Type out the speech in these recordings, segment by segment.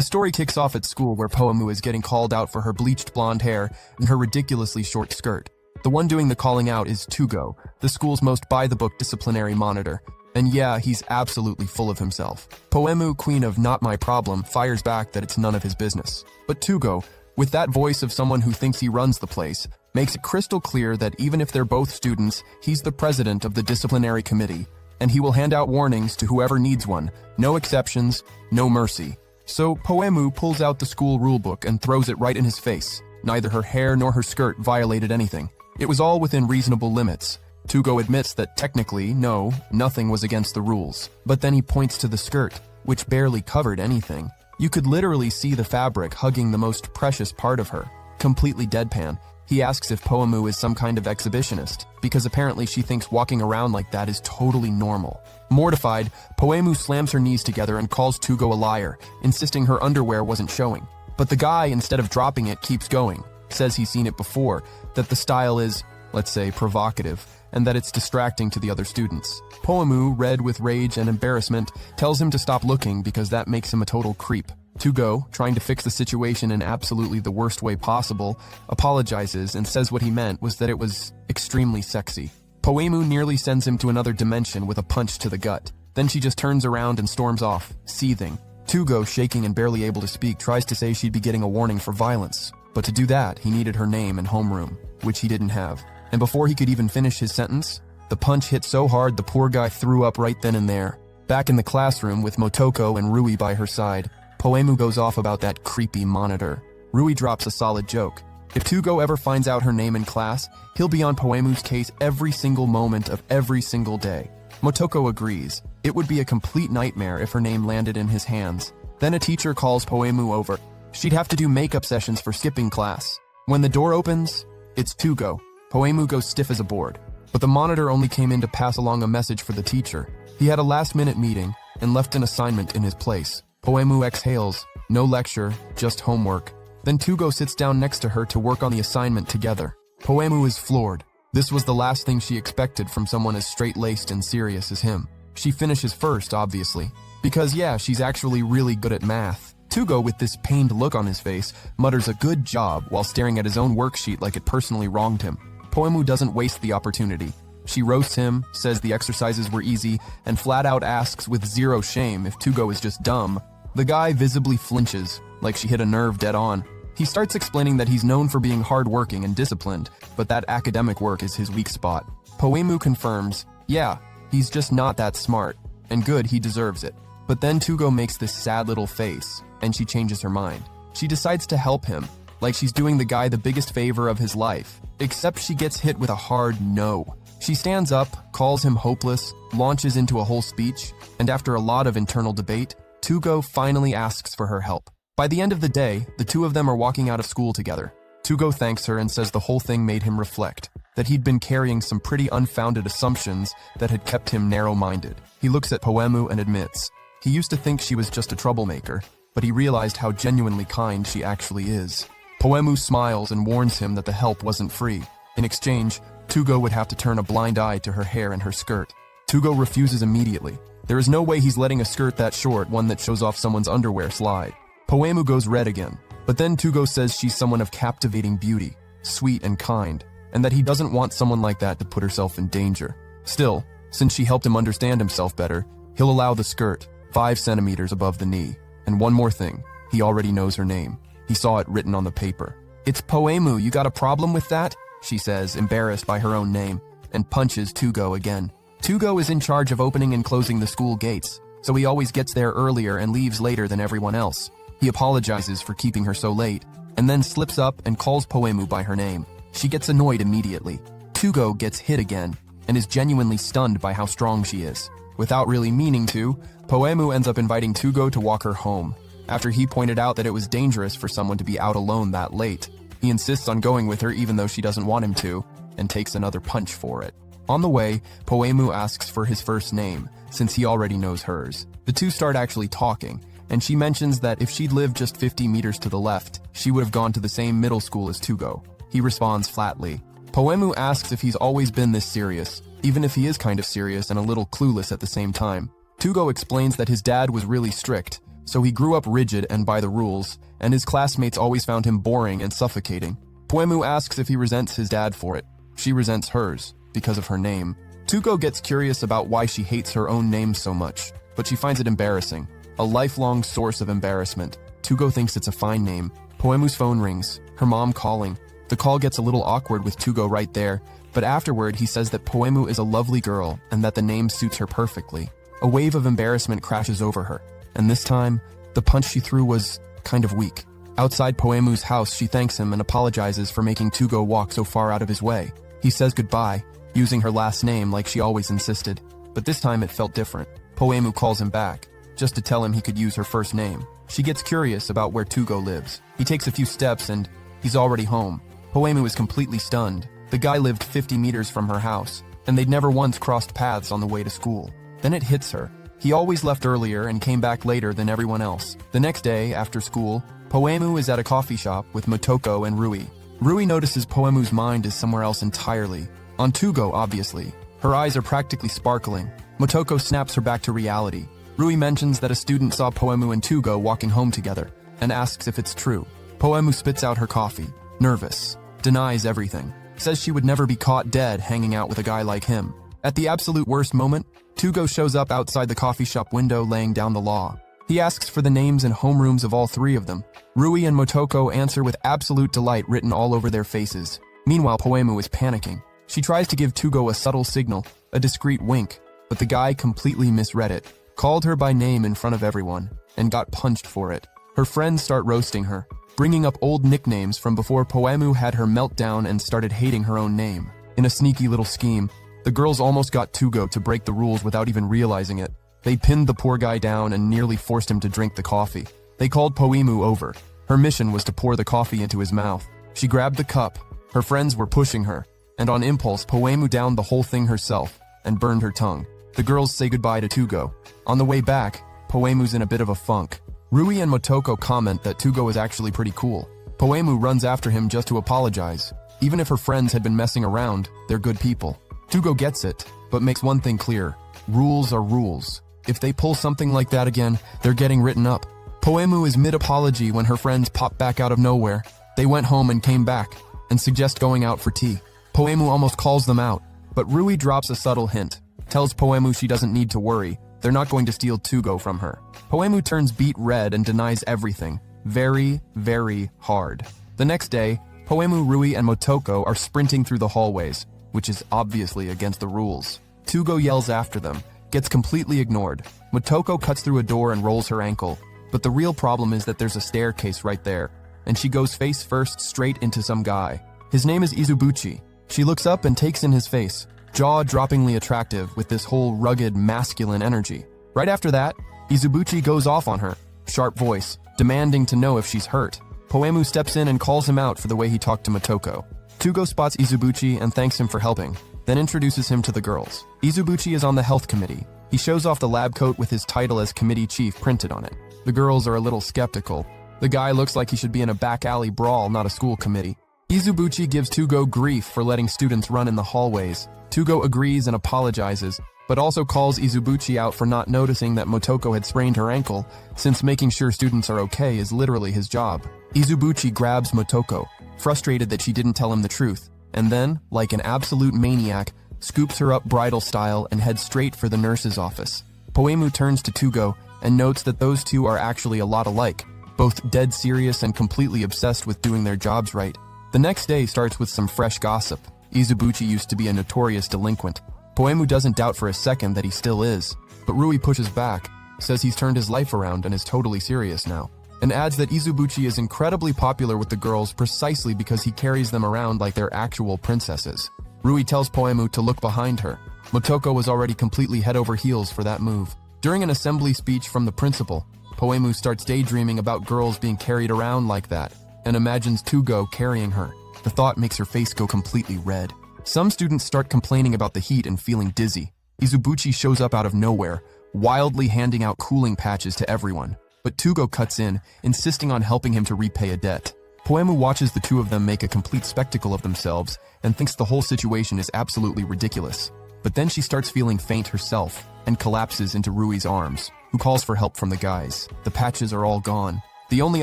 The story kicks off at school where Poemu is getting called out for her bleached blonde hair and her ridiculously short skirt. The one doing the calling out is Tugo, the school's most by-the-book disciplinary monitor. And yeah, he's absolutely full of himself. Poemu, queen of not my problem, fires back that it's none of his business. But Tugo, with that voice of someone who thinks he runs the place, makes it crystal clear that even if they're both students, he's the president of the disciplinary committee, and he will hand out warnings to whoever needs one. No exceptions, no mercy. So Poemu pulls out the school rulebook and throws it right in his face. Neither her hair nor her skirt violated anything. It was all within reasonable limits. Tugo admits that technically, no, nothing was against the rules. But then he points to the skirt, which barely covered anything. You could literally see the fabric hugging the most precious part of her. Completely deadpan, he asks if Poemu is some kind of exhibitionist, because apparently she thinks walking around like that is totally normal. Mortified, Poemu slams her knees together and calls Tugo a liar, insisting her underwear wasn't showing. But the guy, instead of dropping it, keeps going. Says he's seen it before, that the style is, let's say, provocative, and that it's distracting to the other students. Poemu, red with rage and embarrassment, tells him to stop looking because that makes him a total creep. Tugo, trying to fix the situation in absolutely the worst way possible, apologizes and says what he meant was that it was extremely sexy. Poemu nearly sends him to another dimension with a punch to the gut. Then she just turns around and storms off, seething. Tugo, shaking and barely able to speak, tries to say she'd be getting a warning for violence. But to do that, he needed her name and homeroom, which he didn't have. And before he could even finish his sentence, the punch hit so hard the poor guy threw up right then and there. Back in the classroom with Motoko and Rui by her side, Poemu goes off about that creepy monitor. Rui drops a solid joke. If Tugo ever finds out her name in class, he'll be on Poemu's case every single moment of every single day. Motoko agrees. It would be a complete nightmare if her name landed in his hands. Then a teacher calls Poemu over. She'd have to do makeup sessions for skipping class. When the door opens, it's Tugo. Poemu goes stiff as a board. But the monitor only came in to pass along a message for the teacher. He had a last-minute meeting and left an assignment in his place. Poemu exhales. No lecture, just homework. Then Tugo sits down next to her to work on the assignment together. Poemu is floored. This was the last thing she expected from someone as straight-laced and serious as him. She finishes first, obviously. Because yeah, she's actually really good at math. Tugo, with this pained look on his face, mutters a good job while staring at his own worksheet like it personally wronged him. Poemu doesn't waste the opportunity. She roasts him, says the exercises were easy, and flat out asks with zero shame if Tugo is just dumb. The guy visibly flinches, like she hit a nerve dead on. He starts explaining that he's known for being hardworking and disciplined, but that academic work is his weak spot. Poemu confirms, yeah, he's just not that smart, and good, he deserves it. But then Tugo makes this sad little face, and she changes her mind. She decides to help him, like she's doing the guy the biggest favor of his life, except she gets hit with a hard no. She stands up, calls him hopeless, launches into a whole speech, and after a lot of internal debate, Tugo finally asks for her help. By the end of the day, the two of them are walking out of school together. Tugo thanks her and says the whole thing made him reflect, that he'd been carrying some pretty unfounded assumptions that had kept him narrow-minded. He looks at Poemu and admits, he used to think she was just a troublemaker, but he realized how genuinely kind she actually is. Poemu smiles and warns him that the help wasn't free. In exchange, Tugo would have to turn a blind eye to her hair and her skirt. Tugo refuses immediately. There is no way he's letting a skirt that short, one that shows off someone's underwear, slide. Poemu goes red again, but then Tugo says she's someone of captivating beauty, sweet and kind, and that he doesn't want someone like that to put herself in danger. Still, since she helped him understand himself better, he'll allow the skirt, 5 centimeters above the knee. And one more thing, he already knows her name. He saw it written on the paper. It's Poemu, you got a problem with that? She says, embarrassed by her own name, and punches Tugo again. Tugo is in charge of opening and closing the school gates, so he always gets there earlier and leaves later than everyone else. He apologizes for keeping her so late, and then slips up and calls Poemu by her name. She gets annoyed immediately. Tugo gets hit again, and is genuinely stunned by how strong she is. Without really meaning to, Poemu ends up inviting Tugo to walk her home, after he pointed out that it was dangerous for someone to be out alone that late. He insists on going with her even though she doesn't want him to, and takes another punch for it. On the way, Poemu asks for his first name, since he already knows hers. The two start actually talking, and she mentions that if she'd lived just 50 meters to the left, she would have gone to the same middle school as Tugo. He responds flatly. Poemu asks if he's always been this serious, even if he is kind of serious and a little clueless at the same time. Tugo explains that his dad was really strict, so he grew up rigid and by the rules, and his classmates always found him boring and suffocating. Poemu asks if he resents his dad for it. She resents hers, because of her name. Tugo gets curious about why she hates her own name so much, but she finds it embarrassing. A lifelong source of embarrassment. Tugo thinks it's a fine name. Poemu's phone rings, her mom calling. The call gets a little awkward with Tugo right there, but afterward he says that Poemu is a lovely girl and that the name suits her perfectly. A wave of embarrassment crashes over her, and this time, the punch she threw was kind of weak. Outside Poemu's house, she thanks him and apologizes for making Tugo walk so far out of his way. He says goodbye, using her last name like she always insisted, but this time it felt different. Poemu calls him back, just to tell him he could use her first name. She gets curious about where Tugo lives. He takes a few steps and he's already home. Poemu is completely stunned. The guy lived 50 meters from her house, and they'd never once crossed paths on the way to school. Then it hits her. He always left earlier and came back later than everyone else. The next day, after school, Poemu is at a coffee shop with Motoko and Rui. Rui notices Poemu's mind is somewhere else entirely. On Tugo, obviously. Her eyes are practically sparkling. Motoko snaps her back to reality. Rui mentions that a student saw Poemu and Tugo walking home together, and asks if it's true. Poemu spits out her coffee, nervous, denies everything, says she would never be caught dead hanging out with a guy like him. At the absolute worst moment, Tugo shows up outside the coffee shop window laying down the law. He asks for the names and homerooms of all three of them. Rui and Motoko answer with absolute delight written all over their faces. Meanwhile, Poemu is panicking. She tries to give Tugo a subtle signal, a discreet wink, but the guy completely misread it, called her by name in front of everyone, and got punched for it. Her friends start roasting her, bringing up old nicknames from before Poemu had her meltdown and started hating her own name. In a sneaky little scheme, the girls almost got Tugo to break the rules without even realizing it. They pinned the poor guy down and nearly forced him to drink the coffee. They called Poemu over. Her mission was to pour the coffee into his mouth. She grabbed the cup. Her friends were pushing her, and on impulse, Poemu downed the whole thing herself and burned her tongue. The girls say goodbye to Tugo. On the way back, Poemu's in a bit of a funk. Rui and Motoko comment that Tugo is actually pretty cool. Poemu runs after him just to apologize. Even if her friends had been messing around, they're good people. Tugo gets it, but makes one thing clear. Rules are rules. If they pull something like that again, they're getting written up. Poemu is mid-apology when her friends pop back out of nowhere. They went home and came back, and suggest going out for tea. Poemu almost calls them out, but Rui drops a subtle hint, tells Poemu she doesn't need to worry, they're not going to steal Tugo from her. Poemu turns beet red and denies everything. Very, very hard. The next day, Poemu, Rui, and Motoko are sprinting through the hallways, which is obviously against the rules. Tugo yells after them, gets completely ignored. Motoko cuts through a door and rolls her ankle, but the real problem is that there's a staircase right there, and she goes face first straight into some guy. His name is Izubuchi. She looks up and takes in his face, jaw-droppingly attractive with this whole rugged, masculine energy. Right after that, Izubuchi goes off on her, sharp voice, demanding to know if she's hurt. Poemu steps in and calls him out for the way he talked to Motoko. Tugo spots Izubuchi and thanks him for helping, then introduces him to the girls. Izubuchi is on the health committee. He shows off the lab coat with his title as committee chief printed on it. The girls are a little skeptical. The guy looks like he should be in a back alley brawl, not a school committee. Izubuchi gives Tugo grief for letting students run in the hallways. Tugo agrees and apologizes, but also calls Izubuchi out for not noticing that Motoko had sprained her ankle, since making sure students are okay is literally his job. Izubuchi grabs Motoko, frustrated that she didn't tell him the truth, and then, like an absolute maniac, scoops her up bridal style and heads straight for the nurse's office. Poemu turns to Tugo and notes that those two are actually a lot alike, both dead serious and completely obsessed with doing their jobs right. The next day starts with some fresh gossip. Izubuchi used to be a notorious delinquent. Poemu doesn't doubt for a second that he still is, but Rui pushes back, says he's turned his life around and is totally serious now, and adds that Izubuchi is incredibly popular with the girls precisely because he carries them around like they're actual princesses. Rui tells Poemu to look behind her. Motoko was already completely head over heels for that move. During an assembly speech from the principal, Poemu starts daydreaming about girls being carried around like that, and imagines Tugo carrying her. The thought makes her face go completely red. Some students start complaining about the heat and feeling dizzy. Izubuchi shows up out of nowhere, wildly handing out cooling patches to everyone. But Tugo cuts in, insisting on helping him to repay a debt. Poemu watches the two of them make a complete spectacle of themselves and thinks the whole situation is absolutely ridiculous. But then she starts feeling faint herself and collapses into Rui's arms. who calls for help from the guys. The patches are all gone. The only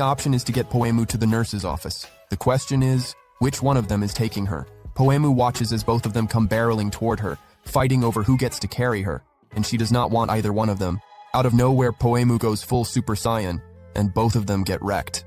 option is to get Poemu to the nurse's office. The question is, which one of them is taking her? Poemu watches as both of them come barreling toward her, fighting over who gets to carry her, and she does not want either one of them. Out of nowhere, Poemu goes full Super Saiyan, and both of them get wrecked.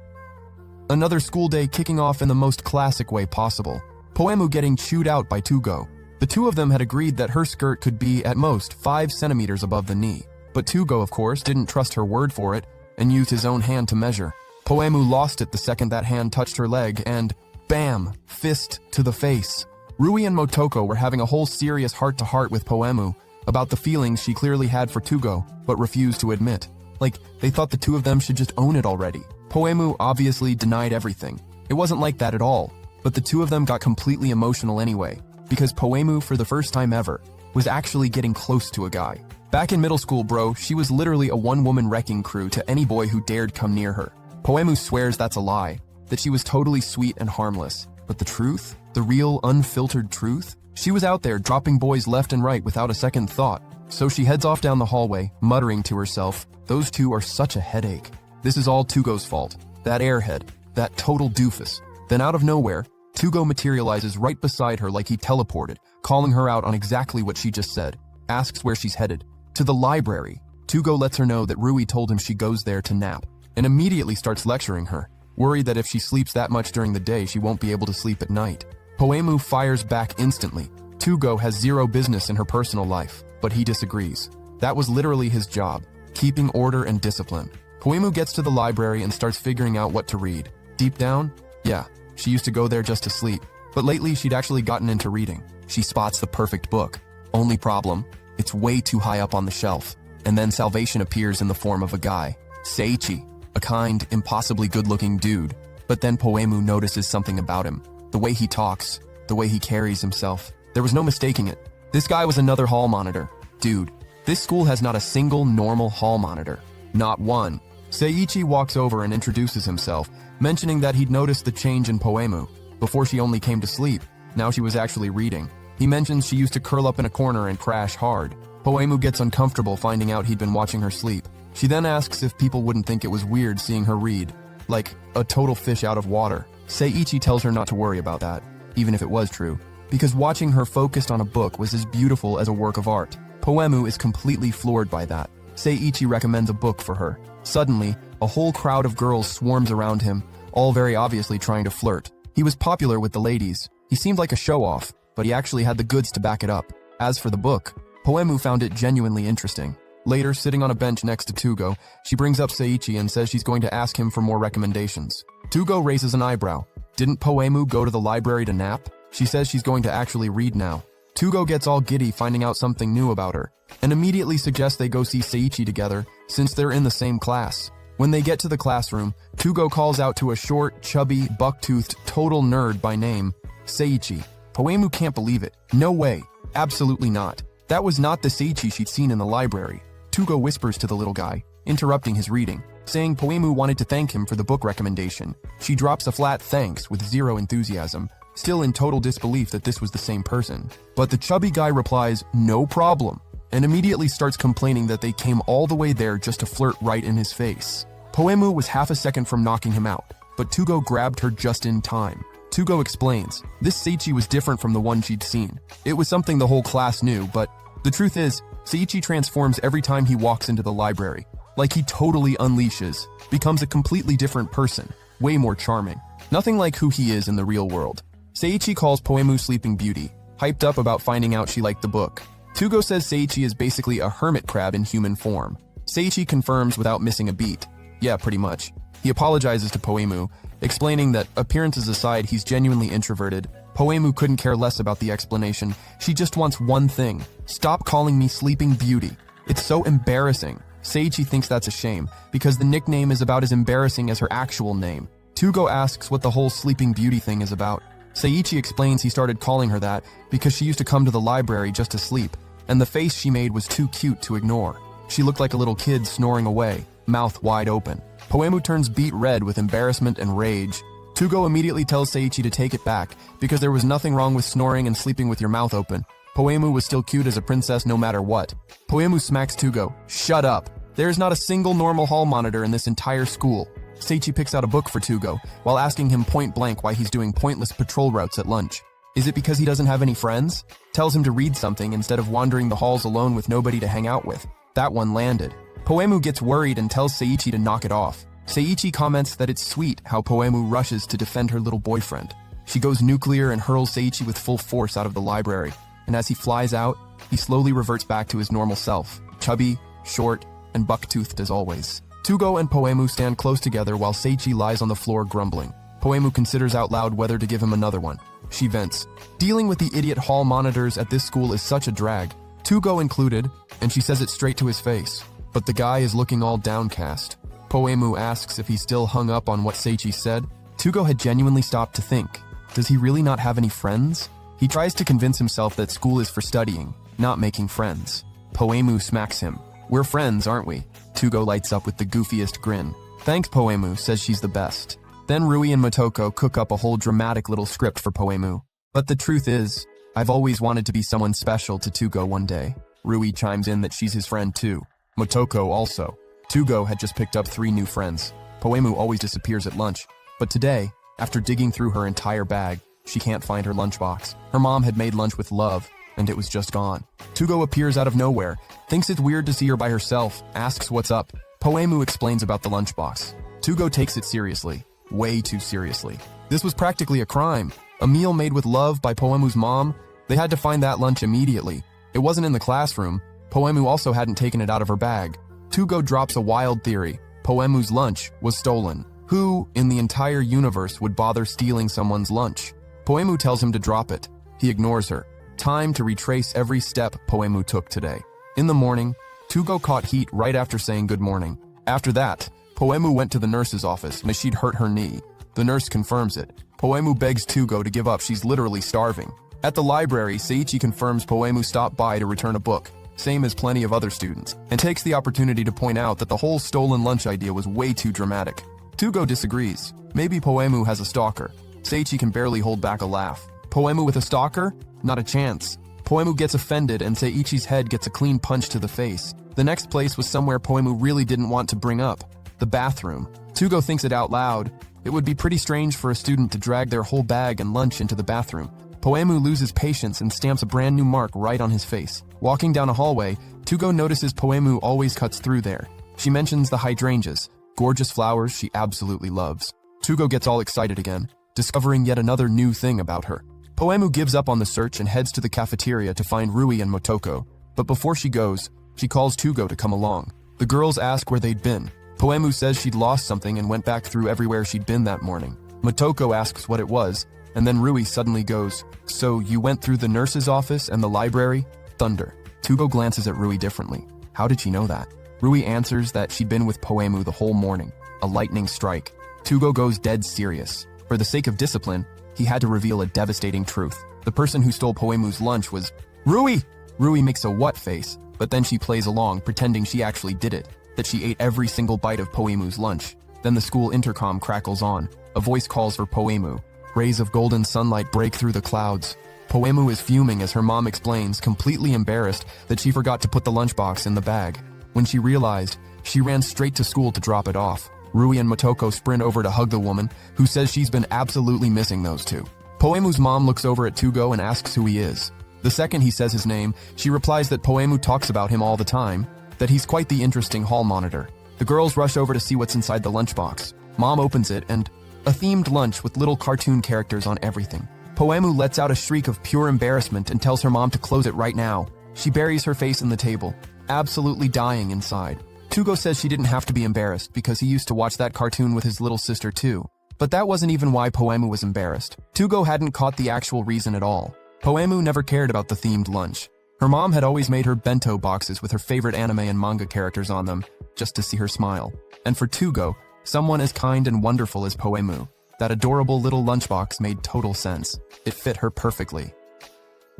Another school day kicking off in the most classic way possible. Poemu getting chewed out by Tugo. The two of them had agreed that her skirt could be, at most, 5 centimeters above the knee. But Tugo, of course, didn't trust her word for it, and used his own hand to measure. Poemu lost it the second that hand touched her leg, and bam! Fist to the face. Rui and Motoko were having a whole serious heart-to-heart with Poemu about the feelings she clearly had for Tugo, but refused to admit. Like, they thought the two of them should just own it already. Poemu obviously denied everything. It wasn't like that at all, but the two of them got completely emotional anyway, because Poemu, for the first time ever, was actually getting close to a guy. Back in middle school, bro, she was literally a one-woman wrecking crew to any boy who dared come near her. Poemu swears that's a lie, that she was totally sweet and harmless. But the truth? The real, unfiltered truth? She was out there dropping boys left and right without a second thought. So she heads off down the hallway, muttering to herself, "Those two are such a headache. This is all Tugo's fault. That airhead. That total doofus." Then out of nowhere, Tugo materializes right beside her like he teleported, calling her out on exactly what she just said. Asks where she's headed. To the library. Tugo lets her know that Rui told him she goes there to nap, and immediately starts lecturing her, worried that if she sleeps that much during the day, she won't be able to sleep at night. Poemu fires back instantly. Tugo has zero business in her personal life, but he disagrees. That was literally his job, keeping order and discipline. Poemu gets to the library and starts figuring out what to read. Deep down, yeah, she used to go there just to sleep, but lately she'd actually gotten into reading. She spots the perfect book. Only problem, it's way too high up on the shelf. And then salvation appears in the form of a guy, Seiichi, a kind, impossibly good-looking dude. But then Poemu notices something about him. The way he talks, the way he carries himself. There was no mistaking it. This guy was another hall monitor. Dude, this school has not a single normal hall monitor. Not one. Seiichi walks over and introduces himself, mentioning that he'd noticed the change in Poemu. Before she only came to sleep, now she was actually reading. He mentions she used to curl up in a corner and crash hard. Poemu gets uncomfortable finding out he'd been watching her sleep. She then asks if people wouldn't think it was weird seeing her read, like a total fish out of water. Seiichi tells her not to worry about that, even if it was true, because watching her focused on a book was as beautiful as a work of art. Poemu is completely floored by that. Seiichi recommends a book for her. Suddenly, a whole crowd of girls swarms around him, all very obviously trying to flirt. He was popular with the ladies. He seemed like a show-off, but he actually had the goods to back it up. As for the book, Poemu found it genuinely interesting. Later, sitting on a bench next to Tugo, she brings up Seiichi and says she's going to ask him for more recommendations. Tugo raises an eyebrow. Didn't Poemu go to the library to nap? She says she's going to actually read now. Tugo gets all giddy finding out something new about her, and immediately suggests they go see Seiichi together, since they're in the same class. When they get to the classroom, Tugo calls out to a short, chubby, buck-toothed, total nerd by name, Seiichi. Poemu can't believe it. No way. Absolutely not. That was not the Seiichi she'd seen in the library. Tugo whispers to the little guy, interrupting his reading, saying Poemu wanted to thank him for the book recommendation. She drops a flat thanks with zero enthusiasm, still in total disbelief that this was the same person. But the chubby guy replies, "No problem," and immediately starts complaining that they came all the way there just to flirt right in his face. Poemu was half a second from knocking him out, but Tugo grabbed her just in time. Tugo explains, this Seiichi was different from the one she'd seen. It was something the whole class knew, but the truth is, Seiichi transforms every time he walks into the library. Like he totally unleashes, becomes a completely different person, way more charming. Nothing like who he is in the real world. Seiichi calls Poemu Sleeping Beauty, hyped up about finding out she liked the book. Tugo says Seiichi is basically a hermit crab in human form. Seiichi confirms without missing a beat. Yeah, pretty much. He apologizes to Poemu, explaining that, appearances aside, he's genuinely introverted. Poemu couldn't care less about the explanation. She just wants one thing. Stop calling me Sleeping Beauty. It's so embarrassing. Seiichi thinks that's a shame, because the nickname is about as embarrassing as her actual name. Tugo asks what the whole Sleeping Beauty thing is about. Seiichi explains he started calling her that because she used to come to the library just to sleep, and the face she made was too cute to ignore. She looked like a little kid snoring away, mouth wide open. Poemu turns beet red with embarrassment and rage. Tugo immediately tells Seiichi to take it back, because there was nothing wrong with snoring and sleeping with your mouth open. Poemu was still cute as a princess no matter what. Poemu smacks Tugo. Shut up. There is not a single normal hall monitor in this entire school. Seiichi picks out a book for Tugo, while asking him point blank why he's doing pointless patrol routes at lunch. Is it because he doesn't have any friends? Tells him to read something instead of wandering the halls alone with nobody to hang out with. That one landed. Poemu gets worried and tells Seiichi to knock it off. Seiichi comments that it's sweet how Poemu rushes to defend her little boyfriend. She goes nuclear and hurls Seiichi with full force out of the library, and as he flies out, he slowly reverts back to his normal self, chubby, short, and buck-toothed as always. Tugo and Poemu stand close together while Seiichi lies on the floor grumbling. Poemu considers out loud whether to give him another one. She vents. Dealing with the idiot hall monitors at this school is such a drag, Tugo included, and she says it straight to his face. But the guy is looking all downcast. Poemu asks if he's still hung up on what Seiichi said. Tugo had genuinely stopped to think. Does he really not have any friends? He tries to convince himself that school is for studying, not making friends. Poemu smacks him. We're friends, aren't we? Tugo lights up with the goofiest grin. Thanks, Poemu, says she's the best. Then Rui and Motoko cook up a whole dramatic little script for Poemu. But the truth is, I've always wanted to be someone special to Tugo one day. Rui chimes in that she's his friend too. Motoko also. Tugo had just picked up 3 new friends. Poemu always disappears at lunch. But today, after digging through her entire bag, she can't find her lunchbox. Her mom had made lunch with love, and it was just gone. Tugo appears out of nowhere, thinks it's weird to see her by herself, asks what's up. Poemu explains about the lunchbox. Tugo takes it seriously. Way too seriously. This was practically a crime. A meal made with love by Poemu's mom. They had to find that lunch immediately. It wasn't in the classroom. Poemu also hadn't taken it out of her bag. Tugo drops a wild theory. Poemu's lunch was stolen. Who, in the entire universe, would bother stealing someone's lunch? Poemu tells him to drop it. He ignores her. Time to retrace every step Poemu took today. In the morning, Tugo caught heat right after saying good morning. After that, Poemu went to the nurse's office and she'd hurt her knee. The nurse confirms it. Poemu begs Tugo to give up, she's literally starving. At the library, Seiichi confirms Poemu stopped by to return a book, same as plenty of other students, and takes the opportunity to point out that the whole stolen lunch idea was way too dramatic. Tugo disagrees. Maybe Poemu has a stalker. Seiichi can barely hold back a laugh. Poemu with a stalker? Not a chance. Poemu gets offended and Seiichi's head gets a clean punch to the face. The next place was somewhere Poemu really didn't want to bring up. The bathroom. Tugo thinks it out loud. It would be pretty strange for a student to drag their whole bag and lunch into the bathroom. Poemu loses patience and stamps a brand new mark right on his face. Walking down a hallway, Tugo notices Poemu always cuts through there. She mentions the hydrangeas, gorgeous flowers she absolutely loves. Tugo gets all excited again, discovering yet another new thing about her. Poemu gives up on the search and heads to the cafeteria to find Rui and Motoko. But before she goes, she calls Tugo to come along. The girls ask where they'd been. Poemu says she'd lost something and went back through everywhere she'd been that morning. Motoko asks what it was, and then Rui suddenly goes, "So you went through the nurse's office and the library?" Thunder. Tugo glances at Rui differently. How did she know that? Rui answers that she'd been with Poemu the whole morning. A lightning strike. Tugo goes dead serious. For the sake of discipline, he had to reveal a devastating truth. The person who stole Poemu's lunch was Rui! Rui makes a what face, but then she plays along, pretending she actually did it, that she ate every single bite of Poemu's lunch. Then the school intercom crackles on. A voice calls for Poemu. Rays of golden sunlight break through the clouds. Poemu is fuming as her mom explains, completely embarrassed, that she forgot to put the lunchbox in the bag. When she realized, she ran straight to school to drop it off. Rui and Motoko sprint over to hug the woman, who says she's been absolutely missing those two. Poemu's mom looks over at Tugo and asks who he is. The second he says his name, she replies that Poemu talks about him all the time, that he's quite the interesting hall monitor. The girls rush over to see what's inside the lunchbox. Mom opens it and a themed lunch with little cartoon characters on everything. Poemu lets out a shriek of pure embarrassment and tells her mom to close it right now. She buries her face in the table, absolutely dying inside. Tugo says she didn't have to be embarrassed because he used to watch that cartoon with his little sister too. But that wasn't even why Poemu was embarrassed. Tugo hadn't caught the actual reason at all. Poemu never cared about the themed lunch. Her mom had always made her bento boxes with her favorite anime and manga characters on them, just to see her smile. And for Tugo, someone as kind and wonderful as Poemu, that adorable little lunchbox made total sense. It fit her perfectly.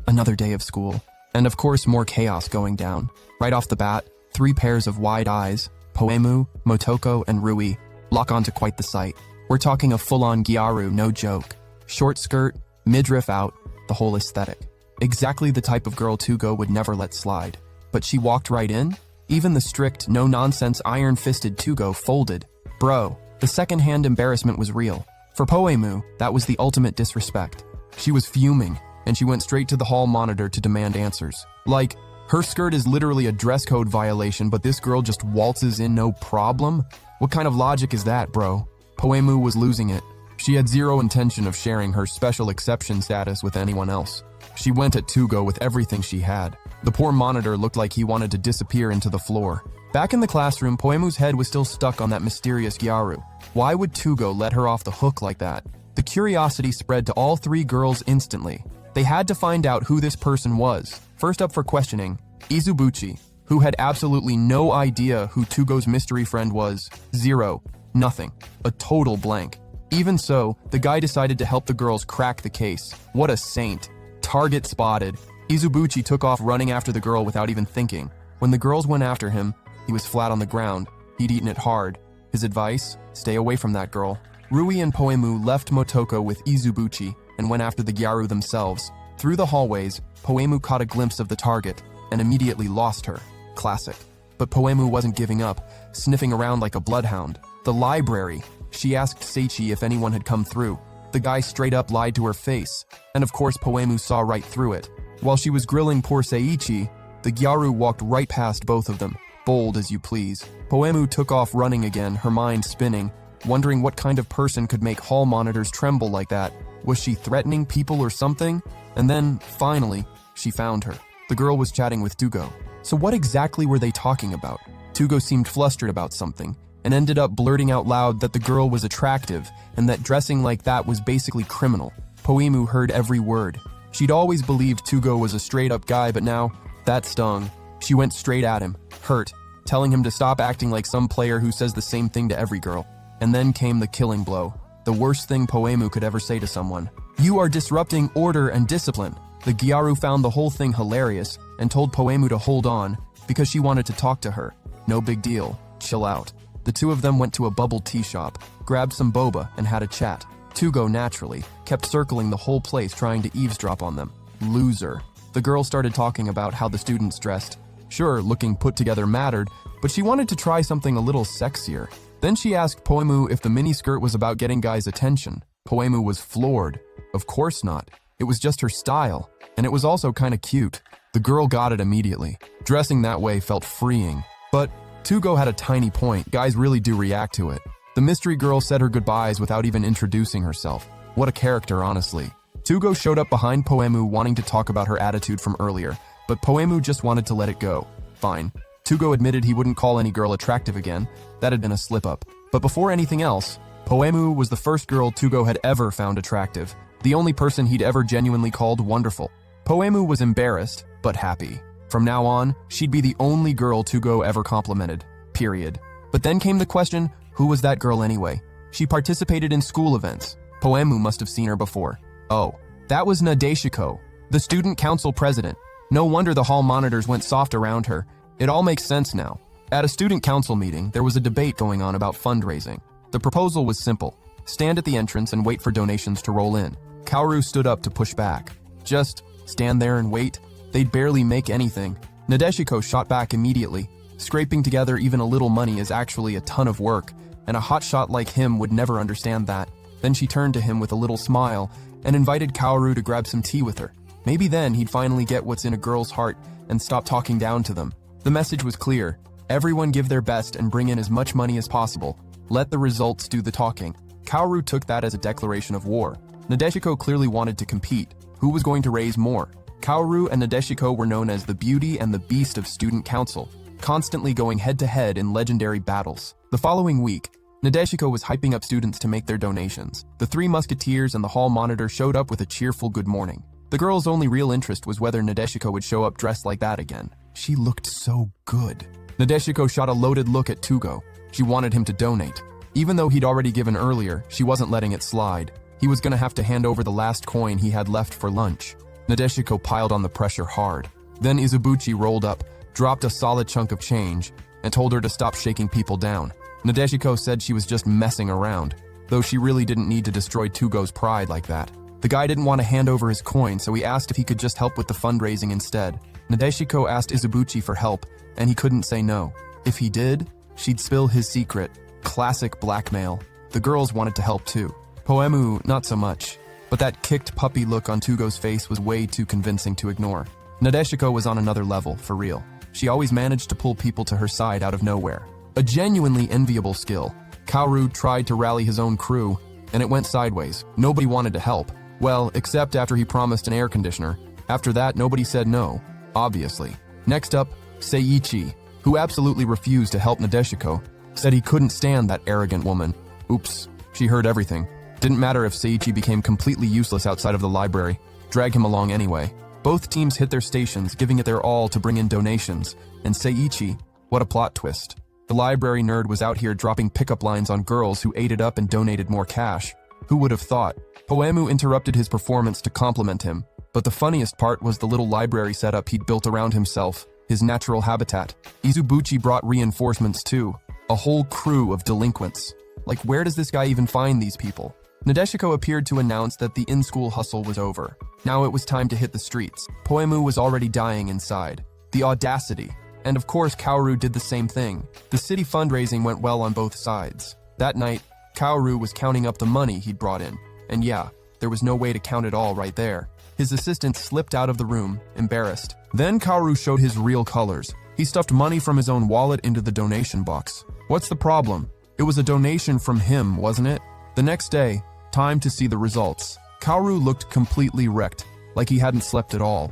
Another day of school. And of course more chaos going down. Right off the bat, 3 pairs of wide eyes, Poemu, Motoko, and Rui, lock onto quite the sight. We're talking a full-on Gyaru, no joke. Short skirt, midriff out, the whole aesthetic. Exactly the type of girl Tugo would never let slide. But she walked right in, Even the strict, no-nonsense, iron-fisted Tugo folded. Bro, the second-hand embarrassment was real. For Poemu, that was the ultimate disrespect. She was fuming, and she went straight to the hall monitor to demand answers. Like, her skirt is literally a dress code violation, but this girl just waltzes in no problem? What kind of logic is that, bro? Poemu was losing it. She had zero intention of sharing her special exception status with anyone else. She went at Tugo with everything she had. The poor monitor looked like he wanted to disappear into the floor. Back in the classroom, Poemu's head was still stuck on that mysterious Gyaru. Why would Tugo let her off the hook like that? The curiosity spread to all three girls instantly. They had to find out who this person was. First up for questioning, Izubuchi, who had absolutely no idea who Tugo's mystery friend was. Zero. Nothing. A total blank. Even so, the guy decided to help the girls crack the case. What a saint. Target spotted. Izubuchi took off running after the girl without even thinking. When the girls went after him, he was flat on the ground. He'd eaten it hard. His advice? Stay away from that girl. Rui and Poemu left Motoko with Izubuchi and went after the Gyaru themselves. Through the hallways, Poemu caught a glimpse of the target and immediately lost her. Classic. But Poemu wasn't giving up, sniffing around like a bloodhound. The library. She asked Seichi if anyone had come through. The guy straight up lied to her face, and of course Poemu saw right through it. While she was grilling poor Seichi, the Gyaru walked right past both of them. Bold as you please. Poemu took off running again, her mind spinning, wondering what kind of person could make hall monitors tremble like that. Was she threatening people or something? And then, finally, she found her. The girl was chatting with Tugo. So what exactly were they talking about? Tugo seemed flustered about something, and ended up blurting out loud that the girl was attractive, and that dressing like that was basically criminal. Poemu heard every word. She'd always believed Tugo was a straight-up guy, but now, that stung. She went straight at him, hurt, telling him to stop acting like some player who says the same thing to every girl. And then came the killing blow. The worst thing Poemu could ever say to someone. You are disrupting order and discipline. The Gyaru found the whole thing hilarious and told Poemu to hold on because she wanted to talk to her. No big deal. Chill out. The two of them went to a bubble tea shop, grabbed some boba, and had a chat. Tugo, naturally, kept circling the whole place trying to eavesdrop on them. Loser. The girl started talking about how the students dressed. Sure, looking put together mattered, but she wanted to try something a little sexier. Then she asked Poemu if the miniskirt was about getting guys' attention. Poemu was floored. Of course not. It was just her style, and it was also kinda cute. The girl got it immediately. Dressing that way felt freeing. But Tugo had a tiny point. Guys really do react to it. The mystery girl said her goodbyes without even introducing herself. What a character, honestly. Tugo showed up behind Poemu wanting to talk about her attitude from earlier, but Poemu just wanted to let it go. Fine. Tugo admitted he wouldn't call any girl attractive again. That had been a slip-up. But before anything else, Poemu was the first girl Tugo had ever found attractive, the only person he'd ever genuinely called wonderful. Poemu was embarrassed, but happy. From now on, she'd be the only girl Tugo ever complimented. Period. But then came the question, who was that girl anyway? She participated in school events. Poemu must have seen her before. Oh, that was Nadeshiko, the student council president. No wonder the hall monitors went soft around her. It all makes sense now. At a student council meeting, there was a debate going on about fundraising. The proposal was simple. Stand at the entrance and wait for donations to roll in. Kaoru stood up to push back. Just stand there and wait? They'd barely make anything. Nadeshiko shot back immediately. Scraping together even a little money is actually a ton of work, and a hotshot like him would never understand that. Then she turned to him with a little smile and invited Kaoru to grab some tea with her. Maybe then he'd finally get what's in a girl's heart and stop talking down to them. The message was clear. Everyone give their best and bring in as much money as possible. Let the results do the talking. Kaoru took that as a declaration of war. Nadeshiko clearly wanted to compete. Who was going to raise more? Kaoru and Nadeshiko were known as the beauty and the beast of student council, constantly going head-to-head in legendary battles. The following week, Nadeshiko was hyping up students to make their donations. The three musketeers and the hall monitor showed up with a cheerful good morning. The girl's only real interest was whether Nadeshiko would show up dressed like that again. She looked so good. Nadeshiko shot a loaded look at Tugo. She wanted him to donate. Even though he'd already given earlier, she wasn't letting it slide. He was gonna have to hand over the last coin he had left for lunch. Nadeshiko piled on the pressure hard. Then Izubuchi rolled up, dropped a solid chunk of change, and told her to stop shaking people down. Nadeshiko said she was just messing around, though she really didn't need to destroy Tugo's pride like that. The guy didn't want to hand over his coin, so he asked if he could just help with the fundraising instead. Nadeshiko asked Izubuchi for help, and he couldn't say no. If he did, she'd spill his secret. Classic blackmail. The girls wanted to help too. Poemu, not so much. But that kicked puppy look on Tugo's face was way too convincing to ignore. Nadeshiko was on another level, for real. She always managed to pull people to her side out of nowhere. A genuinely enviable skill. Kaoru tried to rally his own crew, and it went sideways. Nobody wanted to help. Well, except after he promised an air conditioner. After that, nobody said no, obviously. Next up, Seiichi, who absolutely refused to help Nadeshiko, said he couldn't stand that arrogant woman. Oops, she heard everything. Didn't matter if Seiichi became completely useless outside of the library. Drag him along anyway. Both teams hit their stations, giving it their all to bring in donations. And Seiichi, what a plot twist. The library nerd was out here dropping pickup lines on girls who ate it up and donated more cash. Who would have thought? Poemu interrupted his performance to compliment him, but the funniest part was the little library setup he'd built around himself, his natural habitat. Izubuchi brought reinforcements too, a whole crew of delinquents. Like, where does this guy even find these people? Nadeshiko appeared to announce that the in-school hustle was over. Now it was time to hit the streets. Poemu was already dying inside. The audacity. And of course, Kaoru did the same thing. The city fundraising went well on both sides. That night, Kaoru was counting up the money he'd brought in. And yeah, there was no way to count it all right there. His assistant slipped out of the room, embarrassed. Then Kaoru showed his real colors. He stuffed money from his own wallet into the donation box. What's the problem? It was a donation from him, wasn't it? The next day, time to see the results. Kaoru looked completely wrecked, like he hadn't slept at all.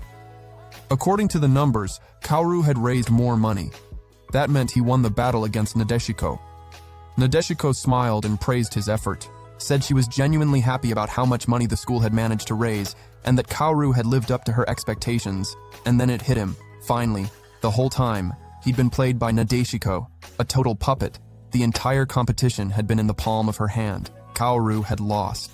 According to the numbers, Kaoru had raised more money. That meant he won the battle against Nadeshiko. Nadeshiko smiled and praised his effort, said she was genuinely happy about how much money the school had managed to raise, and that Kaoru had lived up to her expectations. And then it hit him, finally. The whole time, he'd been played by Nadeshiko, a total puppet. The entire competition had been in the palm of her hand. Kaoru had lost.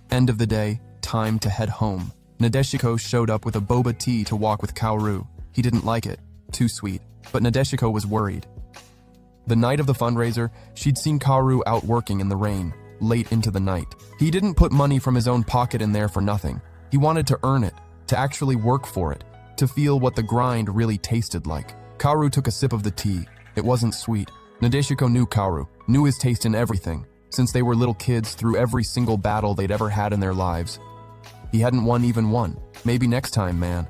End of the day, time to head home. Nadeshiko showed up with a boba tea to walk with Kaoru. He didn't like it. Too sweet. But Nadeshiko was worried. The night of the fundraiser, she'd seen Kaoru out working in the rain, late into the night. He didn't put money from his own pocket in there for nothing. He wanted to earn it, to actually work for it, to feel what the grind really tasted like. Kaoru took a sip of the tea. It wasn't sweet. Nadeshiko knew Kaoru, knew his taste in everything, since they were little kids through every single battle they'd ever had in their lives. He hadn't won even one. Maybe next time, man.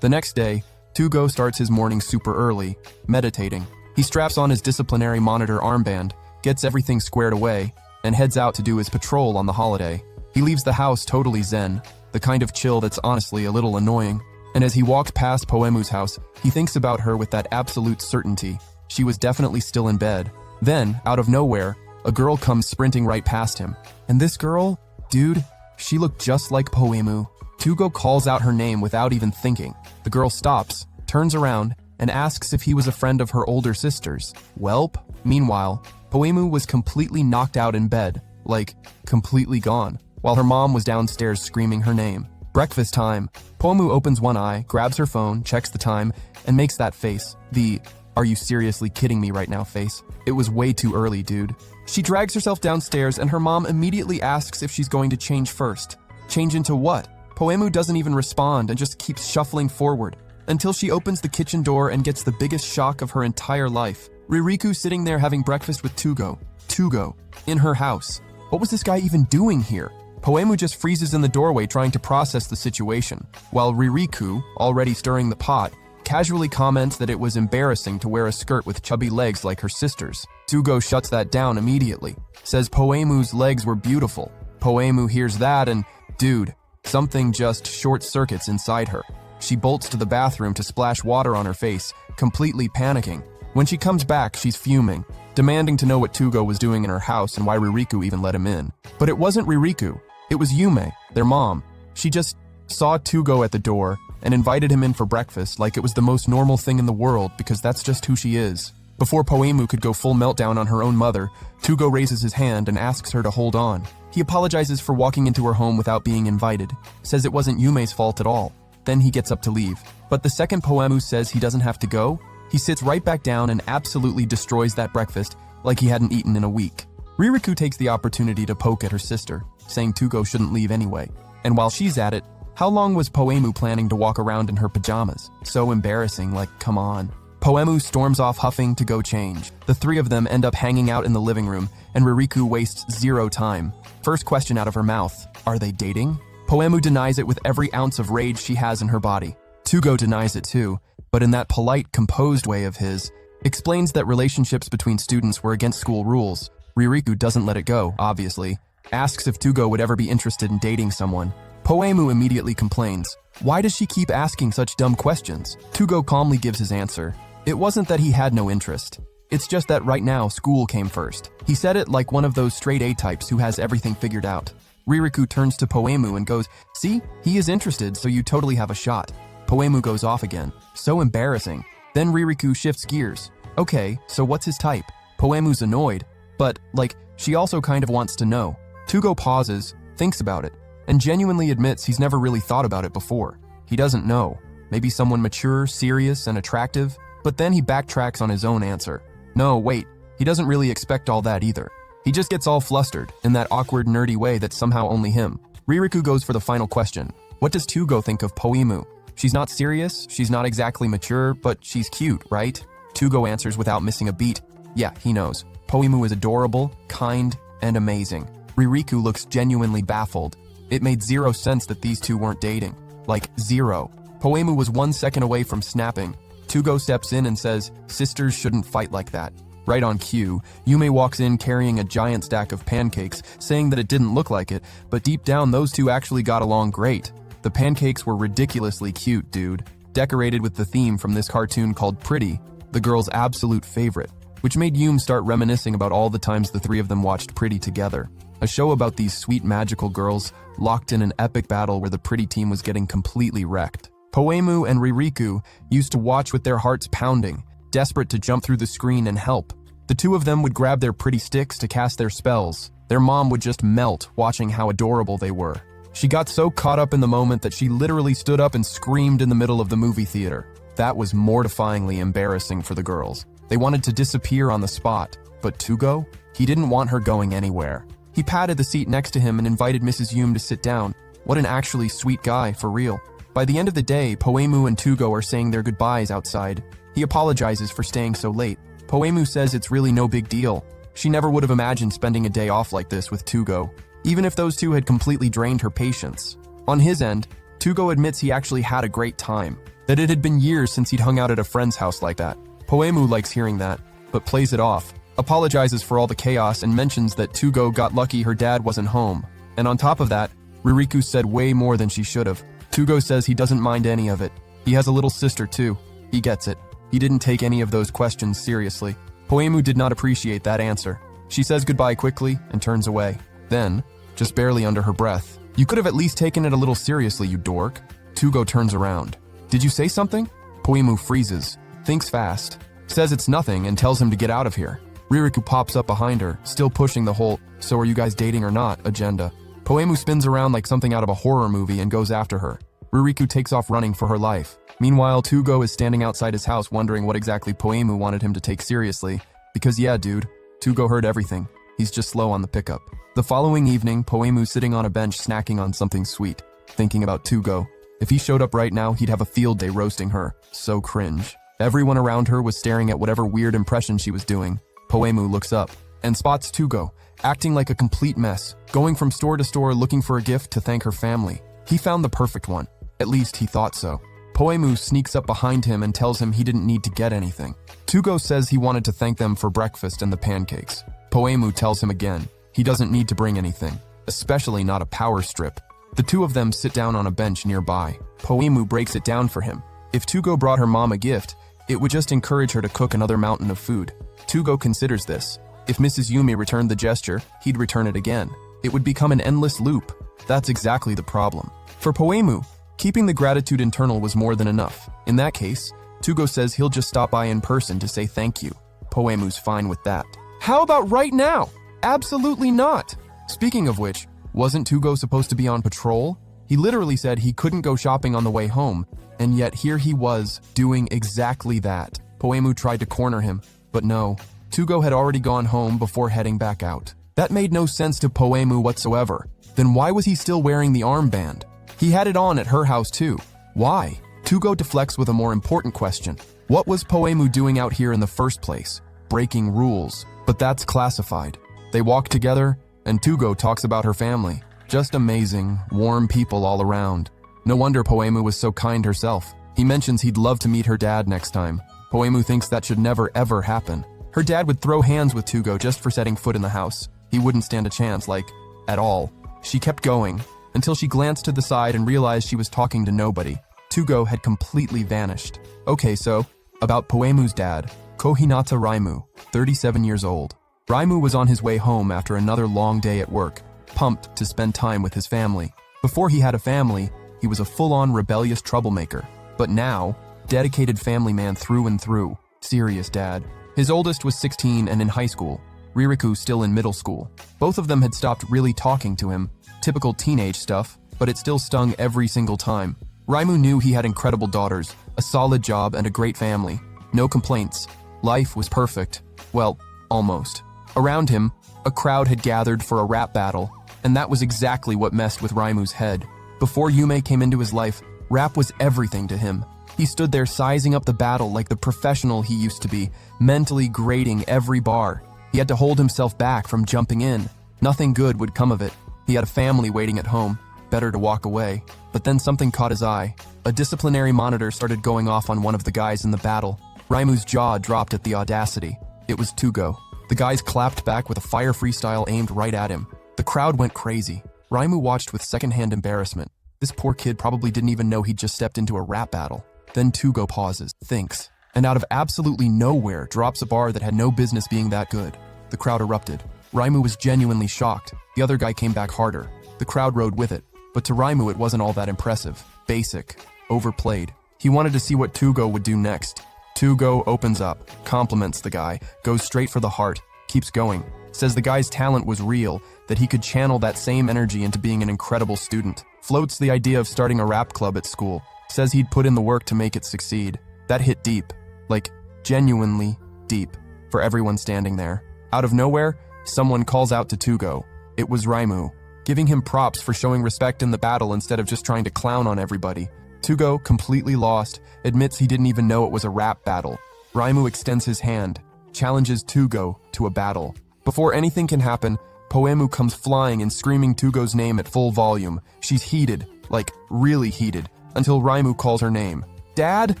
The next day, Tugo starts his morning super early, meditating. He straps on his disciplinary monitor armband, gets everything squared away, and heads out to do his patrol on the holiday. He leaves the house totally zen, the kind of chill that's honestly a little annoying. And as he walks past Poemu's house, he thinks about her with that absolute certainty. She was definitely still in bed. Then, out of nowhere, a girl comes sprinting right past him. And this girl, dude, she looked just like Poemu. Tugo calls out her name without even thinking. The girl stops, turns around, and asks if he was a friend of her older sister's. Welp. Meanwhile, Poemu was completely knocked out in bed, like, completely gone, while her mom was downstairs screaming her name. Breakfast time. Poemu opens one eye, grabs her phone, checks the time, and makes that face. The, "Are you seriously kidding me right now" face. It was way too early, dude. She drags herself downstairs and her mom immediately asks if she's going to change first. Change into what? Poemu doesn't even respond and just keeps shuffling forward, until she opens the kitchen door and gets the biggest shock of her entire life. Ririku sitting there having breakfast with Tugo. Tugo. In her house. What was this guy even doing here? Poemu just freezes in the doorway trying to process the situation, while Ririku, already stirring the pot, casually comments that it was embarrassing to wear a skirt with chubby legs like her sister's. Tugo shuts that down immediately, says Poemu's legs were beautiful. Poemu hears that and, dude, something just short-circuits inside her. She bolts to the bathroom to splash water on her face, completely panicking. When she comes back, she's fuming, demanding to know what Tugo was doing in her house and why Ririku even let him in. But it wasn't Ririku. It was Yume, their mom. She just saw Tugo at the door and invited him in for breakfast like it was the most normal thing in the world because that's just who she is. Before Poemu could go full meltdown on her own mother, Tugo raises his hand and asks her to hold on. He apologizes for walking into her home without being invited, says it wasn't Yume's fault at all. Then he gets up to leave. But the second Poemu says he doesn't have to go, he sits right back down and absolutely destroys that breakfast like he hadn't eaten in a week. Ririku takes the opportunity to poke at her sister, saying Tugo shouldn't leave anyway. And while she's at it, How long was Poemu planning to walk around in her pajamas? So embarrassing, like, come on. Poemu storms off huffing to go change. The three of them end up hanging out in the living room, and Ririko wastes zero time. First question out of her mouth, are they dating? Poemu denies it with every ounce of rage she has in her body. Tugo denies it too, but in that polite, composed way of his, explains that relationships between students were against school rules. Ririko doesn't let it go, obviously. Asks if Tugo would ever be interested in dating someone. Poemu immediately complains. Why does she keep asking such dumb questions? Tugo calmly gives his answer. It wasn't that he had no interest. It's just that right now, school came first. He said it like one of those straight A types who has everything figured out. Ririko turns to Poemu and goes, see, he is interested, so you totally have a shot. Poemu goes off again. So embarrassing. Then Ririko shifts gears. Okay, so what's his type? Poemu's annoyed, but, like, she also kind of wants to know. Tugo pauses, thinks about it, and genuinely admits he's never really thought about it before. He doesn't know. Maybe someone mature, serious, and attractive, but then he backtracks on his own answer. No, wait, he doesn't really expect all that either. He just gets all flustered, in that awkward, nerdy way that's somehow only him. Ririko goes for the final question. What does Tugo think of Poemu? She's not serious, she's not exactly mature, but she's cute, right? Tugo answers without missing a beat. Yeah, he knows. Poemu is adorable, kind, and amazing. Ririko looks genuinely baffled. It made zero sense that these two weren't dating. Like, zero. Poemu was 1 second away from snapping. Tugo steps in and says, sisters shouldn't fight like that. Right on cue, Yume walks in carrying a giant stack of pancakes, saying that it didn't look like it, but deep down those two actually got along great. The pancakes were ridiculously cute, dude. Decorated with the theme from this cartoon called Pretty, the girl's absolute favorite, which made Yume start reminiscing about all the times the three of them watched Pretty together. A show about these sweet magical girls locked in an epic battle where the Pretty team was getting completely wrecked. Poemu and Ririko used to watch with their hearts pounding, desperate to jump through the screen and help. The two of them would grab their pretty sticks to cast their spells. Their mom would just melt watching how adorable they were. She got so caught up in the moment that she literally stood up and screamed in the middle of the movie theater. That was mortifyingly embarrassing for the girls. They wanted to disappear on the spot, but Tugo? He didn't want her going anywhere. He patted the seat next to him and invited Mrs. Yume to sit down. What an actually sweet guy, for real. By the end of the day, Poemu and Tugo are saying their goodbyes outside. He apologizes for staying so late. Poemu says it's really no big deal. She never would have imagined spending a day off like this with Tugo, even if those two had completely drained her patience. On his end, Tugo admits he actually had a great time, that it had been years since he'd hung out at a friend's house like that. Poemu likes hearing that, but plays it off, apologizes for all the chaos and mentions that Tugo got lucky her dad wasn't home. And on top of that, Ririko said way more than she should have. Tugo says he doesn't mind any of it. He has a little sister too. He gets it. He didn't take any of those questions seriously. Poemu did not appreciate that answer. She says goodbye quickly and turns away. Then, just barely under her breath, you could have at least taken it a little seriously, you dork. Tugo turns around. Did you say something? Poemu freezes, thinks fast, says it's nothing and tells him to get out of here. Ririko pops up behind her, still pushing the whole "so are you guys dating or not" agenda. Poemu spins around like something out of a horror movie and goes after her. Ririko takes off running for her life. Meanwhile, Tugo is standing outside his house wondering what exactly Poemu wanted him to take seriously. Because yeah, dude, Tugo heard everything. He's just slow on the pickup. The following evening, Poemu's sitting on a bench snacking on something sweet, thinking about Tugo. If he showed up right now, he'd have a field day roasting her. So cringe. Everyone around her was staring at whatever weird impression she was doing. Poemu looks up and spots Tugo, acting like a complete mess, going from store to store looking for a gift to thank her family. He found the perfect one. At least he thought so. Poemu sneaks up behind him and tells him he didn't need to get anything. Tugo says he wanted to thank them for breakfast and the pancakes. Poemu tells him again he doesn't need to bring anything, especially not a power strip. The two of them sit down on a bench nearby. Poemu breaks it down for him. If Tugo brought her mom a gift, it would just encourage her to cook another mountain of food. Tugo considers this. If Mrs. Yume returned the gesture, he'd return it again. It would become an endless loop. That's exactly the problem. For Poemu, keeping the gratitude internal was more than enough. In that case, Tugo says he'll just stop by in person to say thank you. Poemu's fine with that. How about right now? Absolutely not. Speaking of which, wasn't Tugo supposed to be on patrol? He literally said he couldn't go shopping on the way home, and yet here he was, doing exactly that. Poemu tried to corner him, but no. Tugo had already gone home before heading back out. That made no sense to Poemu whatsoever. Then why was he still wearing the armband? He had it on at her house too. Why? Tugo deflects with a more important question. What was Poemu doing out here in the first place? Breaking rules. But that's classified. They walk together, and Tugo talks about her family. Just amazing, warm people all around. No wonder Poemu was so kind herself. He mentions he'd love to meet her dad next time. Poemu thinks that should never ever happen. Her dad would throw hands with Tugo just for setting foot in the house. He wouldn't stand a chance, like, at all. She kept going, until she glanced to the side and realized she was talking to nobody. Tugo had completely vanished. Okay, so, about Poemu's dad, Kohinata Raimu, 37 years old. Raimu was on his way home after another long day at work, pumped to spend time with his family. Before he had a family, he was a full-on rebellious troublemaker. But now, dedicated family man through and through. Serious dad. His oldest was 16 and in high school. Ririku still in middle school. Both of them had stopped really talking to him. Typical teenage stuff, but it still stung every single time. Raimu knew he had incredible daughters, a solid job, and a great family. No complaints. Life was perfect. Well, almost. Around him, a crowd had gathered for a rap battle, and that was exactly what messed with Raimu's head. Before Yume came into his life, rap was everything to him. He stood there sizing up the battle like the professional he used to be, mentally grading every bar. He had to hold himself back from jumping in. Nothing good would come of it. He had a family waiting at home. Better to walk away. But then something caught his eye. A disciplinary monitor started going off on one of the guys in the battle. Raimu's jaw dropped at the audacity. It was Tugo. The guys clapped back with a fire freestyle aimed right at him. The crowd went crazy. Raimu watched with secondhand embarrassment. This poor kid probably didn't even know he'd just stepped into a rap battle. Then Tugo pauses, thinks, and out of absolutely nowhere drops a bar that had no business being that good. The crowd erupted. Raimu was genuinely shocked. The other guy came back harder. The crowd rode with it. But to Raimu it wasn't all that impressive. Basic. Overplayed. He wanted to see what Tugo would do next. Tugo opens up, compliments the guy, goes straight for the heart, keeps going, says the guy's talent was real, that he could channel that same energy into being an incredible student, floats the idea of starting a rap club at school, says he'd put in the work to make it succeed. That hit deep, like genuinely deep, for everyone standing there. Out of nowhere, someone calls out to Tugo. It was Raimu, giving him props for showing respect in the battle instead of just trying to clown on everybody. Tugo, completely lost, admits he didn't even know it was a rap battle. Raimu extends his hand, challenges Tugo to a battle. Before anything can happen, Poemu comes flying and screaming Tugo's name at full volume. She's heated, like really heated, until Raimu calls her name. Dad?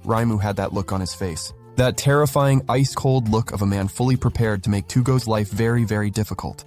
Raimu had that look on his face. That terrifying, ice-cold look of a man fully prepared to make Tugo's life very, very difficult.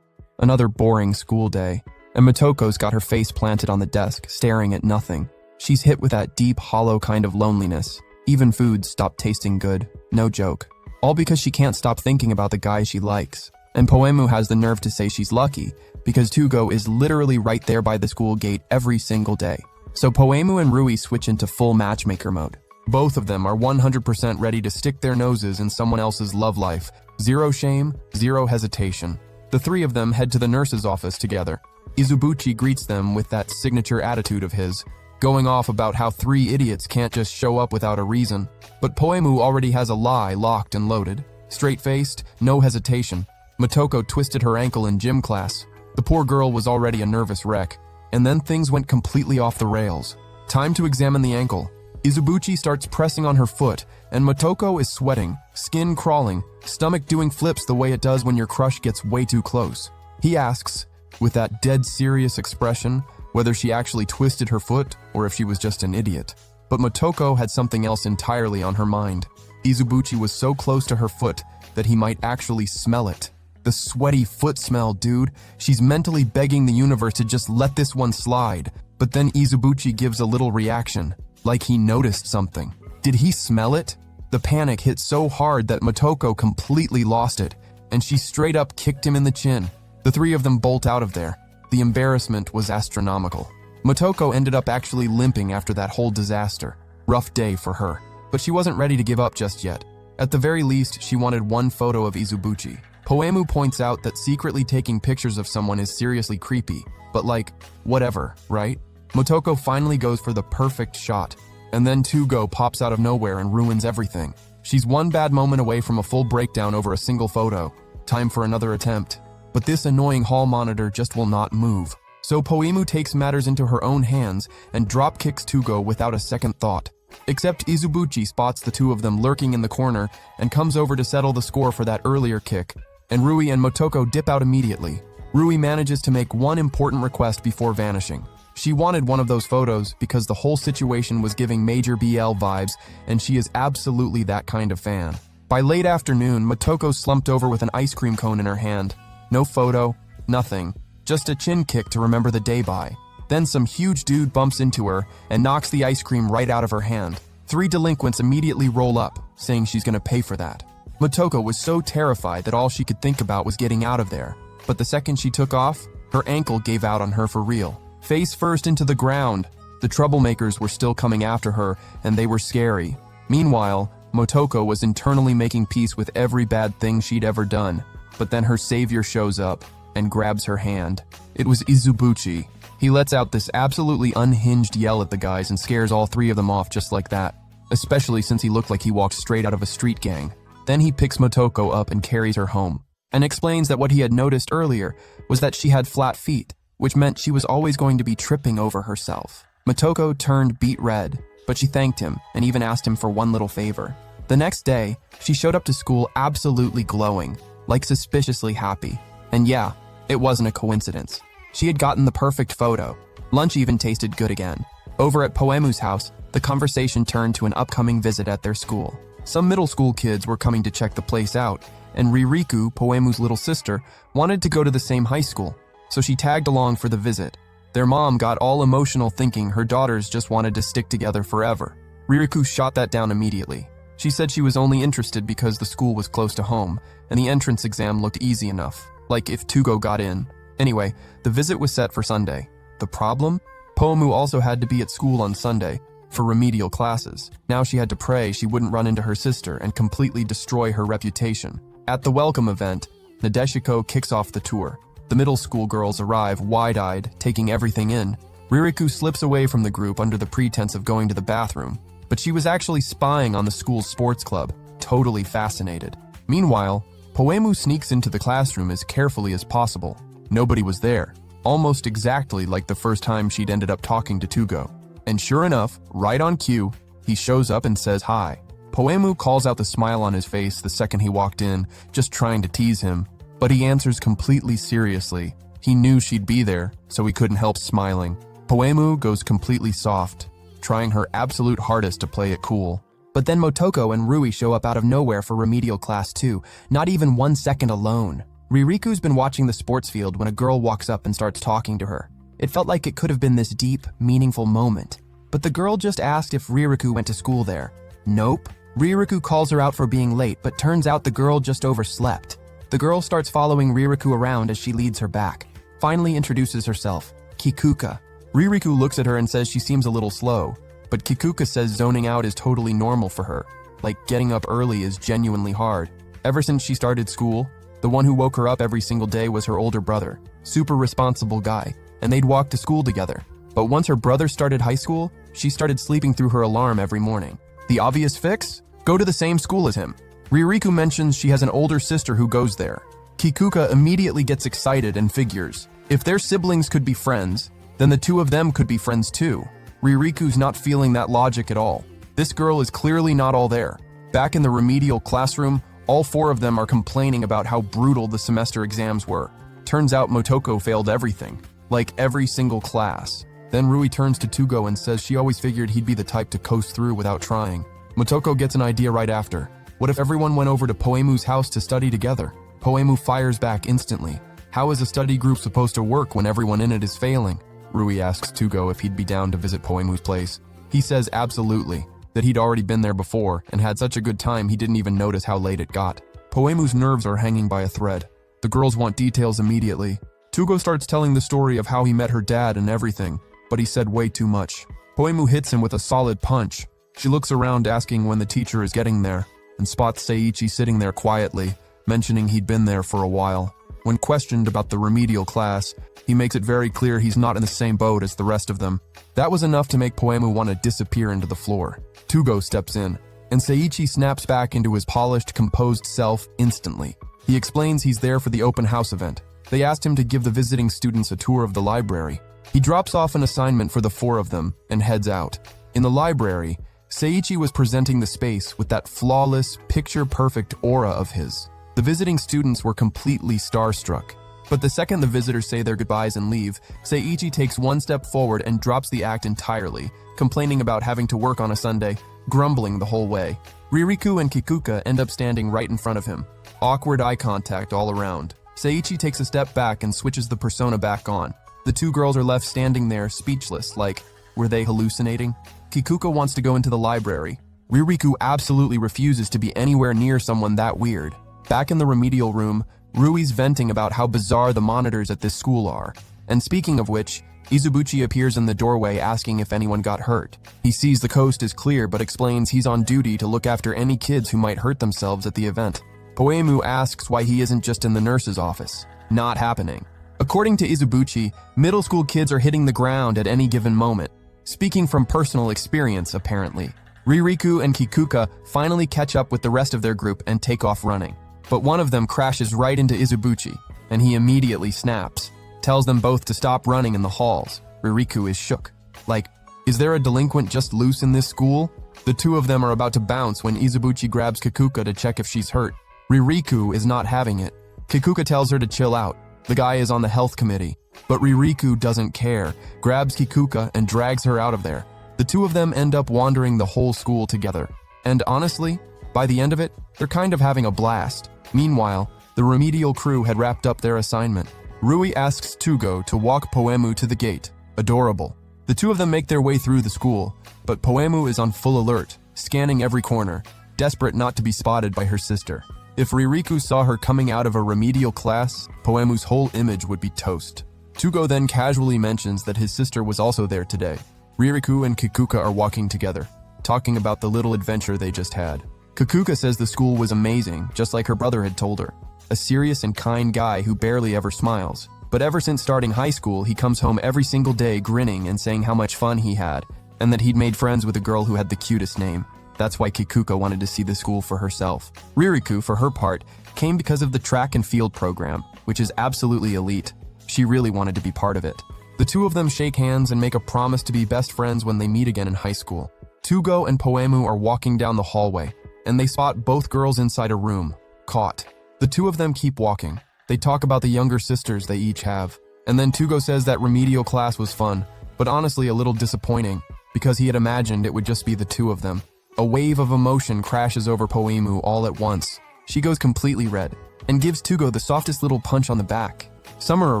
Another boring school day, and Motoko's got her face planted on the desk, staring at nothing. She's hit with that deep, hollow kind of loneliness. Even food stopped tasting good. No joke. All because she can't stop thinking about the guy she likes. And Poemu has the nerve to say she's lucky, because Tugo is literally right there by the school gate every single day. So Poemu and Rui switch into full matchmaker mode. Both of them are 100% ready to stick their noses in someone else's love life. Zero shame, zero hesitation. The three of them head to the nurse's office together. Izubuchi greets them with that signature attitude of his, going off about how 3 idiots can't just show up without a reason. But Poemu already has a lie locked and loaded. Straight-faced, no hesitation. Motoko twisted her ankle in gym class. The poor girl was already a nervous wreck. And then things went completely off the rails. Time to examine the ankle. Izubuchi starts pressing on her foot, and Motoko is sweating, skin crawling, stomach doing flips the way it does when your crush gets way too close. He asks, with that dead serious expression, whether she actually twisted her foot or if she was just an idiot. But Motoko had something else entirely on her mind. Izubuchi was so close to her foot that he might actually smell it. The sweaty foot smell, dude. She's mentally begging the universe to just let this one slide. But then Izubuchi gives a little reaction, like he noticed something. Did he smell it? The panic hit so hard that Motoko completely lost it, and she straight up kicked him in the chin. The three of them bolt out of there. The embarrassment was astronomical. Motoko ended up actually limping after that whole disaster. Rough day for her. But she wasn't ready to give up just yet. At the very least, she wanted one photo of Izubuchi. Poemu points out that secretly taking pictures of someone is seriously creepy, but like, whatever, right? Motoko finally goes for the perfect shot, and then Tugo pops out of nowhere and ruins everything. She's one bad moment away from a full breakdown over a single photo. Time for another attempt. But this annoying hall monitor just will not move. So Poemu takes matters into her own hands and drop kicks Tugo without a second thought. Except Izubuchi spots the two of them lurking in the corner and comes over to settle the score for that earlier kick, and Rui and Motoko dip out immediately. Rui manages to make one important request before vanishing. She wanted one of those photos because the whole situation was giving major BL vibes, and she is absolutely that kind of fan. By late afternoon, Motoko slumped over with an ice cream cone in her hand. No photo, nothing, just a chin kick to remember the day by. Then some huge dude bumps into her and knocks the ice cream right out of her hand. 3 delinquents immediately roll up, saying she's gonna pay for that. Motoko was so terrified that all she could think about was getting out of there. But the second she took off, her ankle gave out on her for real. Face first into the ground. The troublemakers were still coming after her, and they were scary. Meanwhile, Motoko was internally making peace with every bad thing she'd ever done. But then her savior shows up and grabs her hand. It was Izubuchi. He lets out this absolutely unhinged yell at the guys and scares all 3 of them off just like that, especially since he looked like he walked straight out of a street gang. Then he picks Motoko up and carries her home, and explains that what he had noticed earlier was that she had flat feet, which meant she was always going to be tripping over herself. Motoko turned beet red, but she thanked him and even asked him for one little favor. The next day, she showed up to school absolutely glowing, like suspiciously happy. And yeah, it wasn't a coincidence. She had gotten the perfect photo. Lunch even tasted good again. Over at Poemu's house, the conversation turned to an upcoming visit at their school. Some middle school kids were coming to check the place out, and Ririku, Poemu's little sister, wanted to go to the same high school, so she tagged along for the visit. Their mom got all emotional thinking her daughters just wanted to stick together forever. Ririku shot that down immediately. She said she was only interested because the school was close to home, and the entrance exam looked easy enough, like if Tugo got in. Anyway, the visit was set for Sunday. The problem? Poemu also had to be at school on Sunday for remedial classes. Now she had to pray she wouldn't run into her sister and completely destroy her reputation. At the welcome event, Nadeshiko kicks off the tour. The middle school girls arrive wide-eyed, taking everything in. Ririku slips away from the group under the pretense of going to the bathroom, but she was actually spying on the school's sports club, totally fascinated. Meanwhile, Poemu sneaks into the classroom as carefully as possible. Nobody was there, almost exactly like the first time she'd ended up talking to Tugo. And sure enough, right on cue, he shows up and says hi. Poemu calls out the smile on his face the second he walked in, just trying to tease him, but he answers completely seriously. He knew she'd be there, so he couldn't help smiling. Poemu goes completely soft, trying her absolute hardest to play it cool. But then Motoko and Rui show up out of nowhere for remedial class 2, not even 1 second alone. Ririku's been watching the sports field when a girl walks up and starts talking to her. It felt like it could have been this deep, meaningful moment. But the girl just asked if Ririku went to school there. Nope. Ririku calls her out for being late, but turns out the girl just overslept. The girl starts following Ririku around as she leads her back. Finally introduces herself, Kikuka. Ririku looks at her and says she seems a little slow, but Kikuka says zoning out is totally normal for her. Like getting up early is genuinely hard. Ever since she started school, the one who woke her up every single day was her older brother, super responsible guy, and they'd walk to school together. But once her brother started high school, she started sleeping through her alarm every morning. The obvious fix? Go to the same school as him. Ririku mentions she has an older sister who goes there. Kikuka immediately gets excited and figures, if their siblings could be friends, then the two of them could be friends too. Ririku's not feeling that logic at all. This girl is clearly not all there. Back in the remedial classroom, all 4 of them are complaining about how brutal the semester exams were. Turns out Motoko failed everything, like every single class. Then Rui turns to Tugo and says she always figured he'd be the type to coast through without trying. Motoko gets an idea right after. What if everyone went over to Poemu's house to study together? Poemu fires back instantly. How is a study group supposed to work when everyone in it is failing? Rui asks Tugo if he'd be down to visit Poemu's place. He says absolutely, that he'd already been there before and had such a good time he didn't even notice how late it got. Poemu's nerves are hanging by a thread. The girls want details immediately. Tugo starts telling the story of how he met her dad and everything, but he said way too much. Poemu hits him with a solid punch. She looks around asking when the teacher is getting there, and spots Seiichi sitting there quietly, mentioning he'd been there for a while. When questioned about the remedial class, he makes it very clear he's not in the same boat as the rest of them. That was enough to make Poemu want to disappear into the floor. Tugo steps in, and Seiichi snaps back into his polished, composed self instantly. He explains he's there for the open house event. They asked him to give the visiting students a tour of the library. He drops off an assignment for the four of them and heads out. In the library, Seiichi was presenting the space with that flawless, picture-perfect aura of his. The visiting students were completely starstruck. But the second the visitors say their goodbyes and leave, Seiichi takes one step forward and drops the act entirely, complaining about having to work on a Sunday, grumbling the whole way. Ririko and Kikuka end up standing right in front of him. Awkward eye contact all around. Seiichi takes a step back and switches the persona back on. The two girls are left standing there, speechless, like, were they hallucinating? Kikuka wants to go into the library. Ririko absolutely refuses to be anywhere near someone that weird. Back in the remedial room, Rui's venting about how bizarre the monitors at this school are. And speaking of which, Izubuchi appears in the doorway asking if anyone got hurt. He sees the coast is clear but explains he's on duty to look after any kids who might hurt themselves at the event. Poemu asks why he isn't just in the nurse's office. Not happening. According to Izubuchi, middle school kids are hitting the ground at any given moment. Speaking from personal experience, apparently. Ririko and Kikuka finally catch up with the rest of their group and take off running. But one of them crashes right into Izubuchi, and he immediately snaps. Tells them both to stop running in the halls. Ririko is shook. Like, is there a delinquent just loose in this school? The two of them are about to bounce when Izubuchi grabs Kikuka to check if she's hurt. Ririko is not having it. Kikuka tells her to chill out. The guy is on the health committee. But Ririko doesn't care, grabs Kikuka and drags her out of there. The two of them end up wandering the whole school together. And honestly, by the end of it, they're kind of having a blast. Meanwhile, the remedial crew had wrapped up their assignment. Rui asks Tugo to walk Poemu to the gate. Adorable. The two of them make their way through the school, but Poemu is on full alert, scanning every corner, desperate not to be spotted by her sister. If Ririko saw her coming out of a remedial class, Poemu's whole image would be toast. Tugo then casually mentions that his sister was also there today. Ririko and Kikuka are walking together, talking about the little adventure they just had. Kikuka says the school was amazing, just like her brother had told her. A serious and kind guy who barely ever smiles. But ever since starting high school, he comes home every single day grinning and saying how much fun he had, and that he'd made friends with a girl who had the cutest name. That's why Kikuka wanted to see the school for herself. Ririko, for her part, came because of the track and field program, which is absolutely elite. She really wanted to be part of it. The two of them shake hands and make a promise to be best friends when they meet again in high school. Tugo and Poemu are walking down the hallway, and they spot both girls inside a room, caught. The two of them keep walking. They talk about the younger sisters they each have. And then Tugo says that remedial class was fun, but honestly a little disappointing, because he had imagined it would just be the two of them. A wave of emotion crashes over Poemu all at once. She goes completely red, and gives Tugo the softest little punch on the back. Summer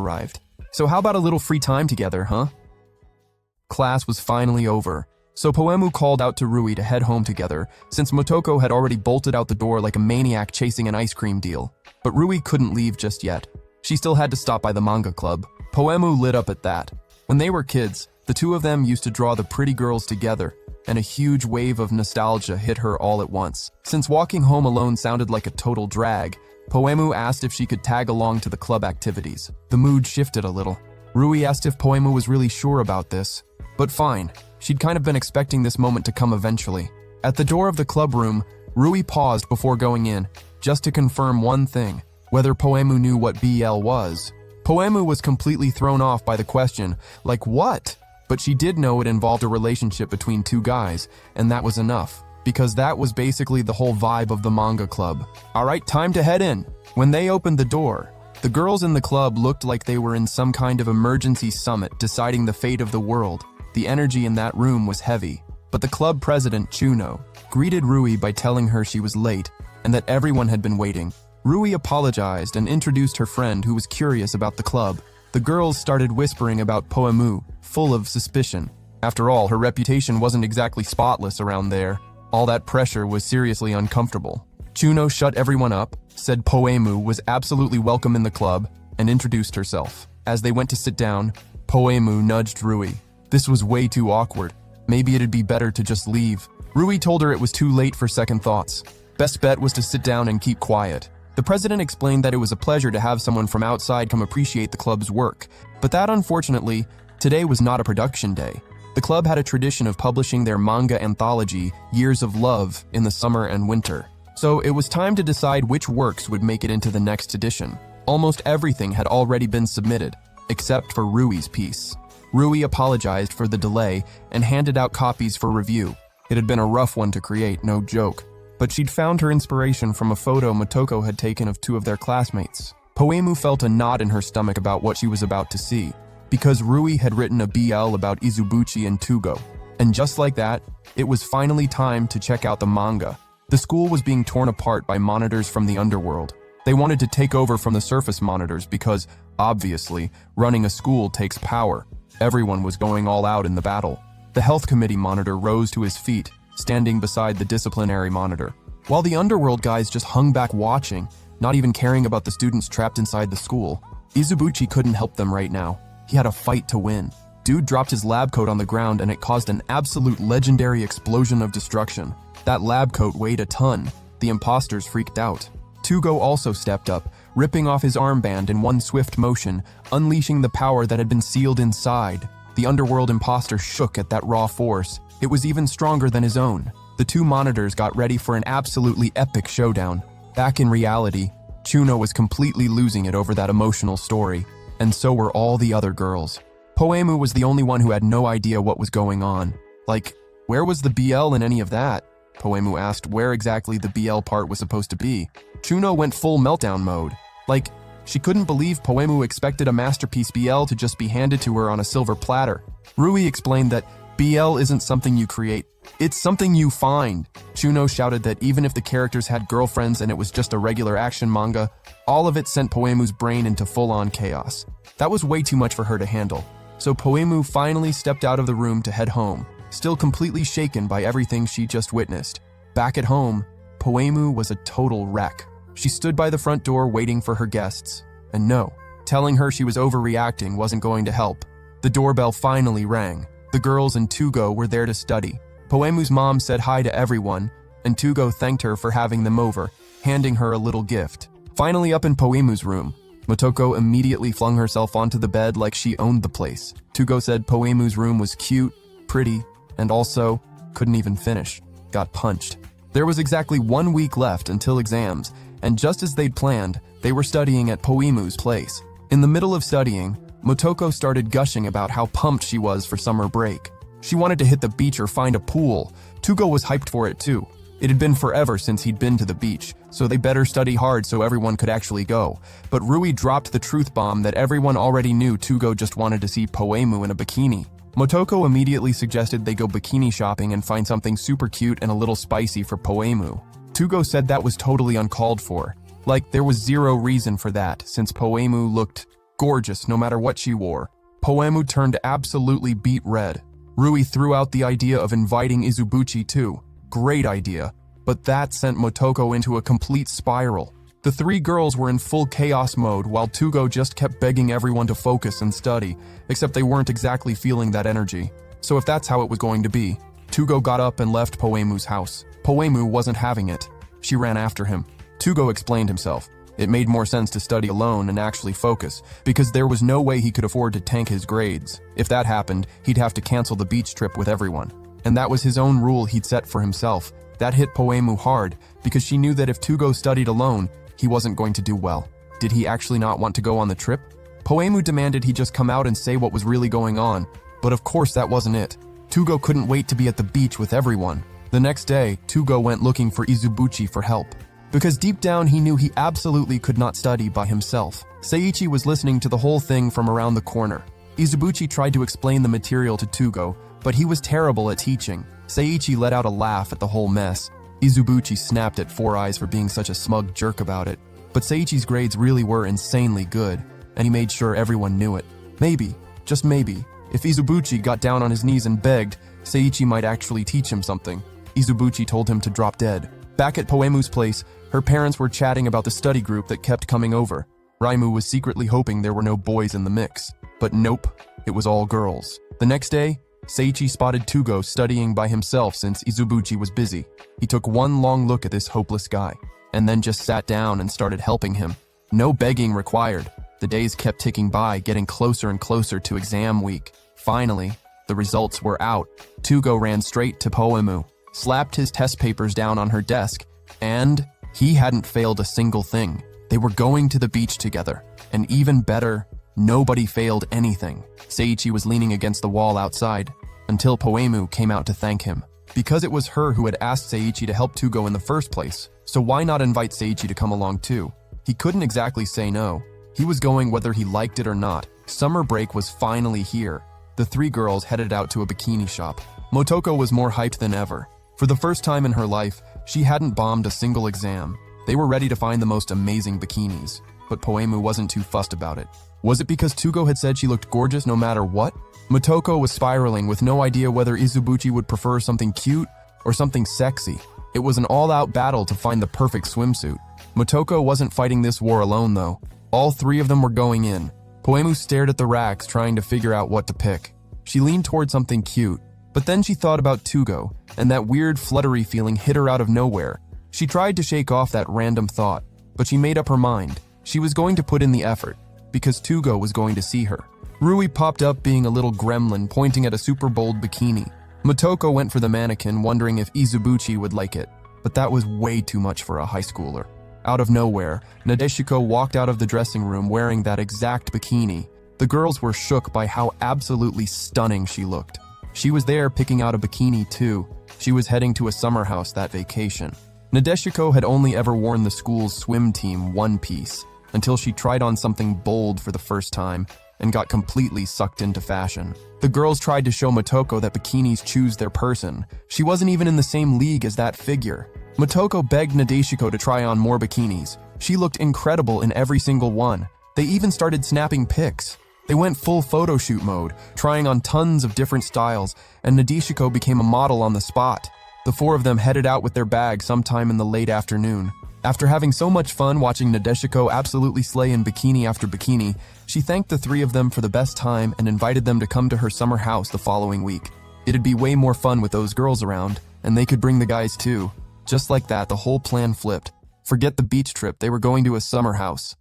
arrived. So how about a little free time together, huh? Class was finally over, so Poemu called out to Rui to head home together, since Motoko had already bolted out the door like a maniac chasing an ice cream deal. But Rui couldn't leave just yet. She still had to stop by the manga club. Poemu lit up at that. When they were kids, the two of them used to draw the pretty girls together, and a huge wave of nostalgia hit her all at once. Since walking home alone sounded like a total drag, Poemu asked if she could tag along to the club activities. The mood shifted a little. Rui asked if Poemu was really sure about this, but fine. She'd kind of been expecting this moment to come eventually. At the door of the club room, Rui paused before going in, just to confirm one thing, whether Poemu knew what BL was. Poemu was completely thrown off by the question, like what? But she did know it involved a relationship between two guys, and that was enough, because that was basically the whole vibe of the manga club. Alright, time to head in. When they opened the door, the girls in the club looked like they were in some kind of emergency summit deciding the fate of the world. The energy in that room was heavy, but the club president, Chuno, greeted Rui by telling her she was late and that everyone had been waiting. Rui apologized and introduced her friend who was curious about the club. The girls started whispering about Poemu, full of suspicion. After all, her reputation wasn't exactly spotless around there. All that pressure was seriously uncomfortable. Chuno shut everyone up, said Poemu was absolutely welcome in the club, and introduced herself. As they went to sit down, Poemu nudged Rui. This was way too awkward. Maybe it'd be better to just leave. Rui told her it was too late for second thoughts. Best bet was to sit down and keep quiet. The president explained that it was a pleasure to have someone from outside come appreciate the club's work, but that unfortunately, today was not a production day. The club had a tradition of publishing their manga anthology, Years of Love, in the summer and winter. So it was time to decide which works would make it into the next edition. Almost everything had already been submitted, except for Rui's piece. Rui apologized for the delay and handed out copies for review. It had been a rough one to create, no joke, but she'd found her inspiration from a photo Motoko had taken of two of their classmates. Poemu felt a knot in her stomach about what she was about to see, because Rui had written a BL about Izubuchi and Tugo. And just like that, it was finally time to check out the manga. The school was being torn apart by monitors from the underworld. They wanted to take over from the surface monitors because, obviously, running a school takes power. Everyone was going all out in the battle. The health committee monitor rose to his feet, standing beside the disciplinary monitor, while the underworld guys just hung back watching, not even caring about the students trapped inside the school. Izubuchi couldn't help them right now. He had a fight to win. Dude dropped his lab coat on the ground and it caused an absolute legendary explosion of destruction. That lab coat weighed a ton. The imposters freaked out. Tugo also stepped up, ripping off his armband in one swift motion, unleashing the power that had been sealed inside. The underworld imposter shook at that raw force. It was even stronger than his own. The two monitors got ready for an absolutely epic showdown. Back in reality, Chuno was completely losing it over that emotional story, and so were all the other girls. Poemu was the only one who had no idea what was going on. Like, where was the BL in any of that? Poemu asked where exactly the BL part was supposed to be. Chuno went full meltdown mode. Like, she couldn't believe Poemu expected a masterpiece BL to just be handed to her on a silver platter. Rui explained that BL isn't something you create, it's something you find. Chuno shouted that even if the characters had girlfriends and it was just a regular action manga, all of it sent Poemu's brain into full-on chaos. That was way too much for her to handle. So Poemu finally stepped out of the room to head home, still completely shaken by everything she just witnessed. Back at home, Poemu was a total wreck. She stood by the front door waiting for her guests. And no, telling her she was overreacting wasn't going to help. The doorbell finally rang. The girls and Tugo were there to study. Poemu's mom said hi to everyone, and Tugo thanked her for having them over, handing her a little gift. Finally up in Poemu's room, Motoko immediately flung herself onto the bed like she owned the place. Tugo said Poemu's room was cute, pretty, and also couldn't even finish. Got punched. There was exactly 1 week left until exams, and just as they'd planned, they were studying at Poemu's place. In the middle of studying, Motoko started gushing about how pumped she was for summer break. She wanted to hit the beach or find a pool. Tugo was hyped for it too. It had been forever since he'd been to the beach, so they better study hard so everyone could actually go. But Rui dropped the truth bomb that everyone already knew Tugo just wanted to see Poemu in a bikini. Motoko immediately suggested they go bikini shopping and find something super cute and a little spicy for Poemu. Tugo said that was totally uncalled for. Like, there was zero reason for that, since Poemu looked gorgeous no matter what she wore. Poemu turned absolutely beet red. Rui threw out the idea of inviting Izubuchi too. Great idea. But that sent Motoko into a complete spiral. The three girls were in full chaos mode while Tugo just kept begging everyone to focus and study, except they weren't exactly feeling that energy. So if that's how it was going to be, Tugo got up and left Poemu's house. Poemu wasn't having it. She ran after him. Tugo explained himself. It made more sense to study alone and actually focus, because there was no way he could afford to tank his grades. If that happened, he'd have to cancel the beach trip with everyone. And that was his own rule he'd set for himself. That hit Poemu hard, because she knew that if Tugo studied alone, he wasn't going to do well. Did he actually not want to go on the trip? Poemu demanded he just come out and say what was really going on, but of course that wasn't it. Tugo couldn't wait to be at the beach with everyone. The next day, Tugo went looking for Izubuchi for help, because deep down he knew he absolutely could not study by himself. Seiichi was listening to the whole thing from around the corner. Izubuchi tried to explain the material to Tugo, but he was terrible at teaching. Seiichi let out a laugh at the whole mess. Izubuchi snapped at Four Eyes for being such a smug jerk about it. But Seiichi's grades really were insanely good, and he made sure everyone knew it. Maybe, just maybe, if Izubuchi got down on his knees and begged, Seiichi might actually teach him something. Izubuchi told him to drop dead. Back at Poemu's place, her parents were chatting about the study group that kept coming over. Raimu was secretly hoping there were no boys in the mix. But nope, it was all girls. The next day, Seiichi spotted Tugo studying by himself since Izubuchi was busy. He took one long look at this hopeless guy, and then just sat down and started helping him. No begging required. The days kept ticking by, getting closer and closer to exam week. Finally, the results were out. Tugo ran straight to Poemu, slapped his test papers down on her desk, and he hadn't failed a single thing. They were going to the beach together. And even better, nobody failed anything. Seiichi was leaning against the wall outside until Poemu came out to thank him. Because it was her who had asked Seiichi to help Tugo in the first place, so why not invite Seiichi to come along too? He couldn't exactly say no. He was going whether he liked it or not. Summer break was finally here. The three girls headed out to a bikini shop. Motoko was more hyped than ever. For the first time in her life, she hadn't bombed a single exam. They were ready to find the most amazing bikinis, but Poemu wasn't too fussed about it. Was it because Tugo had said she looked gorgeous no matter what? Motoko was spiraling with no idea whether Izubuchi would prefer something cute or something sexy. It was an all-out battle to find the perfect swimsuit. Motoko wasn't fighting this war alone though. All three of them were going in. Poemu stared at the racks trying to figure out what to pick. She leaned toward something cute, but then she thought about Tugo, and that weird fluttery feeling hit her out of nowhere. She tried to shake off that random thought, but she made up her mind. She was going to put in the effort, because Tugo was going to see her. Rui popped up being a little gremlin pointing at a super bold bikini. Motoko went for the mannequin, wondering if Izubuchi would like it, but that was way too much for a high schooler. Out of nowhere, Nadeshiko walked out of the dressing room wearing that exact bikini. The girls were shook by how absolutely stunning she looked. She was there picking out a bikini too. She was heading to a summer house that vacation. Nadeshiko had only ever worn the school's swim team one piece, until she tried on something bold for the first time and got completely sucked into fashion. The girls tried to show Motoko that bikinis choose their person. She wasn't even in the same league as that figure. Motoko begged Nadeshiko to try on more bikinis. She looked incredible in every single one. They even started snapping pics. They went full photo shoot mode, trying on tons of different styles, and Nadeshiko became a model on the spot. The four of them headed out with their bags sometime in the late afternoon. After having so much fun watching Nadeshiko absolutely slay in bikini after bikini, she thanked the three of them for the best time and invited them to come to her summer house the following week. It'd be way more fun with those girls around, and they could bring the guys too. Just like that, the whole plan flipped. Forget the beach trip, they were going to a summer house.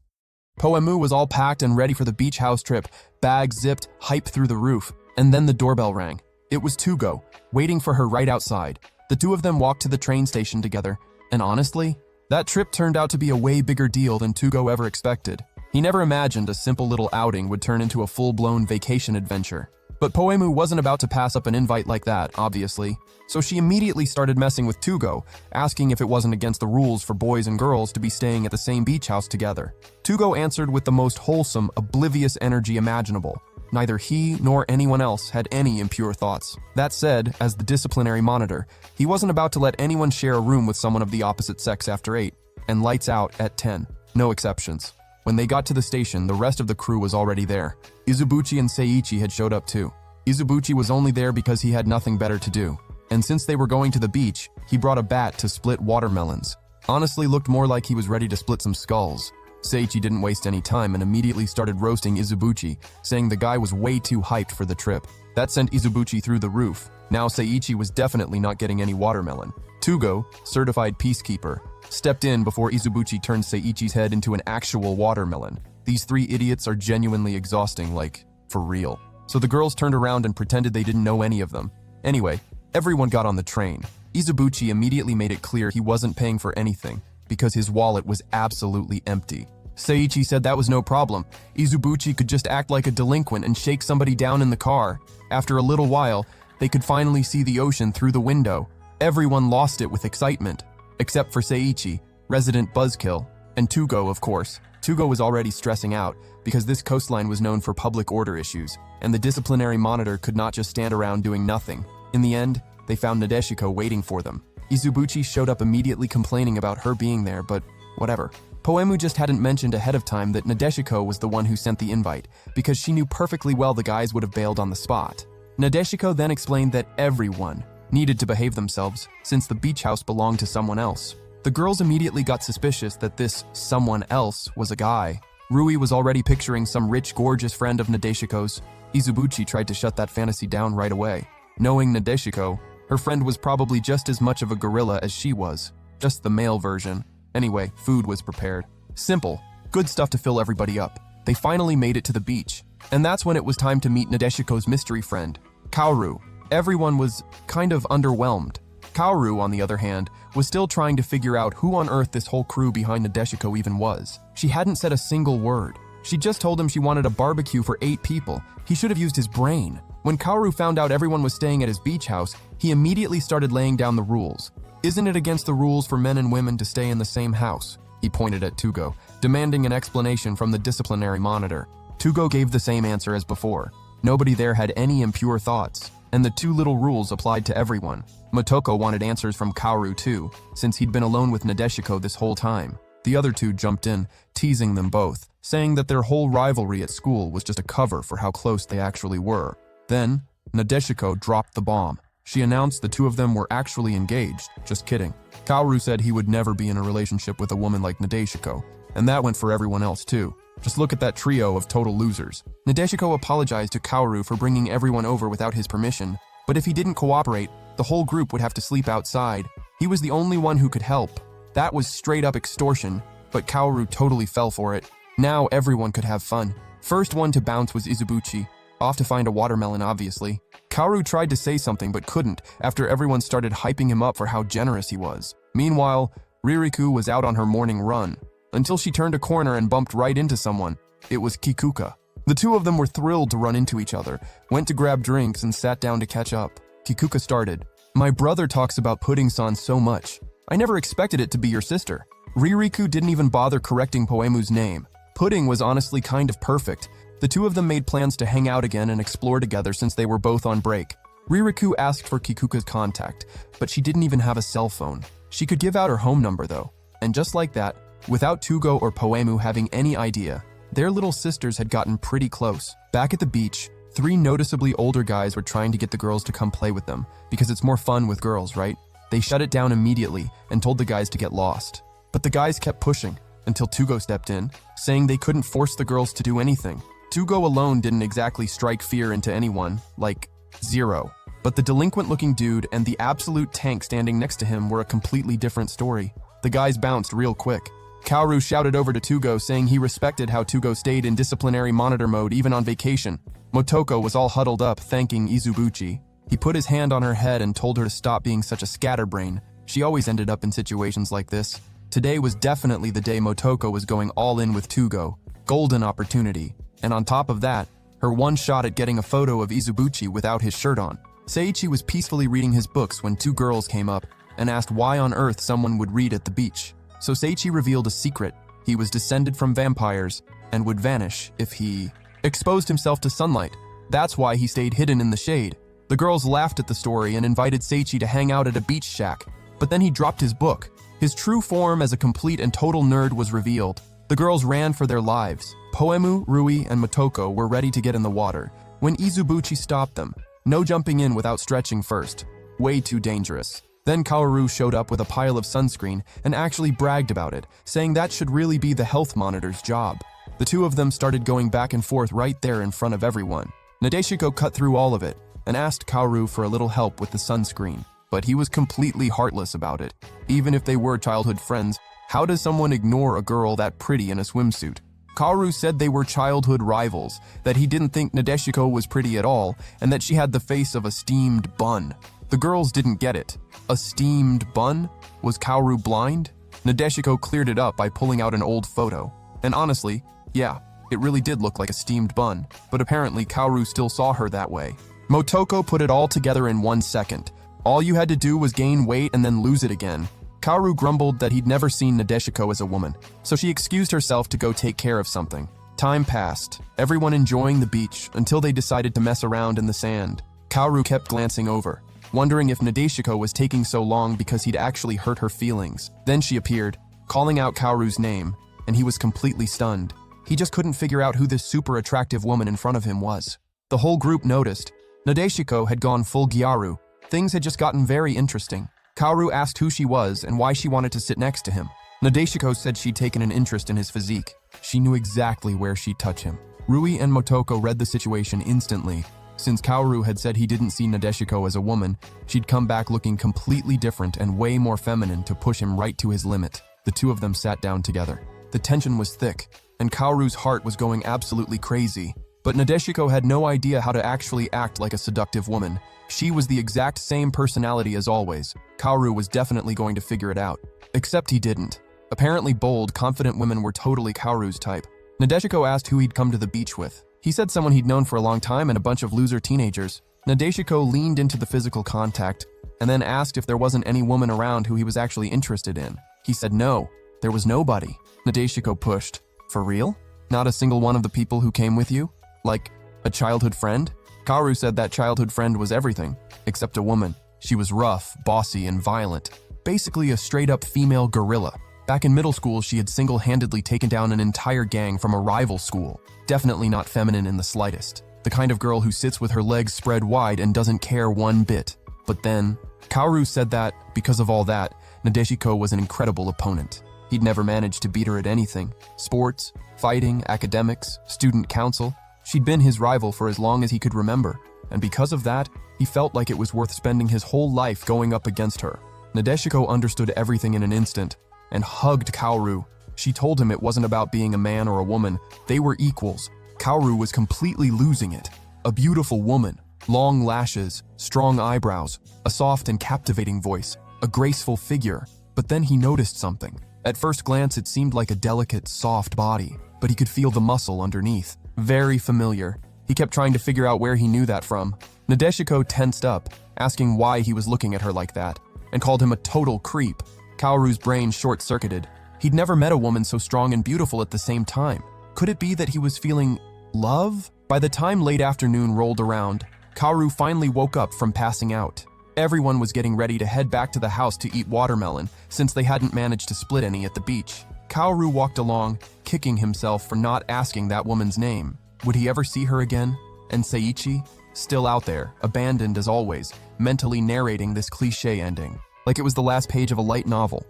Poemu was all packed and ready for the beach house trip, bags zipped, hype through the roof, and then the doorbell rang. It was Tugo, waiting for her right outside. The two of them walked to the train station together, and honestly, that trip turned out to be a way bigger deal than Tugo ever expected. He never imagined a simple little outing would turn into a full-blown vacation adventure. But Poemu wasn't about to pass up an invite like that, obviously, so she immediately started messing with Tugo, asking if it wasn't against the rules for boys and girls to be staying at the same beach house together. Tugo answered with the most wholesome, oblivious energy imaginable. Neither he nor anyone else had any impure thoughts. That said, as the disciplinary monitor, he wasn't about to let anyone share a room with someone of the opposite sex after 8, and lights out at 10. No exceptions. When they got to the station, the rest of the crew was already there. Izubuchi and Seiichi had showed up too. Izubuchi was only there because he had nothing better to do. And since they were going to the beach, he brought a bat to split watermelons. Honestly looked more like he was ready to split some skulls. Seiichi didn't waste any time and immediately started roasting Izubuchi, saying the guy was way too hyped for the trip. That sent Izubuchi through the roof. Now Seiichi was definitely not getting any watermelon. Tugo, certified peacekeeper, stepped in before Izubuchi turned Seiichi's head into an actual watermelon. These three idiots are genuinely exhausting, like, for real. So the girls turned around and pretended they didn't know any of them. Anyway, everyone got on the train. Izubuchi immediately made it clear he wasn't paying for anything, because his wallet was absolutely empty. Seiichi said that was no problem. Izubuchi could just act like a delinquent and shake somebody down in the car. After a little while, they could finally see the ocean through the window. Everyone lost it with excitement, except for Seiichi, resident buzzkill, and Tugo, of course. Tugo was already stressing out, because this coastline was known for public order issues, and the disciplinary monitor could not just stand around doing nothing. In the end, they found Nadeshiko waiting for them. Izubuchi showed up immediately complaining about her being there, but whatever. Poemu just hadn't mentioned ahead of time that Nadeshiko was the one who sent the invite, because she knew perfectly well the guys would have bailed on the spot. Nadeshiko then explained that everyone needed to behave themselves, since the beach house belonged to someone else. The girls immediately got suspicious that this someone else was a guy. Rui was already picturing some rich, gorgeous friend of Nadeshiko's. Izubuchi tried to shut that fantasy down right away. Knowing Nadeshiko, her friend was probably just as much of a gorilla as she was, just the male version. Anyway, food was prepared. Simple, good stuff to fill everybody up. They finally made it to the beach, and that's when it was time to meet Nadeshiko's mystery friend, Kaoru. Everyone was kind of underwhelmed. Kaoru, on the other hand, was still trying to figure out who on earth this whole crew behind Nadeshiko even was. She hadn't said a single word. She just told him she wanted a barbecue for 8 people. He should have used his brain. When Kaoru found out everyone was staying at his beach house, he immediately started laying down the rules. Isn't it against the rules for men and women to stay in the same house? He pointed at Tugo, demanding an explanation from the disciplinary monitor. Tugo gave the same answer as before. Nobody there had any impure thoughts, and the 2 little rules applied to everyone. Motoko wanted answers from Kaoru too, since he'd been alone with Nadeshiko this whole time. The other 2 jumped in, teasing them both, saying that their whole rivalry at school was just a cover for how close they actually were. Then, Nadeshiko dropped the bomb. She announced the 2 of them were actually engaged. Just kidding. Kaoru said he would never be in a relationship with a woman like Nadeshiko, and that went for everyone else too. Just look at that trio of total losers. Nadeshiko apologized to Kaoru for bringing everyone over without his permission, but if he didn't cooperate, the whole group would have to sleep outside. He was the only one who could help. That was straight up extortion, but Kaoru totally fell for it. Now everyone could have fun. First one to bounce was Izubuchi, off to find a watermelon obviously. Kaoru tried to say something but couldn't after everyone started hyping him up for how generous he was. Meanwhile, Ririku was out on her morning run, until she turned a corner and bumped right into someone. It was Kikuka. The 2 of them were thrilled to run into each other, went to grab drinks and sat down to catch up. Kikuka started. My brother talks about Pudding-san so much. I never expected it to be your sister. Ririku didn't even bother correcting Poemu's name. Pudding was honestly kind of perfect. The 2 of them made plans to hang out again and explore together since they were both on break. Ririku asked for Kikuka's contact, but she didn't even have a cell phone. She could give out her home number though. And just like that, without Tugo or Poemu having any idea, their little sisters had gotten pretty close. Back at the beach, 3 noticeably older guys were trying to get the girls to come play with them, because it's more fun with girls, right? They shut it down immediately and told the guys to get lost. But the guys kept pushing, until Tugo stepped in, saying they couldn't force the girls to do anything. Tugo alone didn't exactly strike fear into anyone, like, 0. But the delinquent-looking dude and the absolute tank standing next to him were a completely different story. The guys bounced real quick. Kaoru shouted over to Tugo saying he respected how Tugo stayed in disciplinary monitor mode even on vacation. Motoko was all huddled up, thanking Izubuchi. He put his hand on her head and told her to stop being such a scatterbrain. She always ended up in situations like this. Today was definitely the day Motoko was going all in with Tugo. Golden opportunity. And on top of that, her one shot at getting a photo of Izubuchi without his shirt on. Seiichi was peacefully reading his books when 2 girls came up and asked why on earth someone would read at the beach. So Seiichi revealed a secret. He was descended from vampires and would vanish if he exposed himself to sunlight. That's why he stayed hidden in the shade. The girls laughed at the story and invited Seiichi to hang out at a beach shack, but then he dropped his book. His true form as a complete and total nerd was revealed. The girls ran for their lives. Poemu, Rui, and Motoko were ready to get in the water when Izubuchi stopped them. No jumping in without stretching first. Way too dangerous. Then Kaoru showed up with a pile of sunscreen and actually bragged about it, saying that should really be the health monitor's job. The 2 of them started going back and forth right there in front of everyone. Nadeshiko cut through all of it and asked Kaoru for a little help with the sunscreen, but he was completely heartless about it. Even if they were childhood friends, how does someone ignore a girl that pretty in a swimsuit? Kaoru said they were childhood rivals, that he didn't think Nadeshiko was pretty at all, and that she had the face of a steamed bun. The girls didn't get it. A steamed bun? Was Kaoru blind? Nadeshiko cleared it up by pulling out an old photo. And honestly, yeah, it really did look like a steamed bun, but apparently Kaoru still saw her that way. Motoko put it all together in 1 second. All you had to do was gain weight and then lose it again. Kaoru grumbled that he'd never seen Nadeshiko as a woman, so she excused herself to go take care of something. Time passed, everyone enjoying the beach until they decided to mess around in the sand. Kaoru kept glancing over, wondering if Nadeshiko was taking so long because he'd actually hurt her feelings. Then she appeared, calling out Kaoru's name, and he was completely stunned. He just couldn't figure out who this super attractive woman in front of him was. The whole group noticed. Nadeshiko had gone full Gyaru. Things had just gotten very interesting. Kaoru asked who she was and why she wanted to sit next to him. Nadeshiko said she'd taken an interest in his physique. She knew exactly where she'd touch him. Rui and Motoko read the situation instantly. Since Kaoru had said he didn't see Nadeshiko as a woman, she'd come back looking completely different and way more feminine to push him right to his limit. The 2 of them sat down together. The tension was thick, and Kaoru's heart was going absolutely crazy. But Nadeshiko had no idea how to actually act like a seductive woman. She was the exact same personality as always. Kaoru was definitely going to figure it out. Except he didn't. Apparently bold, confident women were totally Kaoru's type. Nadeshiko asked who he'd come to the beach with. He said someone he'd known for a long time and a bunch of loser teenagers. Nadeshiko leaned into the physical contact and then asked if there wasn't any woman around who he was actually interested in. He said no, there was nobody. Nadeshiko pushed. For real? Not a single one of the people who came with you? Like a childhood friend? Kaoru said that childhood friend was everything, except a woman. She was rough, bossy, and violent. Basically a straight-up female gorilla. Back in middle school, she had single-handedly taken down an entire gang from a rival school. Definitely not feminine in the slightest. The kind of girl who sits with her legs spread wide and doesn't care one bit. But then, Kaoru said that, because of all that, Nadeshiko was an incredible opponent. He'd never managed to beat her at anything. Sports, fighting, academics, student council. She'd been his rival for as long as he could remember. And because of that, he felt like it was worth spending his whole life going up against her. Nadeshiko understood everything in an instant and hugged Kaoru. She told him it wasn't about being a man or a woman. They were equals. Kaoru was completely losing it. A beautiful woman, long lashes, strong eyebrows, a soft and captivating voice, a graceful figure. But then he noticed something. At first glance, it seemed like a delicate, soft body, but he could feel the muscle underneath. Very familiar. He kept trying to figure out where he knew that from. Nadeshiko tensed up, asking why he was looking at her like that, and called him a total creep. Kaoru's brain short-circuited. He'd never met a woman so strong and beautiful at the same time. Could it be that he was feeling love? By the time late afternoon rolled around, Kaoru finally woke up from passing out. Everyone was getting ready to head back to the house to eat watermelon, since they hadn't managed to split any at the beach. Kaoru walked along, kicking himself for not asking that woman's name. Would he ever see her again? And Seiichi? Still out there, abandoned as always, mentally narrating this cliché ending, like it was the last page of a light novel.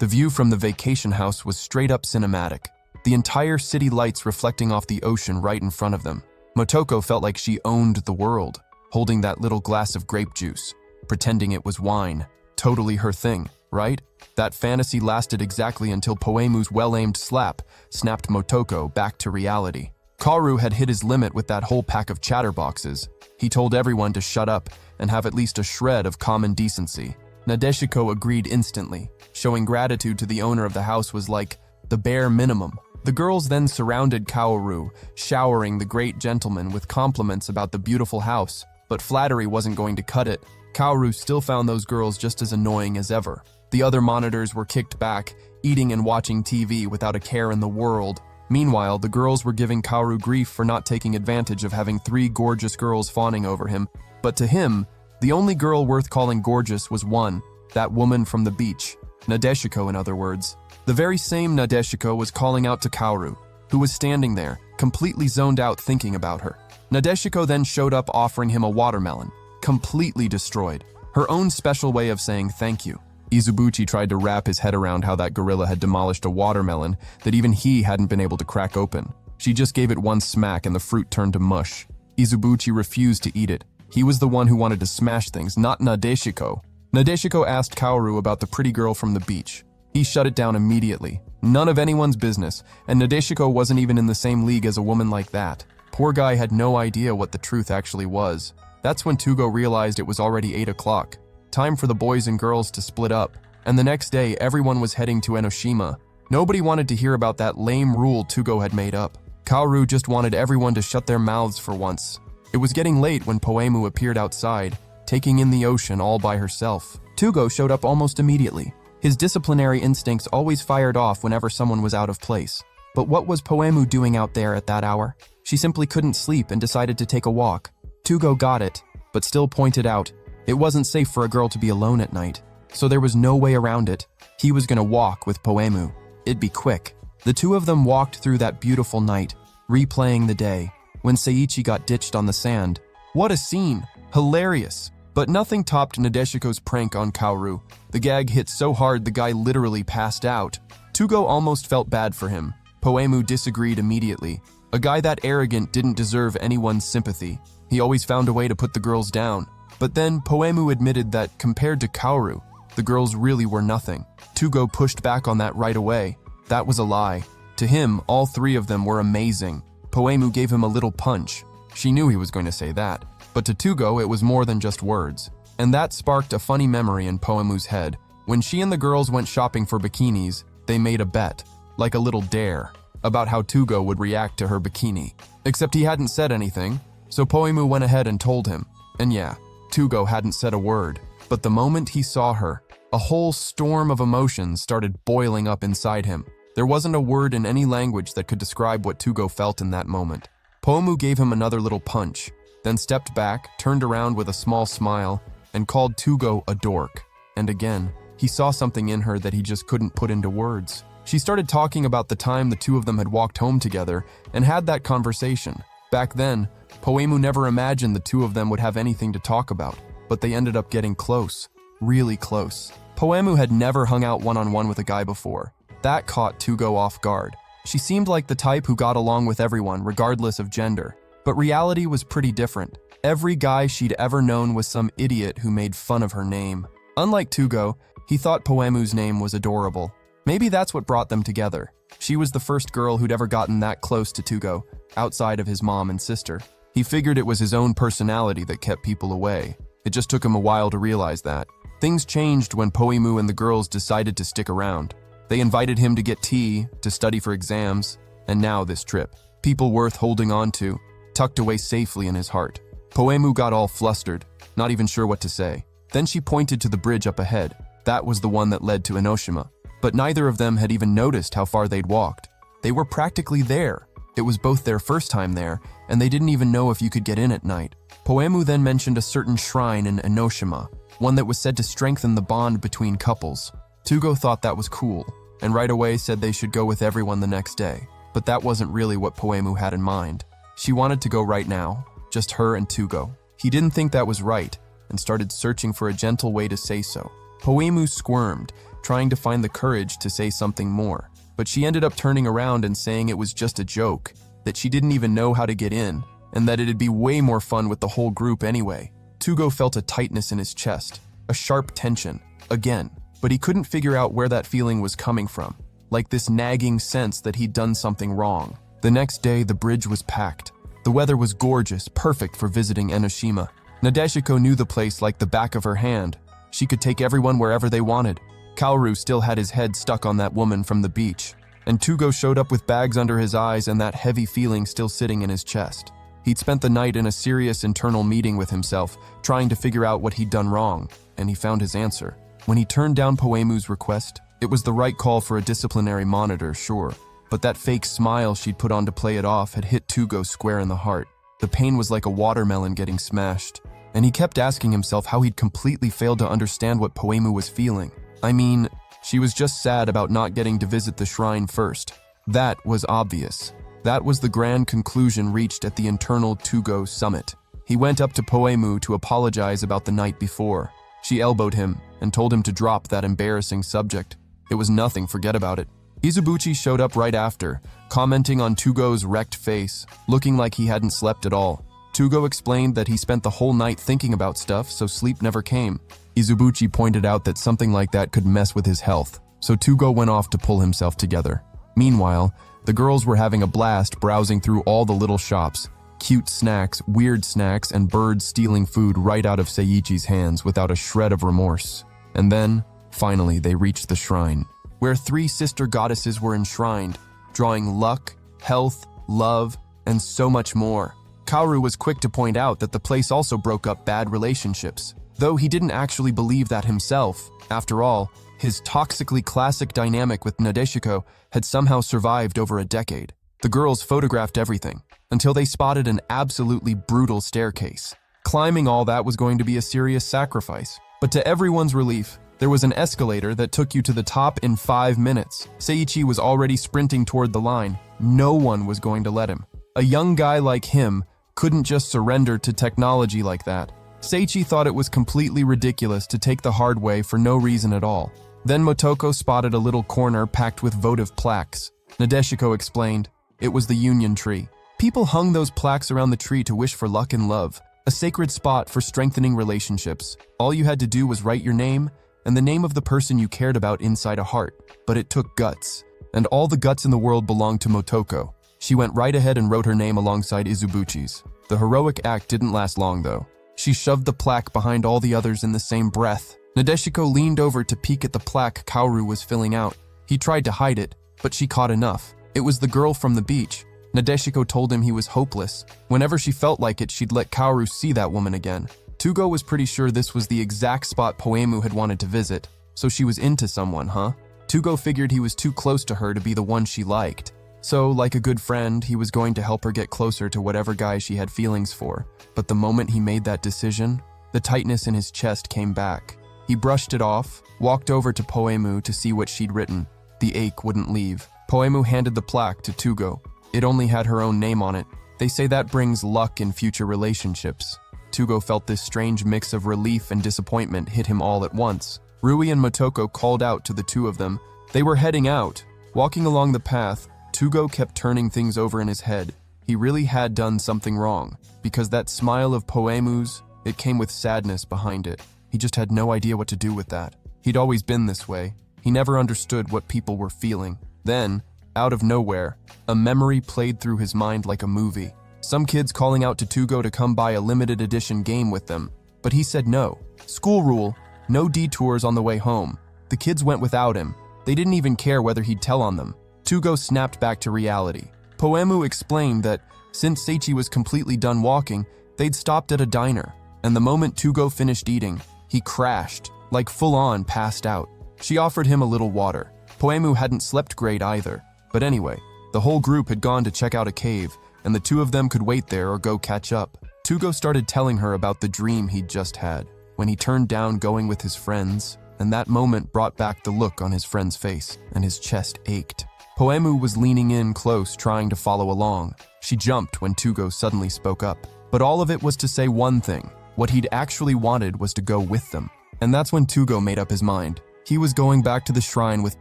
The view from the vacation house was straight up cinematic, the entire city lights reflecting off the ocean right in front of them. Motoko felt like she owned the world, holding that little glass of grape juice, pretending it was wine. Totally her thing, right? That fantasy lasted exactly until Poemu's well-aimed slap snapped Motoko back to reality. Kaoru had hit his limit with that whole pack of chatterboxes. He told everyone to shut up and have at least a shred of common decency. Nadeshiko agreed instantly. Showing gratitude to the owner of the house was like the bare minimum. The girls then surrounded Kaoru, showering the great gentleman with compliments about the beautiful house. But flattery wasn't going to cut it. Kaoru still found those girls just as annoying as ever. The other monitors were kicked back, eating and watching TV without a care in the world. Meanwhile, the girls were giving Kaoru grief for not taking advantage of having 3 gorgeous girls fawning over him. But to him, the only girl worth calling gorgeous was one, that woman from the beach. Nadeshiko, in other words. The very same Nadeshiko was calling out to Kaoru, who was standing there, completely zoned out thinking about her. Nadeshiko then showed up offering him a watermelon, completely destroyed. Her own special way of saying thank you. Izubuchi tried to wrap his head around how that gorilla had demolished a watermelon that even he hadn't been able to crack open. She just gave it one smack and the fruit turned to mush. Izubuchi refused to eat it. He was the one who wanted to smash things, not Nadeshiko. Nadeshiko asked Kaoru about the pretty girl from the beach. He shut it down immediately. None of anyone's business, and Nadeshiko wasn't even in the same league as a woman like that. Poor guy had no idea what the truth actually was. That's when Tugo realized it was already 8 o'clock. Time for the boys and girls to split up. And the next day, everyone was heading to Enoshima. Nobody wanted to hear about that lame rule Tugo had made up. Kaoru just wanted everyone to shut their mouths for once. It was getting late when Poemu appeared outside, taking in the ocean all by herself. Tugo showed up almost immediately. His disciplinary instincts always fired off whenever someone was out of place. But what was Poemu doing out there at that hour? She simply couldn't sleep and decided to take a walk. Tugo got it, but still pointed out it wasn't safe for a girl to be alone at night. So there was no way around it. He was gonna walk with Poemu. It'd be quick. The two of them walked through that beautiful night, replaying the day, when Seiichi got ditched on the sand. What a scene! Hilarious! But nothing topped Nadeshiko's prank on Kaoru. The gag hit so hard the guy literally passed out. Tugo almost felt bad for him. Poemu disagreed immediately. A guy that arrogant didn't deserve anyone's sympathy. He always found a way to put the girls down. But then Poemu admitted that compared to Kaoru, the girls really were nothing. Tugo pushed back on that right away. That was a lie. To him, all 3 of them were amazing. Poemu gave him a little punch. She knew he was going to say that, but to Tugo it was more than just words. And that sparked a funny memory in Poemu's head. When she and the girls went shopping for bikinis, they made a bet, like a little dare, about how Tugo would react to her bikini. Except he hadn't said anything, so Poemu went ahead and told him. And yeah, Tugo hadn't said a word, but the moment he saw her, a whole storm of emotions started boiling up inside him. There wasn't a word in any language that could describe what Tugo felt in that moment. Poemu gave him another little punch, then stepped back, turned around with a small smile, and called Tugo a dork. And again, he saw something in her that he just couldn't put into words. She started talking about the time the two of them had walked home together and had that conversation. Back then, Poemu never imagined the two of them would have anything to talk about, but they ended up getting close, really close. Poemu had never hung out one-on-one with a guy before. That caught Tugo off guard. She seemed like the type who got along with everyone, regardless of gender. But reality was pretty different. Every guy she'd ever known was some idiot who made fun of her name. Unlike Tugo, he thought Poemu's name was adorable. Maybe that's what brought them together. She was the first girl who'd ever gotten that close to Tugo, outside of his mom and sister. He figured it was his own personality that kept people away. It just took him a while to realize that. Things changed when Poemu and the girls decided to stick around. They invited him to get tea, to study for exams, and now this trip. People worth holding on to, tucked away safely in his heart. Poemu got all flustered, not even sure what to say. Then she pointed to the bridge up ahead. That was the one that led to Enoshima. But neither of them had even noticed how far they'd walked. They were practically there. It was both their first time there, and they didn't even know if you could get in at night. Poemu then mentioned a certain shrine in Enoshima, one that was said to strengthen the bond between couples. Tugo thought that was cool, and right away said they should go with everyone the next day. But that wasn't really what Poemu had in mind. She wanted to go right now, just her and Tugo. He didn't think that was right, and started searching for a gentle way to say so. Poemu squirmed, trying to find the courage to say something more. But she ended up turning around and saying it was just a joke, that she didn't even know how to get in, and that it'd be way more fun with the whole group anyway. Tugo felt a tightness in his chest, a sharp tension, again, but he couldn't figure out where that feeling was coming from, like this nagging sense that he'd done something wrong. The next day, the bridge was packed. The weather was gorgeous, perfect for visiting Enoshima. Nadeshiko knew the place like the back of her hand. She could take everyone wherever they wanted. Kaoru still had his head stuck on that woman from the beach, and Tugo showed up with bags under his eyes and that heavy feeling still sitting in his chest. He'd spent the night in a serious internal meeting with himself, trying to figure out what he'd done wrong, and he found his answer. When he turned down Poemu's request, it was the right call for a disciplinary monitor, sure, but that fake smile she'd put on to play it off had hit Tugo square in the heart. The pain was like a watermelon getting smashed, and he kept asking himself how he'd completely failed to understand what Poemu was feeling. I mean, she was just sad about not getting to visit the shrine first. That was obvious. That was the grand conclusion reached at the internal Tugo summit. He went up to Poemu to apologize about the night before. She elbowed him and told him to drop that embarrassing subject. It was nothing, forget about it. Izubuchi showed up right after, commenting on Tugo's wrecked face, looking like he hadn't slept at all. Tugo explained that he spent the whole night thinking about stuff, so sleep never came. Izubuchi pointed out that something like that could mess with his health, so Tugo went off to pull himself together. Meanwhile, the girls were having a blast browsing through all the little shops. Cute snacks, weird snacks, and birds stealing food right out of Seiichi's hands without a shred of remorse. And then, finally, they reached the shrine, where 3 sister goddesses were enshrined, drawing luck, health, love, and so much more. Kaoru was quick to point out that the place also broke up bad relationships, though he didn't actually believe that himself. After all, his toxically classic dynamic with Nadeshiko had somehow survived over a decade. The girls photographed everything, until they spotted an absolutely brutal staircase. Climbing all that was going to be a serious sacrifice, but to everyone's relief, there was an escalator that took you to the top in 5 minutes. Seiichi was already sprinting toward the line. No one was going to let him. A young guy like him couldn't just surrender to technology like that. Seiichi thought it was completely ridiculous to take the hard way for no reason at all. Then Motoko spotted a little corner packed with votive plaques. Nadeshiko explained, it was the union tree. People hung those plaques around the tree to wish for luck and love, a sacred spot for strengthening relationships. All you had to do was write your name and the name of the person you cared about inside a heart. But it took guts, and all the guts in the world belonged to Motoko. She went right ahead and wrote her name alongside Izubuchi's. The heroic act didn't last long though. She shoved the plaque behind all the others in the same breath. Nadeshiko leaned over to peek at the plaque Kaoru was filling out. He tried to hide it, but she caught enough. It was the girl from the beach. Nadeshiko told him he was hopeless. Whenever she felt like it, she'd let Kaoru see that woman again. Tugo was pretty sure this was the exact spot Poemu had wanted to visit. So she was into someone, huh? Tugo figured he was too close to her to be the one she liked. So, like a good friend, he was going to help her get closer to whatever guy she had feelings for. But the moment he made that decision, the tightness in his chest came back. He brushed it off, walked over to Poemu to see what she'd written. The ache wouldn't leave. Poemu handed the plaque to Tugo. It only had her own name on it. They say that brings luck in future relationships. Tugo felt this strange mix of relief and disappointment hit him all at once. Rui and Motoko called out to the two of them. They were heading out. Walking along the path, Tugo kept turning things over in his head. He really had done something wrong, because that smile of Poemu's, it came with sadness behind it. He just had no idea what to do with that. He'd always been this way. He never understood what people were feeling. Then, out of nowhere, a memory played through his mind like a movie. Some kids calling out to Tugo to come buy a limited edition game with them, but he said no. School rule, no detours on the way home. The kids went without him. They didn't even care whether he'd tell on them. Tugo snapped back to reality. Poemu explained that since Seichi was completely done walking, they'd stopped at a diner, and the moment Tugo finished eating, he crashed, like full-on passed out. She offered him a little water. Poemu hadn't slept great either. But anyway, the whole group had gone to check out a cave, and the two of them could wait there or go catch up. Tugo started telling her about the dream he'd just had, when he turned down going with his friends, and that moment brought back the look on his friend's face, and his chest ached. Poemu was leaning in close, trying to follow along. She jumped when Tugo suddenly spoke up. But all of it was to say one thing. What he'd actually wanted was to go with them. And that's when Tugo made up his mind. He was going back to the shrine with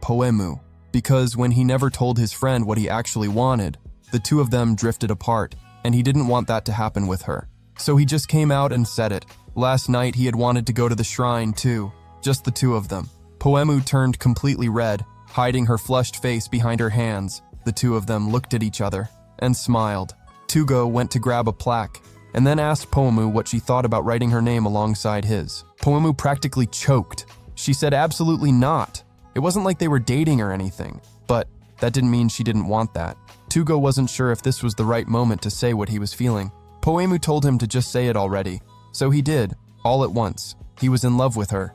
Poemu, because when he never told his friend what he actually wanted, the two of them drifted apart, and he didn't want that to happen with her. So he just came out and said it. Last night he had wanted to go to the shrine too, just the two of them. Poemu turned completely red, hiding her flushed face behind her hands. The two of them looked at each other and smiled. Tugo went to grab a plaque, and then asked Poemu what she thought about writing her name alongside his. Poemu practically choked. She said absolutely not. It wasn't like they were dating or anything, but that didn't mean she didn't want that. Tugo wasn't sure if this was the right moment to say what he was feeling. Poemu told him to just say it already, so he did, all at once. He was in love with her.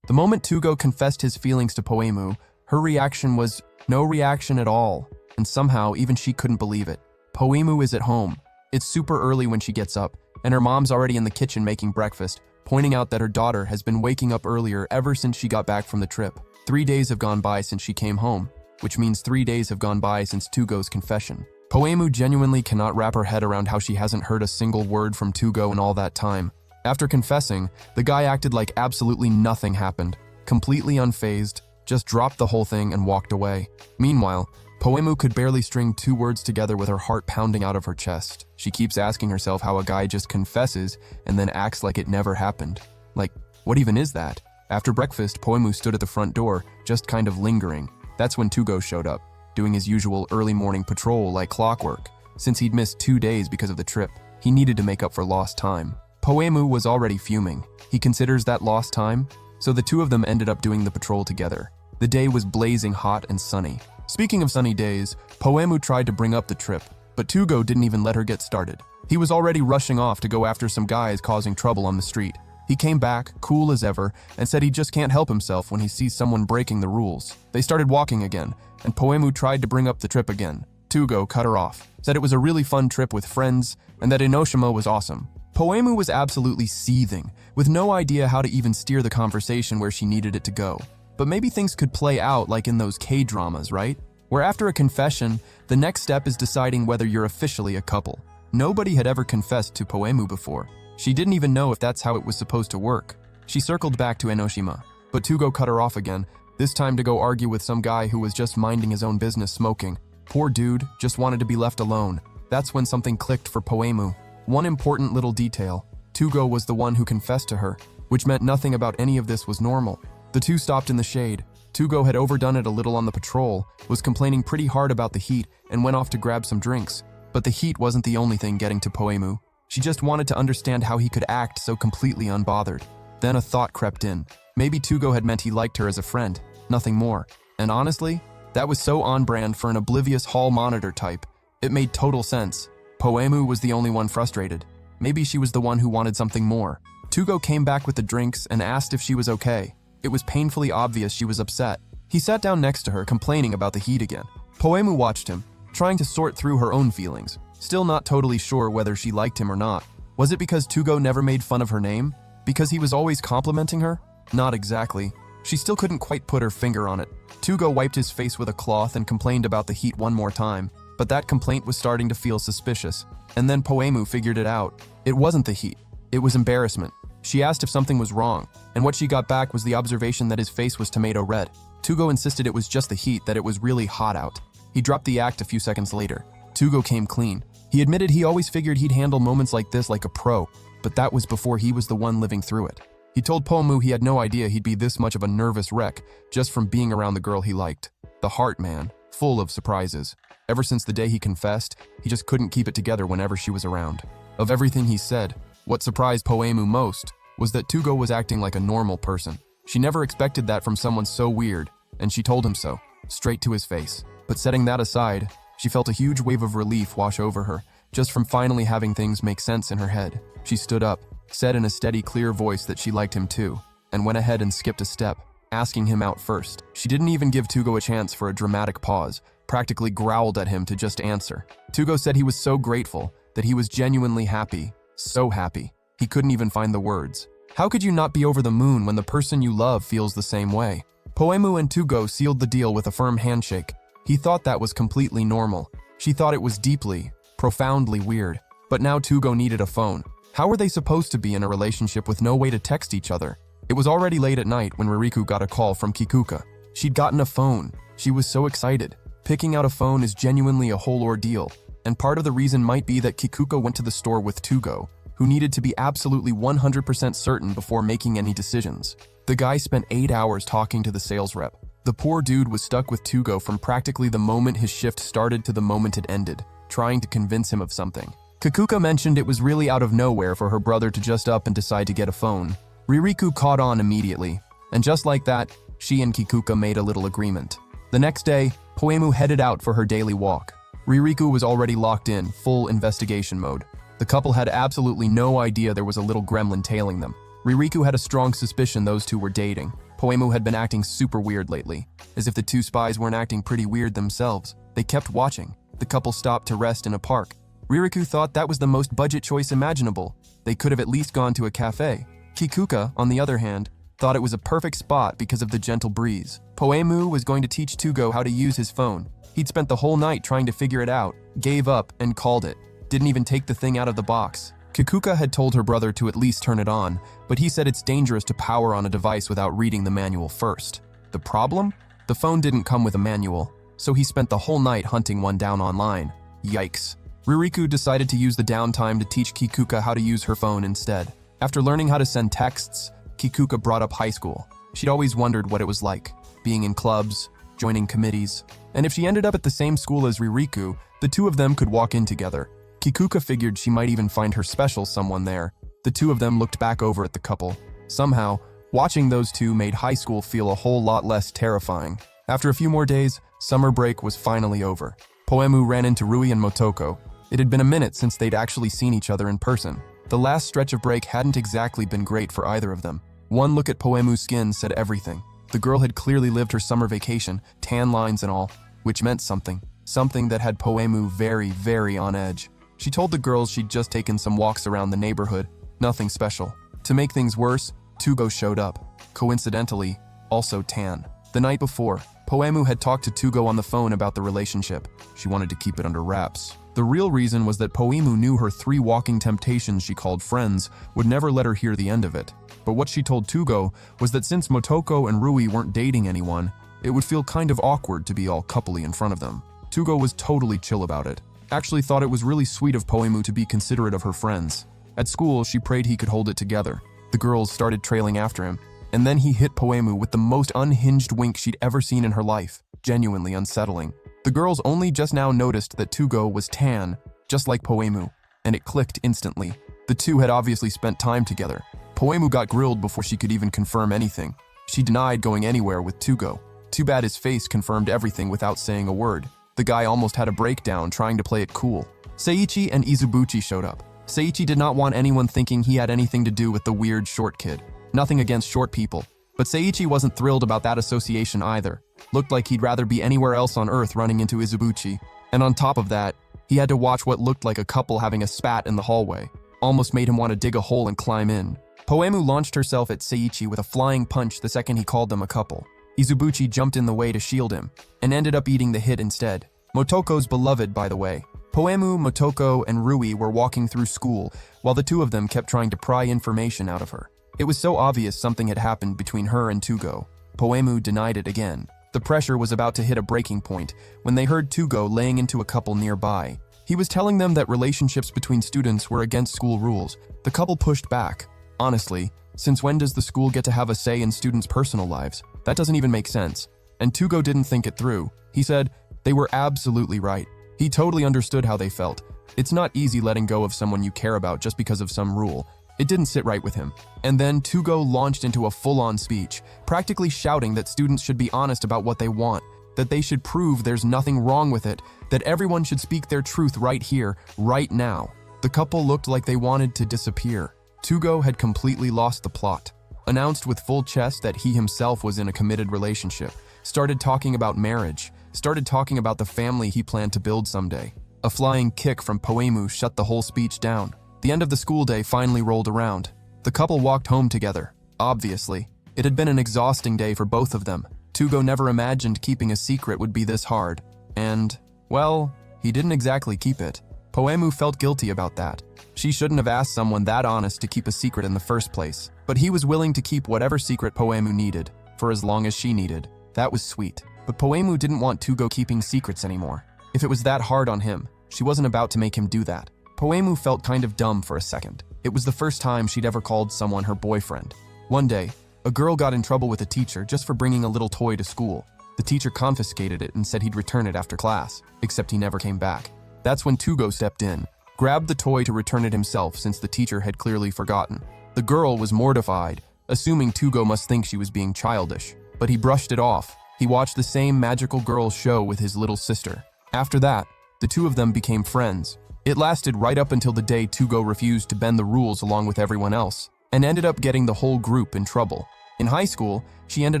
The moment Tugo confessed his feelings to Poemu, her reaction was no reaction at all, and somehow even she couldn't believe it. Poemu is at home. It's super early when she gets up, and her mom's already in the kitchen making breakfast, pointing out that her daughter has been waking up earlier ever since she got back from the trip. 3 days have gone by since she came home, which means 3 days have gone by since Tugo's confession. Poemu genuinely cannot wrap her head around how she hasn't heard a single word from Tugo in all that time. After confessing, the guy acted like absolutely nothing happened, completely unfazed, just dropped the whole thing and walked away. Meanwhile, Poemu could barely string 2 words together with her heart pounding out of her chest. She keeps asking herself how a guy just confesses and then acts like it never happened. Like, what even is that? After breakfast, Poemu stood at the front door, just kind of lingering. That's when Tugo showed up, doing his usual early morning patrol like clockwork. Since he'd missed 2 days because of the trip, he needed to make up for lost time. Poemu was already fuming. He considers that lost time, so the two of them ended up doing the patrol together. The day was blazing hot and sunny. Speaking of sunny days, Poemu tried to bring up the trip, but Tugo didn't even let her get started. He was already rushing off to go after some guys causing trouble on the street. He came back, cool as ever, and said he just can't help himself when he sees someone breaking the rules. They started walking again, and Poemu tried to bring up the trip again. Tugo cut her off, said it was a really fun trip with friends, and that Enoshima was awesome. Poemu was absolutely seething, with no idea how to even steer the conversation where she needed it to go. But maybe things could play out like in those K-dramas, right? Where after a confession, the next step is deciding whether you're officially a couple. Nobody had ever confessed to Poemu before. She didn't even know if that's how it was supposed to work. She circled back to Enoshima, but Tugo cut her off again, this time to go argue with some guy who was just minding his own business smoking. Poor dude, just wanted to be left alone. That's when something clicked for Poemu. One important little detail. Tugo was the one who confessed to her, which meant nothing about any of this was normal. The two stopped in the shade. Tugo had overdone it a little on the patrol, was complaining pretty hard about the heat, and went off to grab some drinks. But the heat wasn't the only thing getting to Poemu. She just wanted to understand how he could act so completely unbothered. Then a thought crept in. Maybe Tugo had meant he liked her as a friend, nothing more. And honestly, that was so on-brand for an oblivious hall monitor type. It made total sense. Poemu was the only one frustrated. Maybe she was the one who wanted something more. Tugo came back with the drinks and asked if she was okay. It was painfully obvious she was upset. He sat down next to her, complaining about the heat again. Poemu watched him, trying to sort through her own feelings, still not totally sure whether she liked him or not. Was it because Tugo never made fun of her name? Because he was always complimenting her? Not exactly. She still couldn't quite put her finger on it. Tugo wiped his face with a cloth and complained about the heat one more time, but that complaint was starting to feel suspicious. And then Poemu figured it out. It wasn't the heat. It was embarrassment. She asked if something was wrong, and what she got back was the observation that his face was tomato red. Tugo insisted it was just the heat, that it was really hot out. He dropped the act a few seconds later. Tugo came clean. He admitted he always figured he'd handle moments like this like a pro, but that was before he was the one living through it. He told Poemu he had no idea he'd be this much of a nervous wreck just from being around the girl he liked. The heart man, full of surprises. Ever since the day he confessed, he just couldn't keep it together whenever she was around. Of everything he said, what surprised Poemu most was that Tugo was acting like a normal person. She never expected that from someone so weird, and she told him so, straight to his face. But setting that aside, she felt a huge wave of relief wash over her, just from finally having things make sense in her head. She stood up, said in a steady, clear voice that she liked him too, and went ahead and skipped a step, asking him out first. She didn't even give Tugo a chance for a dramatic pause, practically growled at him to just answer. Tugo said he was so grateful, that he was genuinely happy, so happy. He couldn't even find the words. How could you not be over the moon when the person you love feels the same way? Poemu and Tugo sealed the deal with a firm handshake. He thought that was completely normal. She thought it was deeply, profoundly weird. But now Tugo needed a phone. How were they supposed to be in a relationship with no way to text each other? It was already late at night when Ririku got a call from Kikuka. She'd gotten a phone. She was so excited. Picking out a phone is genuinely a whole ordeal, and part of the reason might be that Kikuka went to the store with Tugo, who needed to be absolutely 100% certain before making any decisions. The guy spent 8 hours talking to the sales rep. The poor dude was stuck with Tugo from practically the moment his shift started to the moment it ended, trying to convince him of something. Kikuka mentioned it was really out of nowhere for her brother to just up and decide to get a phone. Ririku caught on immediately, and just like that, she and Kikuka made a little agreement. The next day, Poemu headed out for her daily walk. Ririku was already locked in, full investigation mode. The couple had absolutely no idea there was a little gremlin tailing them. Ririku had a strong suspicion those two were dating. Poemu had been acting super weird lately, as if the two spies weren't acting pretty weird themselves. They kept watching. The couple stopped to rest in a park. Ririku thought that was the most budget choice imaginable. They could have at least gone to a cafe. Kikuka, on the other hand, thought it was a perfect spot because of the gentle breeze. Poemu was going to teach Tugo how to use his phone. He'd spent the whole night trying to figure it out, gave up, and called it. Didn't even take the thing out of the box. Kikuka had told her brother to at least turn it on, but he said it's dangerous to power on a device without reading the manual first. The problem? The phone didn't come with a manual, so he spent the whole night hunting one down online. Yikes. Ririku decided to use the downtime to teach Kikuka how to use her phone instead. After learning how to send texts, Kikuka brought up high school. She'd always wondered what it was like, being in clubs, joining committees, and if she ended up at the same school as Ririku, the two of them could walk in together. Kikuka figured she might even find her special someone there. The two of them looked back over at the couple. Somehow, watching those two made high school feel a whole lot less terrifying. After a few more days, summer break was finally over. Poemu ran into Rui and Motoko. It had been a minute since they'd actually seen each other in person. The last stretch of break hadn't exactly been great for either of them. One look at Poemu's skin said everything. The girl had clearly lived her summer vacation, tan lines and all, which meant something. Something that had Poemu very, very on edge. She told the girls she'd just taken some walks around the neighborhood, nothing special. To make things worse, Tugo showed up. Coincidentally, also tan. The night before, Poemu had talked to Tugo on the phone about the relationship. She wanted to keep it under wraps. The real reason was that Poemu knew her 3 walking temptations she called friends would never let her hear the end of it. But what she told Tugo was that since Motoko and Rui weren't dating anyone, it would feel kind of awkward to be all coupley in front of them. Tugo was totally chill about it. Actually thought it was really sweet of Poemu to be considerate of her friends. At school, she prayed he could hold it together. The girls started trailing after him, and then he hit Poemu with the most unhinged wink she'd ever seen in her life, genuinely unsettling. The girls only just now noticed that Tugo was tan, just like Poemu, and it clicked instantly. The two had obviously spent time together. Poemu got grilled before she could even confirm anything. She denied going anywhere with Tugo. Too bad his face confirmed everything without saying a word. The guy almost had a breakdown trying to play it cool. Seiichi and Izubuchi showed up. Seiichi did not want anyone thinking he had anything to do with the weird short kid. Nothing against short people, but Seiichi wasn't thrilled about that association either. Looked like he'd rather be anywhere else on Earth running into Izubuchi. And on top of that, he had to watch what looked like a couple having a spat in the hallway. Almost made him want to dig a hole and climb in. Poemu launched herself at Seiichi with a flying punch the second he called them a couple. Izubuchi jumped in the way to shield him, and ended up eating the hit instead. Motoko's beloved, by the way. Poemu, Motoko, and Rui were walking through school, while the two of them kept trying to pry information out of her. It was so obvious something had happened between her and Tugo. Poemu denied it again. The pressure was about to hit a breaking point when they heard Tugo laying into a couple nearby. He was telling them that relationships between students were against school rules. The couple pushed back. Honestly, since when does the school get to have a say in students' personal lives? That doesn't even make sense. And Tugo didn't think it through. He said, they were absolutely right. He totally understood how they felt. It's not easy letting go of someone you care about just because of some rule. It didn't sit right with him. And then Tugo launched into a full-on speech, practically shouting that students should be honest about what they want, that they should prove there's nothing wrong with it, that everyone should speak their truth right here, right now. The couple looked like they wanted to disappear. Tugo had completely lost the plot. Announced with full chest that he himself was in a committed relationship, started talking about marriage, started talking about the family he planned to build someday. A flying kick from Poemu shut the whole speech down. The end of the school day finally rolled around. The couple walked home together. Obviously, it had been an exhausting day for both of them. Tugo never imagined keeping a secret would be this hard. And, well, he didn't exactly keep it. Poemu felt guilty about that. She shouldn't have asked someone that honest to keep a secret in the first place. But he was willing to keep whatever secret Poemu needed, for as long as she needed. That was sweet. But Poemu didn't want Tugo keeping secrets anymore. If it was that hard on him, she wasn't about to make him do that. Poemu felt kind of dumb for a second. It was the first time she'd ever called someone her boyfriend. One day, a girl got in trouble with a teacher just for bringing a little toy to school. The teacher confiscated it and said he'd return it after class, except he never came back. That's when Tugo stepped in, grabbed the toy to return it himself since the teacher had clearly forgotten. The girl was mortified, assuming Tugo must think she was being childish, but he brushed it off. He watched the same magical girls show with his little sister. After that, the two of them became friends. It lasted right up until the day Tugo refused to bend the rules along with everyone else, and ended up getting the whole group in trouble. In high school, she ended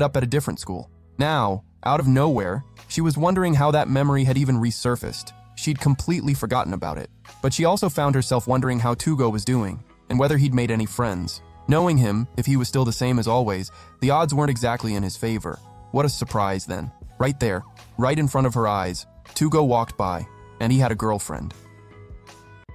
up at a different school. Now, out of nowhere, she was wondering how that memory had even resurfaced. She'd completely forgotten about it. But she also found herself wondering how Tugo was doing, and whether he'd made any friends. Knowing him, if he was still the same as always, the odds weren't exactly in his favor. What a surprise then. Right there, right in front of her eyes, Tugo walked by, and he had a girlfriend.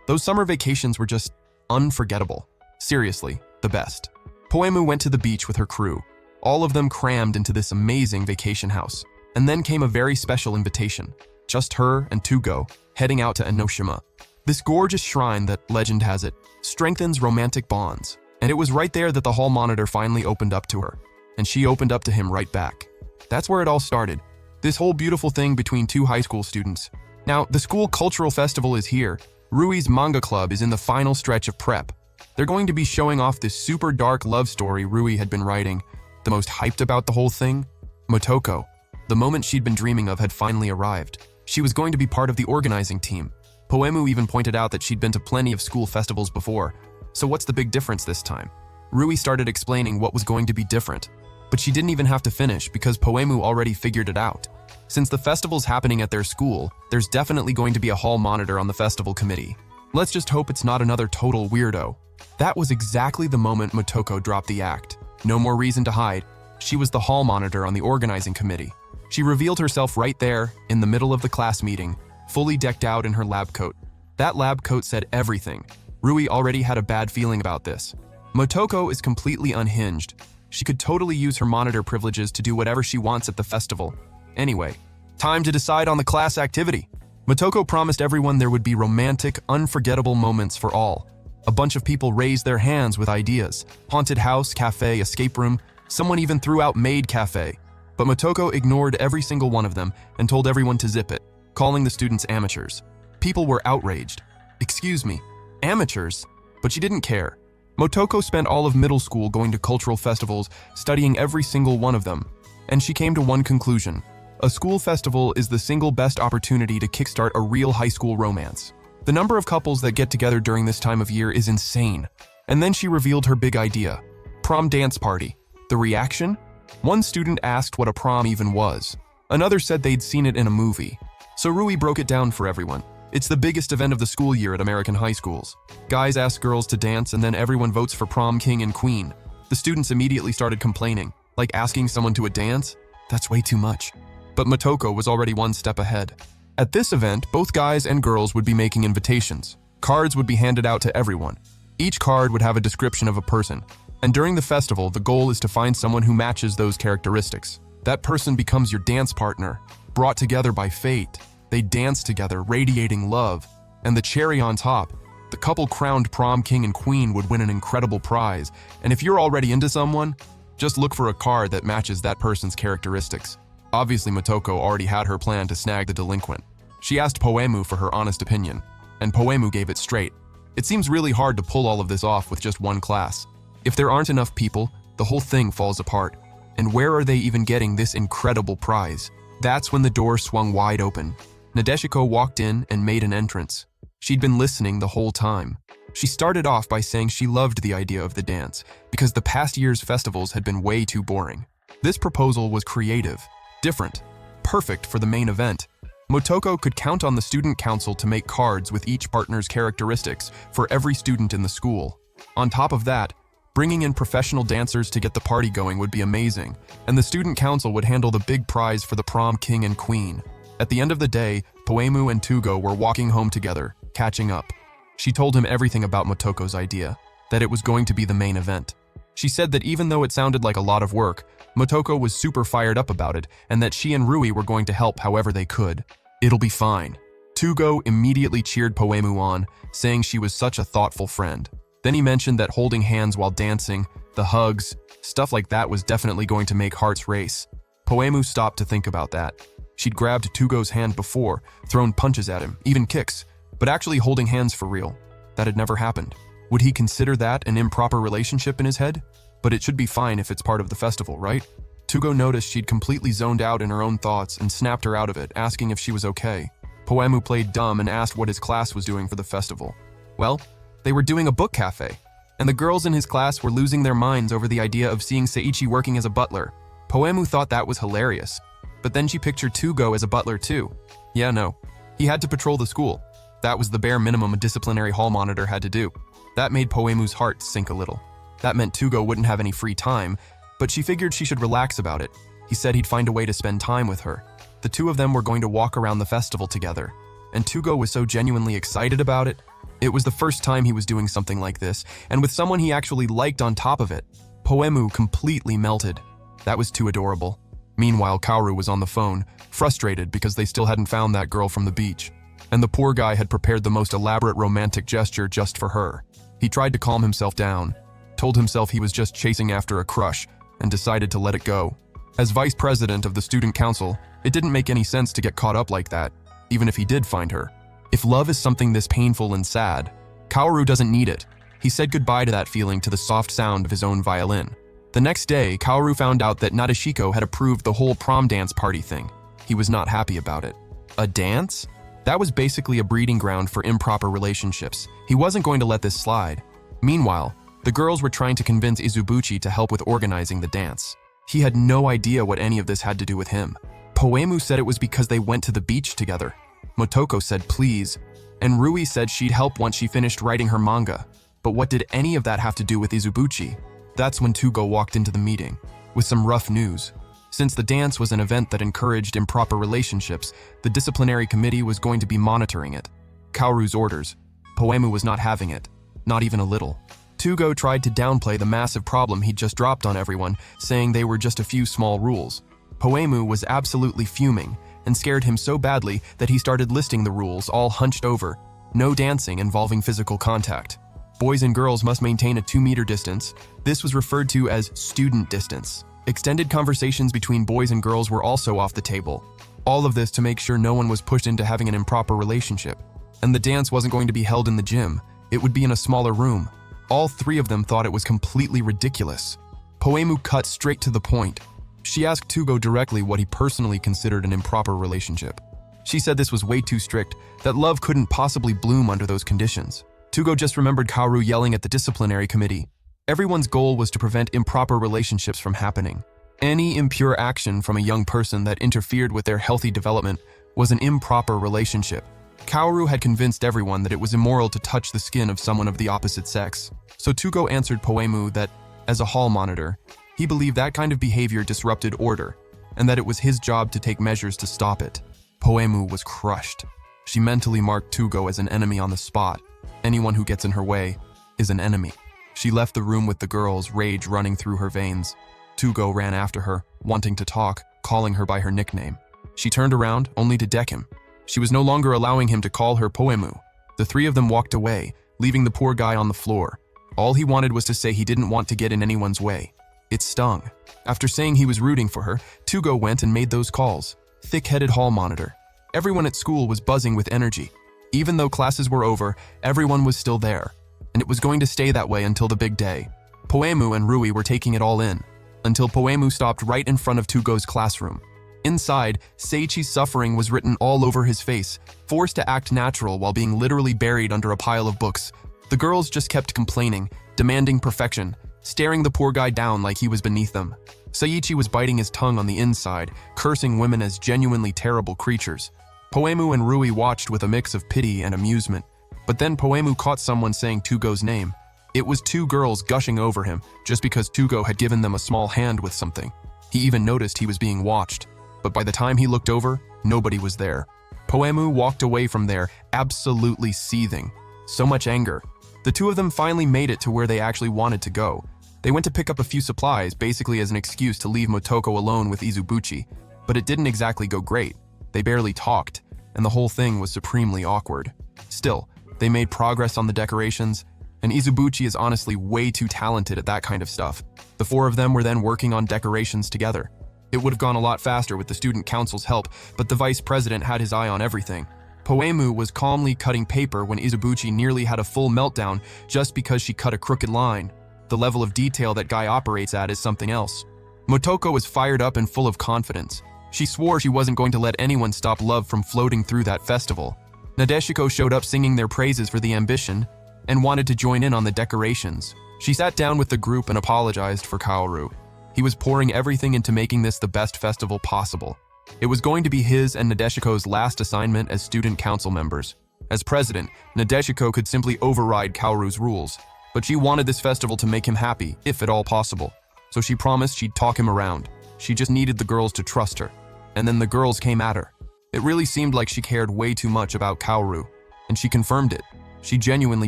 Those summer vacations were just unforgettable. Seriously, the best. Poemu went to the beach with her crew, all of them crammed into this amazing vacation house. And then came a very special invitation. Just her and Tugo, heading out to Enoshima. This gorgeous shrine that, legend has it, strengthens romantic bonds. And it was right there that the hall monitor finally opened up to her. And she opened up to him right back. That's where it all started. This whole beautiful thing between two high school students. Now, the school cultural festival is here. Rui's manga club is in the final stretch of prep. They're going to be showing off this super dark love story Rui had been writing. The most hyped about the whole thing? Motoko. The moment she'd been dreaming of had finally arrived. She was going to be part of the organizing team. Poemu even pointed out that she'd been to plenty of school festivals before. So what's the big difference this time? Rui started explaining what was going to be different. But she didn't even have to finish because Poemu already figured it out. Since the festival's happening at their school, there's definitely going to be a hall monitor on the festival committee. Let's just hope it's not another total weirdo. That was exactly the moment Motoko dropped the act. No more reason to hide. She was the hall monitor on the organizing committee. She revealed herself right there, in the middle of the class meeting, fully decked out in her lab coat. That lab coat said everything. Rui already had a bad feeling about this. Motoko is completely unhinged. She could totally use her monitor privileges to do whatever she wants at the festival. Anyway, time to decide on the class activity. Motoko promised everyone there would be romantic, unforgettable moments for all. A bunch of people raised their hands with ideas. Haunted house, cafe, escape room. Someone even threw out Maid Cafe. But Motoko ignored every single one of them and told everyone to zip it, calling the students amateurs. People were outraged. Excuse me, amateurs? But she didn't care. Motoko spent all of middle school going to cultural festivals, studying every single one of them. And she came to one conclusion. A school festival is the single best opportunity to kickstart a real high school romance. The number of couples that get together during this time of year is insane. And then she revealed her big idea. Prom dance party. The reaction? One student asked what a prom even was. Another said they'd seen it in a movie. So Rui broke it down for everyone. It's the biggest event of the school year at American high schools. Guys ask girls to dance and then everyone votes for prom king and queen. The students immediately started complaining, like asking someone to a dance? That's way too much. But Motoko was already one step ahead. At this event, both guys and girls would be making invitations. Cards would be handed out to everyone. Each card would have a description of a person. And during the festival, the goal is to find someone who matches those characteristics. That person becomes your dance partner, brought together by fate. They dance together, radiating love. And the cherry on top, the couple crowned prom king and queen would win an incredible prize. And if you're already into someone, just look for a card that matches that person's characteristics. Obviously, Motoko already had her plan to snag the delinquent. She asked Poemu for her honest opinion, and Poemu gave it straight. It seems really hard to pull all of this off with just one class. If there aren't enough people, the whole thing falls apart. And where are they even getting this incredible prize? That's when the door swung wide open. Nadeshiko walked in and made an entrance. She'd been listening the whole time. She started off by saying she loved the idea of the dance because the past year's festivals had been way too boring. This proposal was creative, different, perfect for the main event. Motoko could count on the student council to make cards with each partner's characteristics for every student in the school. On top of that, bringing in professional dancers to get the party going would be amazing, and the student council would handle the big prize for the prom king and queen. At the end of the day, Poemu and Tugo were walking home together, catching up. She told him everything about Motoko's idea, that it was going to be the main event. She said that even though it sounded like a lot of work, Motoko was super fired up about it, and that she and Rui were going to help however they could. It'll be fine. Tugo immediately cheered Poemu on, saying she was such a thoughtful friend. Then he mentioned that holding hands while dancing, the hugs, stuff like that was definitely going to make hearts race. Poemu stopped to think about that. She'd grabbed Tugo's hand before, thrown punches at him, even kicks, but actually holding hands for real. That had never happened. Would he consider that an improper relationship in his head? But it should be fine if it's part of the festival, right? Tugo noticed she'd completely zoned out in her own thoughts and snapped her out of it, asking if she was okay. Poemu played dumb and asked what his class was doing for the festival. Well, they were doing a book cafe, and the girls in his class were losing their minds over the idea of seeing Seiichi working as a butler. Poemu thought that was hilarious, but then she pictured Tugo as a butler too. Yeah, no. He had to patrol the school. That was the bare minimum a disciplinary hall monitor had to do. That made Poemu's heart sink a little. That meant Tugo wouldn't have any free time, but she figured she should relax about it. He said he'd find a way to spend time with her. The two of them were going to walk around the festival together, and Tugo was so genuinely excited about it. It was the first time he was doing something like this, and with someone he actually liked on top of it. Poemu completely melted. That was too adorable. Meanwhile, Kaoru was on the phone, frustrated because they still hadn't found that girl from the beach. And the poor guy had prepared the most elaborate romantic gesture just for her. He tried to calm himself down, told himself he was just chasing after a crush, and decided to let it go. As vice president of the student council, it didn't make any sense to get caught up like that, even if he did find her. If love is something this painful and sad, Kaoru doesn't need it. He said goodbye to that feeling to the soft sound of his own violin. The next day, Kaoru found out that Nadeshiko had approved the whole prom dance party thing. He was not happy about it. A dance? That was basically a breeding ground for improper relationships. He wasn't going to let this slide. Meanwhile, the girls were trying to convince Izubuchi to help with organizing the dance. He had no idea what any of this had to do with him. Poemu said it was because they went to the beach together. Motoko said please, and Rui said she'd help once she finished writing her manga. But what did any of that have to do with Izubuchi? That's when Tugo walked into the meeting, with some rough news. Since the dance was an event that encouraged improper relationships, the disciplinary committee was going to be monitoring it. Kaoru's orders. Poemu was not having it, not even a little. Tugo tried to downplay the massive problem he'd just dropped on everyone, saying they were just a few small rules. Poemu was absolutely fuming, and scared him so badly that he started listing the rules all hunched over. No dancing involving physical contact. Boys and girls must maintain a 2-meter distance. This was referred to as student distance. Extended conversations between boys and girls were also off the table. All of this to make sure no one was pushed into having an improper relationship. And the dance wasn't going to be held in the gym. It would be in a smaller room. All 3 of them thought it was completely ridiculous. Poemu cut straight to the point. She asked Tugo directly what he personally considered an improper relationship. She said this was way too strict, that love couldn't possibly bloom under those conditions. Tugo just remembered Kaoru yelling at the disciplinary committee. Everyone's goal was to prevent improper relationships from happening. Any impure action from a young person that interfered with their healthy development was an improper relationship. Kaoru had convinced everyone that it was immoral to touch the skin of someone of the opposite sex. So Tugo answered Poemu that, as a hall monitor, he believed that kind of behavior disrupted order, and that it was his job to take measures to stop it. Poemu was crushed. She mentally marked Tugo as an enemy on the spot. Anyone who gets in her way is an enemy. She left the room with the girls, rage running through her veins. Tugo ran after her, wanting to talk, calling her by her nickname. She turned around, only to deck him. She was no longer allowing him to call her Poemu. The 3 of them walked away, leaving the poor guy on the floor. All he wanted was to say he didn't want to get in anyone's way. It stung. After saying he was rooting for her, Tugo went and made those calls. Thick-headed hall monitor. Everyone at school was buzzing with energy. Even though classes were over, everyone was still there. And it was going to stay that way until the big day. Poemu and Rui were taking it all in, until Poemu stopped right in front of Tugo's classroom. Inside, Seiichi's suffering was written all over his face, forced to act natural while being literally buried under a pile of books. The girls just kept complaining, demanding perfection, staring the poor guy down like he was beneath them. Seiichi was biting his tongue on the inside, cursing women as genuinely terrible creatures. Poemu and Rui watched with a mix of pity and amusement, but then Poemu caught someone saying Tugo's name. It was 2 girls gushing over him just because Tugo had given them a small hand with something. He even noticed he was being watched, but by the time he looked over, nobody was there. Poemu walked away from there, absolutely seething. So much anger. The 2 of them finally made it to where they actually wanted to go. They went to pick up a few supplies, basically as an excuse to leave Motoko alone with Izubuchi, but it didn't exactly go great. They barely talked, and the whole thing was supremely awkward. Still, they made progress on the decorations, and Izubuchi is honestly way too talented at that kind of stuff. The 4 of them were then working on decorations together. It would have gone a lot faster with the student council's help, but the vice president had his eye on everything. Poemu was calmly cutting paper when Izubuchi nearly had a full meltdown just because she cut a crooked line. The level of detail that guy operates at is something else. Motoko was fired up and full of confidence. She swore she wasn't going to let anyone stop love from floating through that festival. Nadeshiko showed up singing their praises for the ambition and wanted to join in on the decorations. She sat down with the group and apologized for Kaoru. He was pouring everything into making this the best festival possible. It was going to be his and Nadeshiko's last assignment as student council members. As president, Nadeshiko could simply override Kaoru's rules, but she wanted this festival to make him happy, if at all possible. So she promised she'd talk him around. She just needed the girls to trust her. And then the girls came at her. It really seemed like she cared way too much about Kaoru, and she confirmed it. She genuinely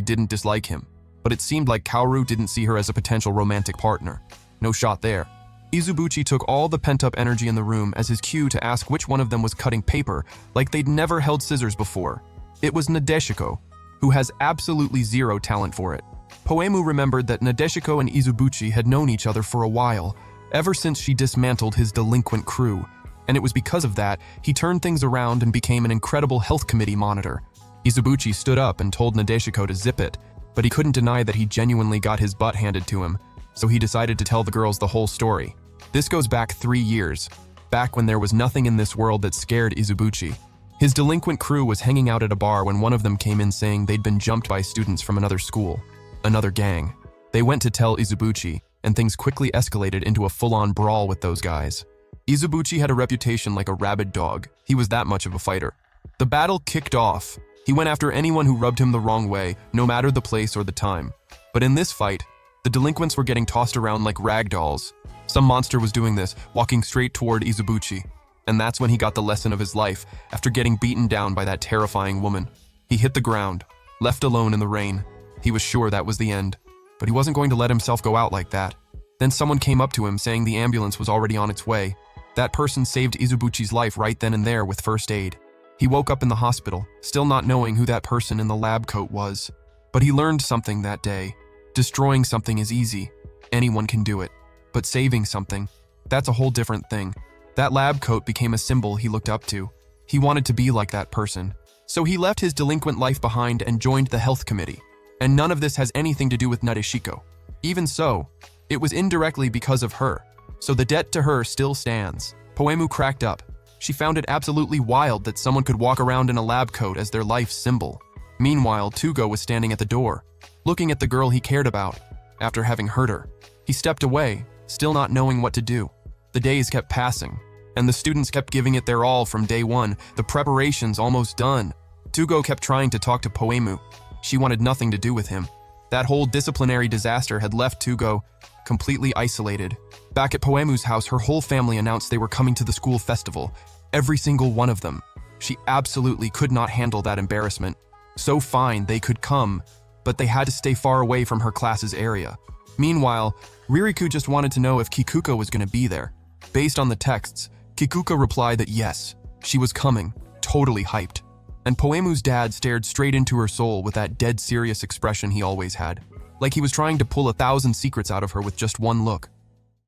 didn't dislike him, but it seemed like Kaoru didn't see her as a potential romantic partner. No shot there. Izubuchi took all the pent-up energy in the room as his cue to ask which one of them was cutting paper, like they'd never held scissors before. It was Nadeshiko, who has absolutely zero talent for it. Poemu remembered that Nadeshiko and Izubuchi had known each other for a while, ever since she dismantled his delinquent crew, and it was because of that he turned things around and became an incredible health committee monitor. Izubuchi stood up and told Nadeshiko to zip it, but he couldn't deny that he genuinely got his butt handed to him, so he decided to tell the girls the whole story. This goes back 3 years, back when there was nothing in this world that scared Izubuchi. His delinquent crew was hanging out at a bar when one of them came in saying they'd been jumped by students from another school, another gang. They went to tell Izubuchi, and things quickly escalated into a full-on brawl with those guys. Izubuchi had a reputation like a rabid dog. He was that much of a fighter. The battle kicked off. He went after anyone who rubbed him the wrong way, no matter the place or the time. But in this fight, the delinquents were getting tossed around like rag dolls. Some monster was doing this, walking straight toward Izubuchi. And that's when he got the lesson of his life, after getting beaten down by that terrifying woman. He hit the ground, left alone in the rain. He was sure that was the end, but he wasn't going to let himself go out like that. Then someone came up to him saying the ambulance was already on its way. That person saved Izubuchi's life right then and there with first aid. He woke up in the hospital, still not knowing who that person in the lab coat was. But he learned something that day. Destroying something is easy. Anyone can do it. But saving something, that's a whole different thing. That lab coat became a symbol he looked up to. He wanted to be like that person. So he left his delinquent life behind and joined the health committee. And none of this has anything to do with Nadeshiko. Even so, it was indirectly because of her. So the debt to her still stands. Poemu cracked up. She found it absolutely wild that someone could walk around in a lab coat as their life symbol. Meanwhile, Tugo was standing at the door, looking at the girl he cared about. After having hurt her, he stepped away, still not knowing what to do. The days kept passing, and the students kept giving it their all from day one. The preparations almost done. Tugo kept trying to talk to Poemu. She wanted nothing to do with him. That whole disciplinary disaster had left Tugo completely isolated. Back at Poemu's house, her whole family announced they were coming to the school festival. Every single one of them. She absolutely could not handle that embarrassment. So fine, they could come, but they had to stay far away from her class's area. Meanwhile, Ririku just wanted to know if Kikuko was going to be there. Based on the texts, Kikuko replied that yes, she was coming, totally hyped. And Poemu's dad stared straight into her soul with that dead serious expression he always had, like he was trying to pull 1,000 secrets out of her with just one look.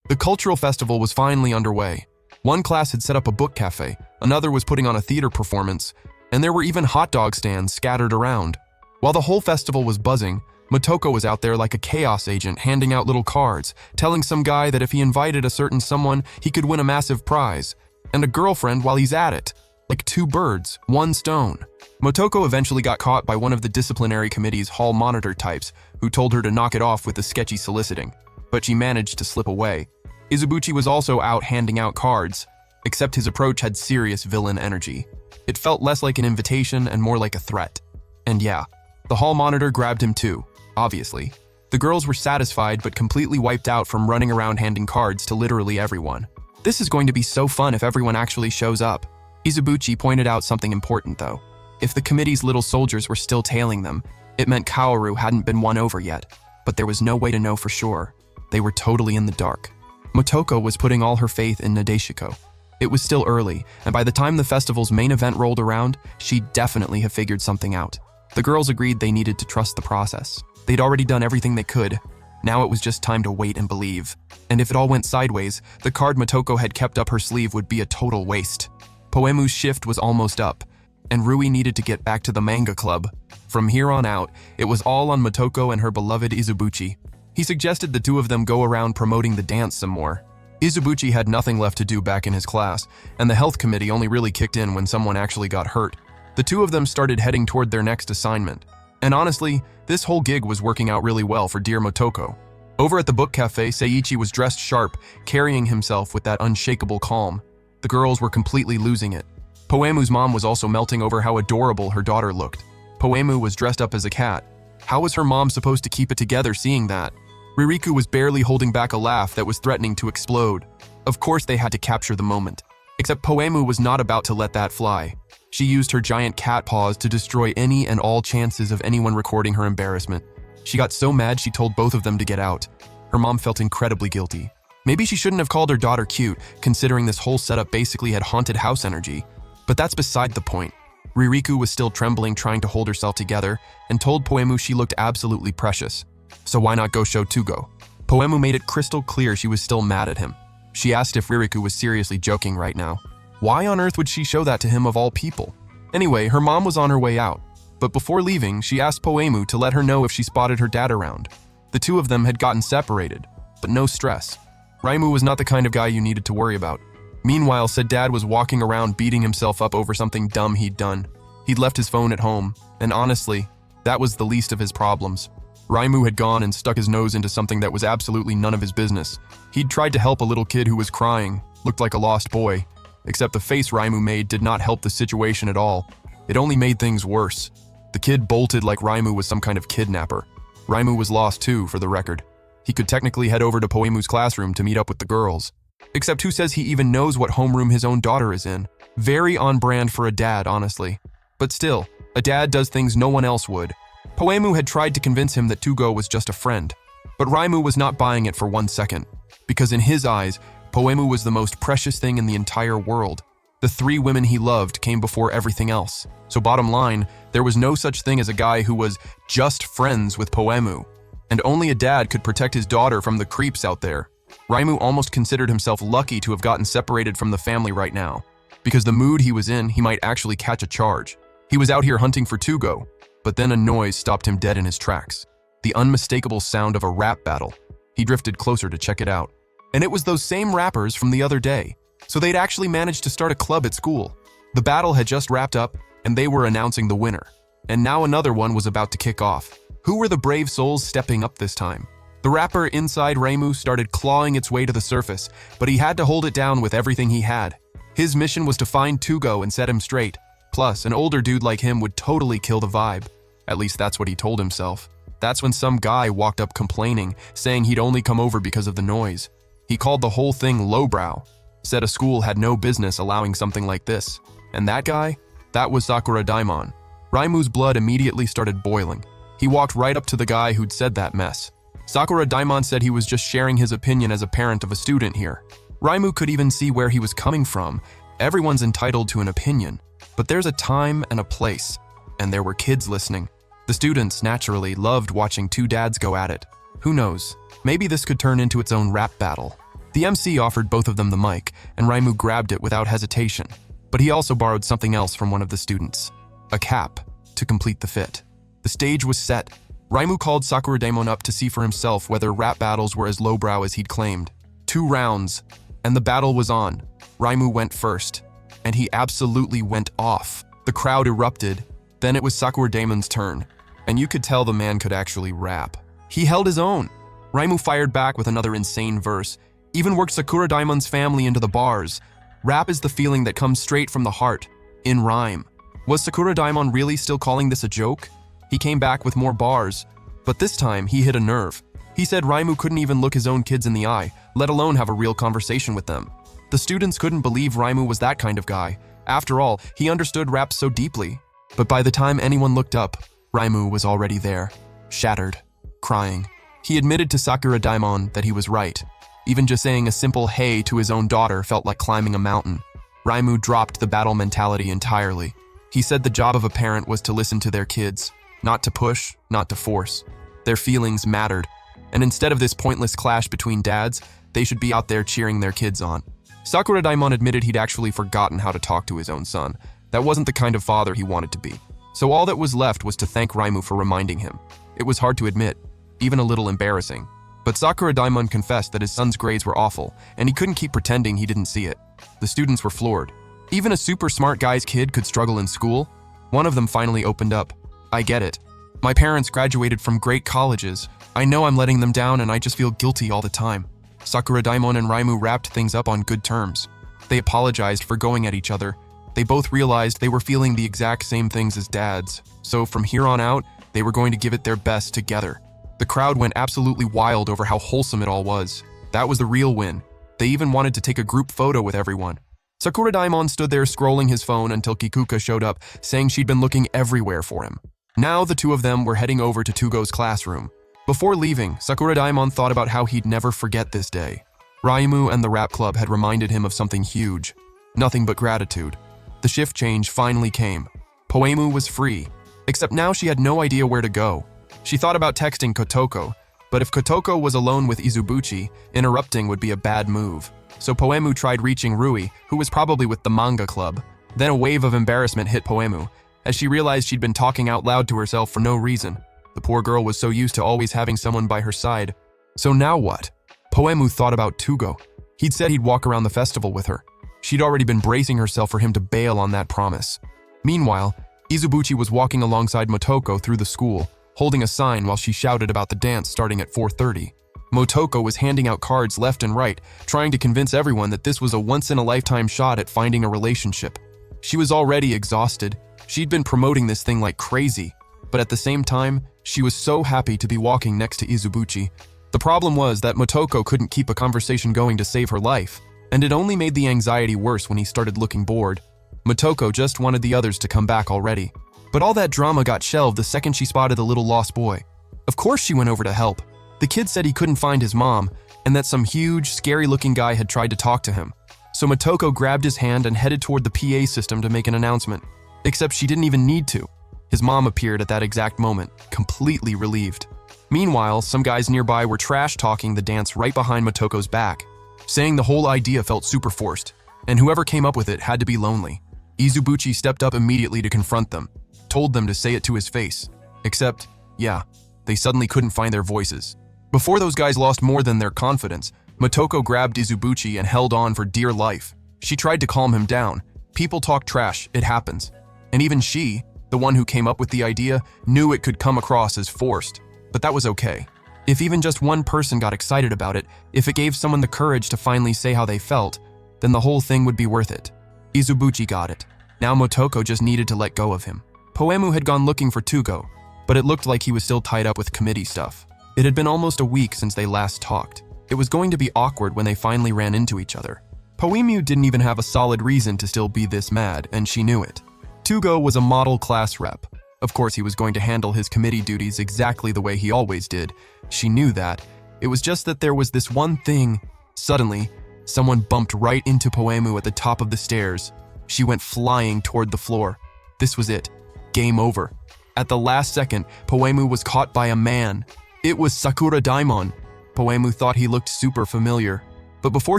The cultural festival was finally underway. One class had set up a book cafe, another was putting on a theater performance, and there were even hot dog stands scattered around. While the whole festival was buzzing, Motoko was out there like a chaos agent handing out little cards, telling some guy that if he invited a certain someone, he could win a massive prize, and a girlfriend while he's at it. Like 2 birds, 1 stone. Motoko eventually got caught by one of the disciplinary committee's hall monitor types, who told her to knock it off with the sketchy soliciting, but she managed to slip away. Izubuchi was also out handing out cards, except his approach had serious villain energy. It felt less like an invitation and more like a threat. And yeah, the hall monitor grabbed him too, obviously. The girls were satisfied but completely wiped out from running around handing cards to literally everyone. This is going to be so fun if everyone actually shows up. Izubuchi pointed out something important though. If the committee's little soldiers were still tailing them, it meant Kaoru hadn't been won over yet, but there was no way to know for sure. They were totally in the dark. Motoko was putting all her faith in Nadeshiko. It was still early, and by the time the festival's main event rolled around, she'd definitely have figured something out. The girls agreed they needed to trust the process. They'd already done everything they could. Now it was just time to wait and believe. And if it all went sideways, the card Motoko had kept up her sleeve would be a total waste. Poemu's shift was almost up, and Rui needed to get back to the manga club. From here on out, it was all on Motoko and her beloved Izubuchi. He suggested the 2 of them go around promoting the dance some more. Izubuchi had nothing left to do back in his class, and the health committee only really kicked in when someone actually got hurt. The 2 of them started heading toward their next assignment. And honestly, this whole gig was working out really well for dear Motoko. Over at the book cafe, Seiichi was dressed sharp, carrying himself with that unshakable calm. The girls were completely losing it. Poemu's mom was also melting over how adorable her daughter looked. Poemu was dressed up as a cat. How was her mom supposed to keep it together seeing that? Ririku was barely holding back a laugh that was threatening to explode. Of course they had to capture the moment. Except Poemu was not about to let that fly. She used her giant cat paws to destroy any and all chances of anyone recording her embarrassment. She got so mad she told both of them to get out. Her mom felt incredibly guilty. Maybe she shouldn't have called her daughter cute, considering this whole setup basically had haunted house energy. But that's beside the point. Ririku was still trembling, trying to hold herself together, and told Poemu she looked absolutely precious. So why not go show Tugo? Poemu made it crystal clear she was still mad at him. She asked if Ririku was seriously joking right now. Why on earth would she show that to him of all people? Anyway, her mom was on her way out. But before leaving, she asked Poemu to let her know if she spotted her dad around. The 2 of them had gotten separated, but no stress. Raimu was not the kind of guy you needed to worry about. Meanwhile, said dad was walking around beating himself up over something dumb he'd done. He'd left his phone at home, and honestly, that was the least of his problems. Raimu had gone and stuck his nose into something that was absolutely none of his business. He'd tried to help a little kid who was crying, looked like a lost boy. Except the face Raimu made did not help the situation at all. It only made things worse. The kid bolted like Raimu was some kind of kidnapper. Raimu was lost too, for the record. He could technically head over to Poemu's classroom to meet up with the girls. Except who says he even knows what homeroom his own daughter is in? Very on brand for a dad, honestly. But still, a dad does things no one else would. Poemu had tried to convince him that Tugo was just a friend. But Raimu was not buying it for 1 second. Because in his eyes, Poemu was the most precious thing in the entire world. The 3 women he loved came before everything else. So bottom line, there was no such thing as a guy who was just friends with Poemu. And only a dad could protect his daughter from the creeps out there. Raimu almost considered himself lucky to have gotten separated from the family right now. Because the mood he was in, he might actually catch a charge. He was out here hunting for Tugo, but then a noise stopped him dead in his tracks. The unmistakable sound of a rap battle. He drifted closer to check it out. And it was those same rappers from the other day. So they'd actually managed to start a club at school. The battle had just wrapped up, and they were announcing the winner. And now another one was about to kick off. Who were the brave souls stepping up this time? The rapper inside Raimu started clawing its way to the surface, but he had to hold it down with everything he had. His mission was to find Tugo and set him straight. Plus, an older dude like him would totally kill the vibe. At least that's what he told himself. That's when some guy walked up complaining, saying he'd only come over because of the noise. He called the whole thing lowbrow. Said a school had no business allowing something like this. And that guy? That was Sakura Daimon. Raimu's blood immediately started boiling. He walked right up to the guy who'd said that mess. Sakura Daimon said he was just sharing his opinion as a parent of a student here. Raimu could even see where he was coming from. Everyone's entitled to an opinion. But there's a time and a place. And there were kids listening. The students, naturally, loved watching 2 dads go at it. Who knows? Maybe this could turn into its own rap battle. The MC offered both of them the mic, and Raimu grabbed it without hesitation. But he also borrowed something else from one of the students. A cap, to complete the fit. The stage was set. Raimu called Sakura Daimon up to see for himself whether rap battles were as lowbrow as he'd claimed. 2 rounds, and the battle was on. Raimu went first, and he absolutely went off. The crowd erupted. Then it was Sakura Daimon's turn, and you could tell the man could actually rap. He held his own. Raimu fired back with another insane verse, even worked Sakura Daimon's family into the bars. Rap is the feeling that comes straight from the heart, in rhyme. Was Sakura Daimon really still calling this a joke? He came back with more bars, but this time he hit a nerve. He said Raimu couldn't even look his own kids in the eye, let alone have a real conversation with them. The students couldn't believe Raimu was that kind of guy. After all, he understood rap so deeply. But by the time anyone looked up, Raimu was already there, shattered, crying. He admitted to Sakura Daimon that he was right. Even just saying a simple hey to his own daughter felt like climbing a mountain. Raimu dropped the battle mentality entirely. He said the job of a parent was to listen to their kids, not to push, not to force. Their feelings mattered, and instead of this pointless clash between dads, they should be out there cheering their kids on. Sakura Daimon admitted he'd actually forgotten how to talk to his own son. That wasn't the kind of father he wanted to be. So all that was left was to thank Raimu for reminding him. It was hard to admit, even a little embarrassing. But Sakura Daimon confessed that his son's grades were awful, and he couldn't keep pretending he didn't see it. The students were floored. Even a super smart guy's kid could struggle in school. One of them finally opened up. I get it. My parents graduated from great colleges. I know I'm letting them down and I just feel guilty all the time. Sakura Daimon and Raimu wrapped things up on good terms. They apologized for going at each other. They both realized they were feeling the exact same things as dads. So from here on out, they were going to give it their best together. The crowd went absolutely wild over how wholesome it all was. That was the real win. They even wanted to take a group photo with everyone. Sakura Daimon stood there scrolling his phone until Kikuka showed up, saying she'd been looking everywhere for him. Now the 2 of them were heading over to Tugo's classroom. Before leaving, Sakura Daimon thought about how he'd never forget this day. Raimu and the rap club had reminded him of something huge. Nothing but gratitude. The shift change finally came. Poemu was free, except now she had no idea where to go. She thought about texting Kotoko, but if Kotoko was alone with Izubuchi, interrupting would be a bad move. So Poemu tried reaching Rui, who was probably with the manga club. Then a wave of embarrassment hit Poemu, as she realized she'd been talking out loud to herself for no reason. The poor girl was so used to always having someone by her side. So now what? Poemu thought about Tugo. He'd said he'd walk around the festival with her. She'd already been bracing herself for him to bail on that promise. Meanwhile, Izubuchi was walking alongside Motoko through the school, holding a sign while she shouted about the dance starting at 4:30. Motoko was handing out cards left and right, trying to convince everyone that this was a once-in-a-lifetime shot at finding a relationship. She was already exhausted. She'd been promoting this thing like crazy, but at the same time, she was so happy to be walking next to Izubuchi. The problem was that Motoko couldn't keep a conversation going to save her life, and it only made the anxiety worse when he started looking bored. Motoko just wanted the others to come back already. But all that drama got shelved the second she spotted the little lost boy. Of course she went over to help. The kid said he couldn't find his mom, and that some huge, scary-looking guy had tried to talk to him. So Motoko grabbed his hand and headed toward the PA system to make an announcement. Except she didn't even need to. His mom appeared at that exact moment, completely relieved. Meanwhile, some guys nearby were trash-talking the dance right behind Motoko's back, saying the whole idea felt super forced, and whoever came up with it had to be lonely. Izubuchi stepped up immediately to confront them, told them to say it to his face. Except, yeah, they suddenly couldn't find their voices. Before those guys lost more than their confidence, Motoko grabbed Izubuchi and held on for dear life. She tried to calm him down. People talk trash, it happens. And even she, the one who came up with the idea, knew it could come across as forced. But that was okay. If even just one person got excited about it, if it gave someone the courage to finally say how they felt, then the whole thing would be worth it. Izubuchi got it. Now Motoko just needed to let go of him. Poemu had gone looking for Tugo, but it looked like he was still tied up with committee stuff. It had been almost a week since they last talked. It was going to be awkward when they finally ran into each other. Poemu didn't even have a solid reason to still be this mad, and she knew it. Tugo was a model class rep. Of course, he was going to handle his committee duties exactly the way he always did. She knew that. It was just that there was this one thing. Suddenly, someone bumped right into Poemu at the top of the stairs. She went flying toward the floor. This was it. Game over. At the last second, Poemu was caught by a man. It was Sakura Daimon. Poemu thought he looked super familiar. But before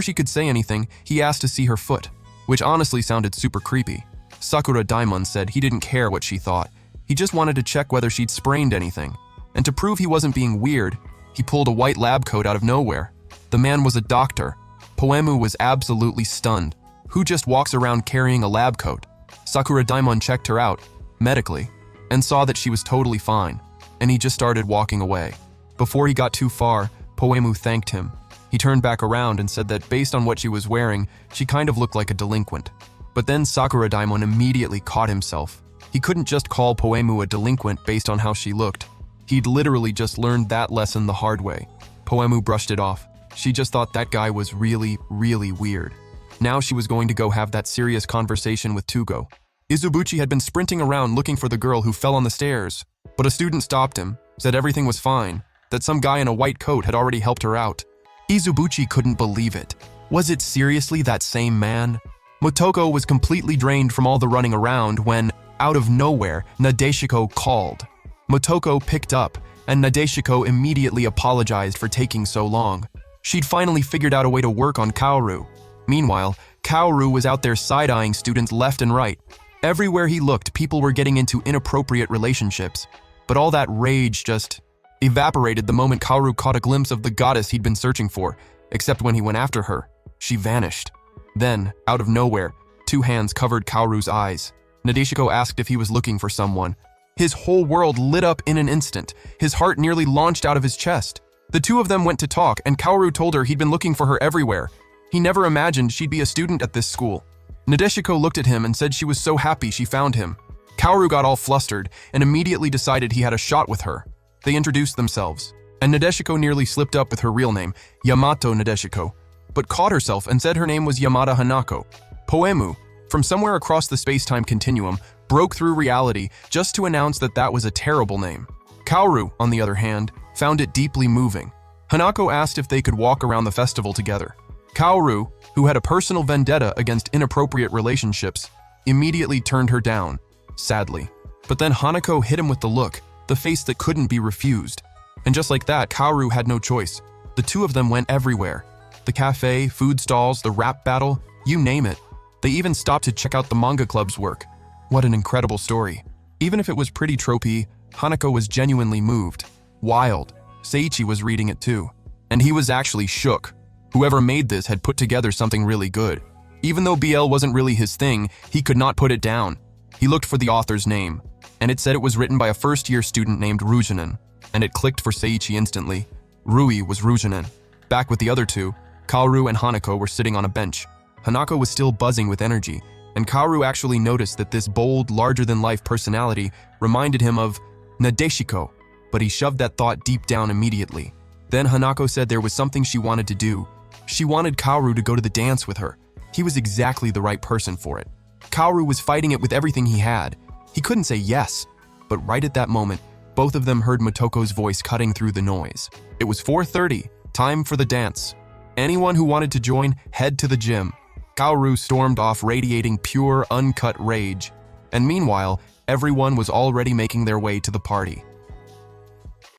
she could say anything, he asked to see her foot, which honestly sounded super creepy. Sakura Daimon said he didn't care what she thought. He just wanted to check whether she'd sprained anything. And to prove he wasn't being weird, he pulled a white lab coat out of nowhere. The man was a doctor. Poemu was absolutely stunned. Who just walks around carrying a lab coat? Sakura Daimon checked her out, medically, and saw that she was totally fine, and he just started walking away. Before he got too far, Poemu thanked him. He turned back around and said that based on what she was wearing, she kind of looked like a delinquent. But then Sakura Daimon immediately caught himself. He couldn't just call Poemu a delinquent based on how she looked. He'd literally just learned that lesson the hard way. Poemu brushed it off. She just thought that guy was really, really weird. Now she was going to go have that serious conversation with Tugo. Izubuchi had been sprinting around looking for the girl who fell on the stairs, but a student stopped him, said everything was fine, that some guy in a white coat had already helped her out. Izubuchi couldn't believe it. Was it seriously that same man? Motoko was completely drained from all the running around when, out of nowhere, Nadeshiko called. Motoko picked up, and Nadeshiko immediately apologized for taking so long. She'd finally figured out a way to work on Kaoru. Meanwhile, Kaoru was out there side-eyeing students left and right. Everywhere he looked, people were getting into inappropriate relationships. But all that rage just evaporated the moment Kaoru caught a glimpse of the goddess he'd been searching for, except when he went after her, she vanished. Then, out of nowhere, two hands covered Kaoru's eyes. Nadeshiko asked if he was looking for someone. His whole world lit up in an instant. His heart nearly launched out of his chest. The two of them went to talk, and Kaoru told her he'd been looking for her everywhere. He never imagined she'd be a student at this school. Nadeshiko looked at him and said she was so happy she found him. Kaoru got all flustered and immediately decided he had a shot with her. They introduced themselves, and Nadeshiko nearly slipped up with her real name, Yamato Nadeshiko, but caught herself and said her name was Yamada Hanako. Poemu, from somewhere across the space-time continuum, broke through reality just to announce that that was a terrible name. Kaoru, on the other hand, found it deeply moving. Hanako asked if they could walk around the festival together. Kaoru, who had a personal vendetta against inappropriate relationships, immediately turned her down, sadly. But then Hanako hit him with the look, the face that couldn't be refused. And just like that, Kaoru had no choice. The two of them went everywhere. The cafe, food stalls, the rap battle, you name it. They even stopped to check out the manga club's work. What an incredible story. Even if it was pretty tropey, Hanako was genuinely moved. Wild. Seiichi was reading it too. And he was actually shook. Whoever made this had put together something really good. Even though BL wasn't really his thing, he could not put it down. He looked for the author's name, and it said it was written by a first-year student named Rujunen, and it clicked for Seiichi instantly. Rui was Rujunen. Back with the other two, Kaoru and Hanako were sitting on a bench. Hanako was still buzzing with energy, and Kaoru actually noticed that this bold, larger-than-life personality reminded him of Nadeshiko, but he shoved that thought deep down immediately. Then Hanako said there was something she wanted to do. She wanted Kaoru to go to the dance with her. He was exactly the right person for it. Kaoru was fighting it with everything he had. He couldn't say yes, but right at that moment, both of them heard Motoko's voice cutting through the noise. It was 4:30, time for the dance. Anyone who wanted to join, head to the gym. Kaoru stormed off radiating pure, uncut rage. And meanwhile, everyone was already making their way to the party.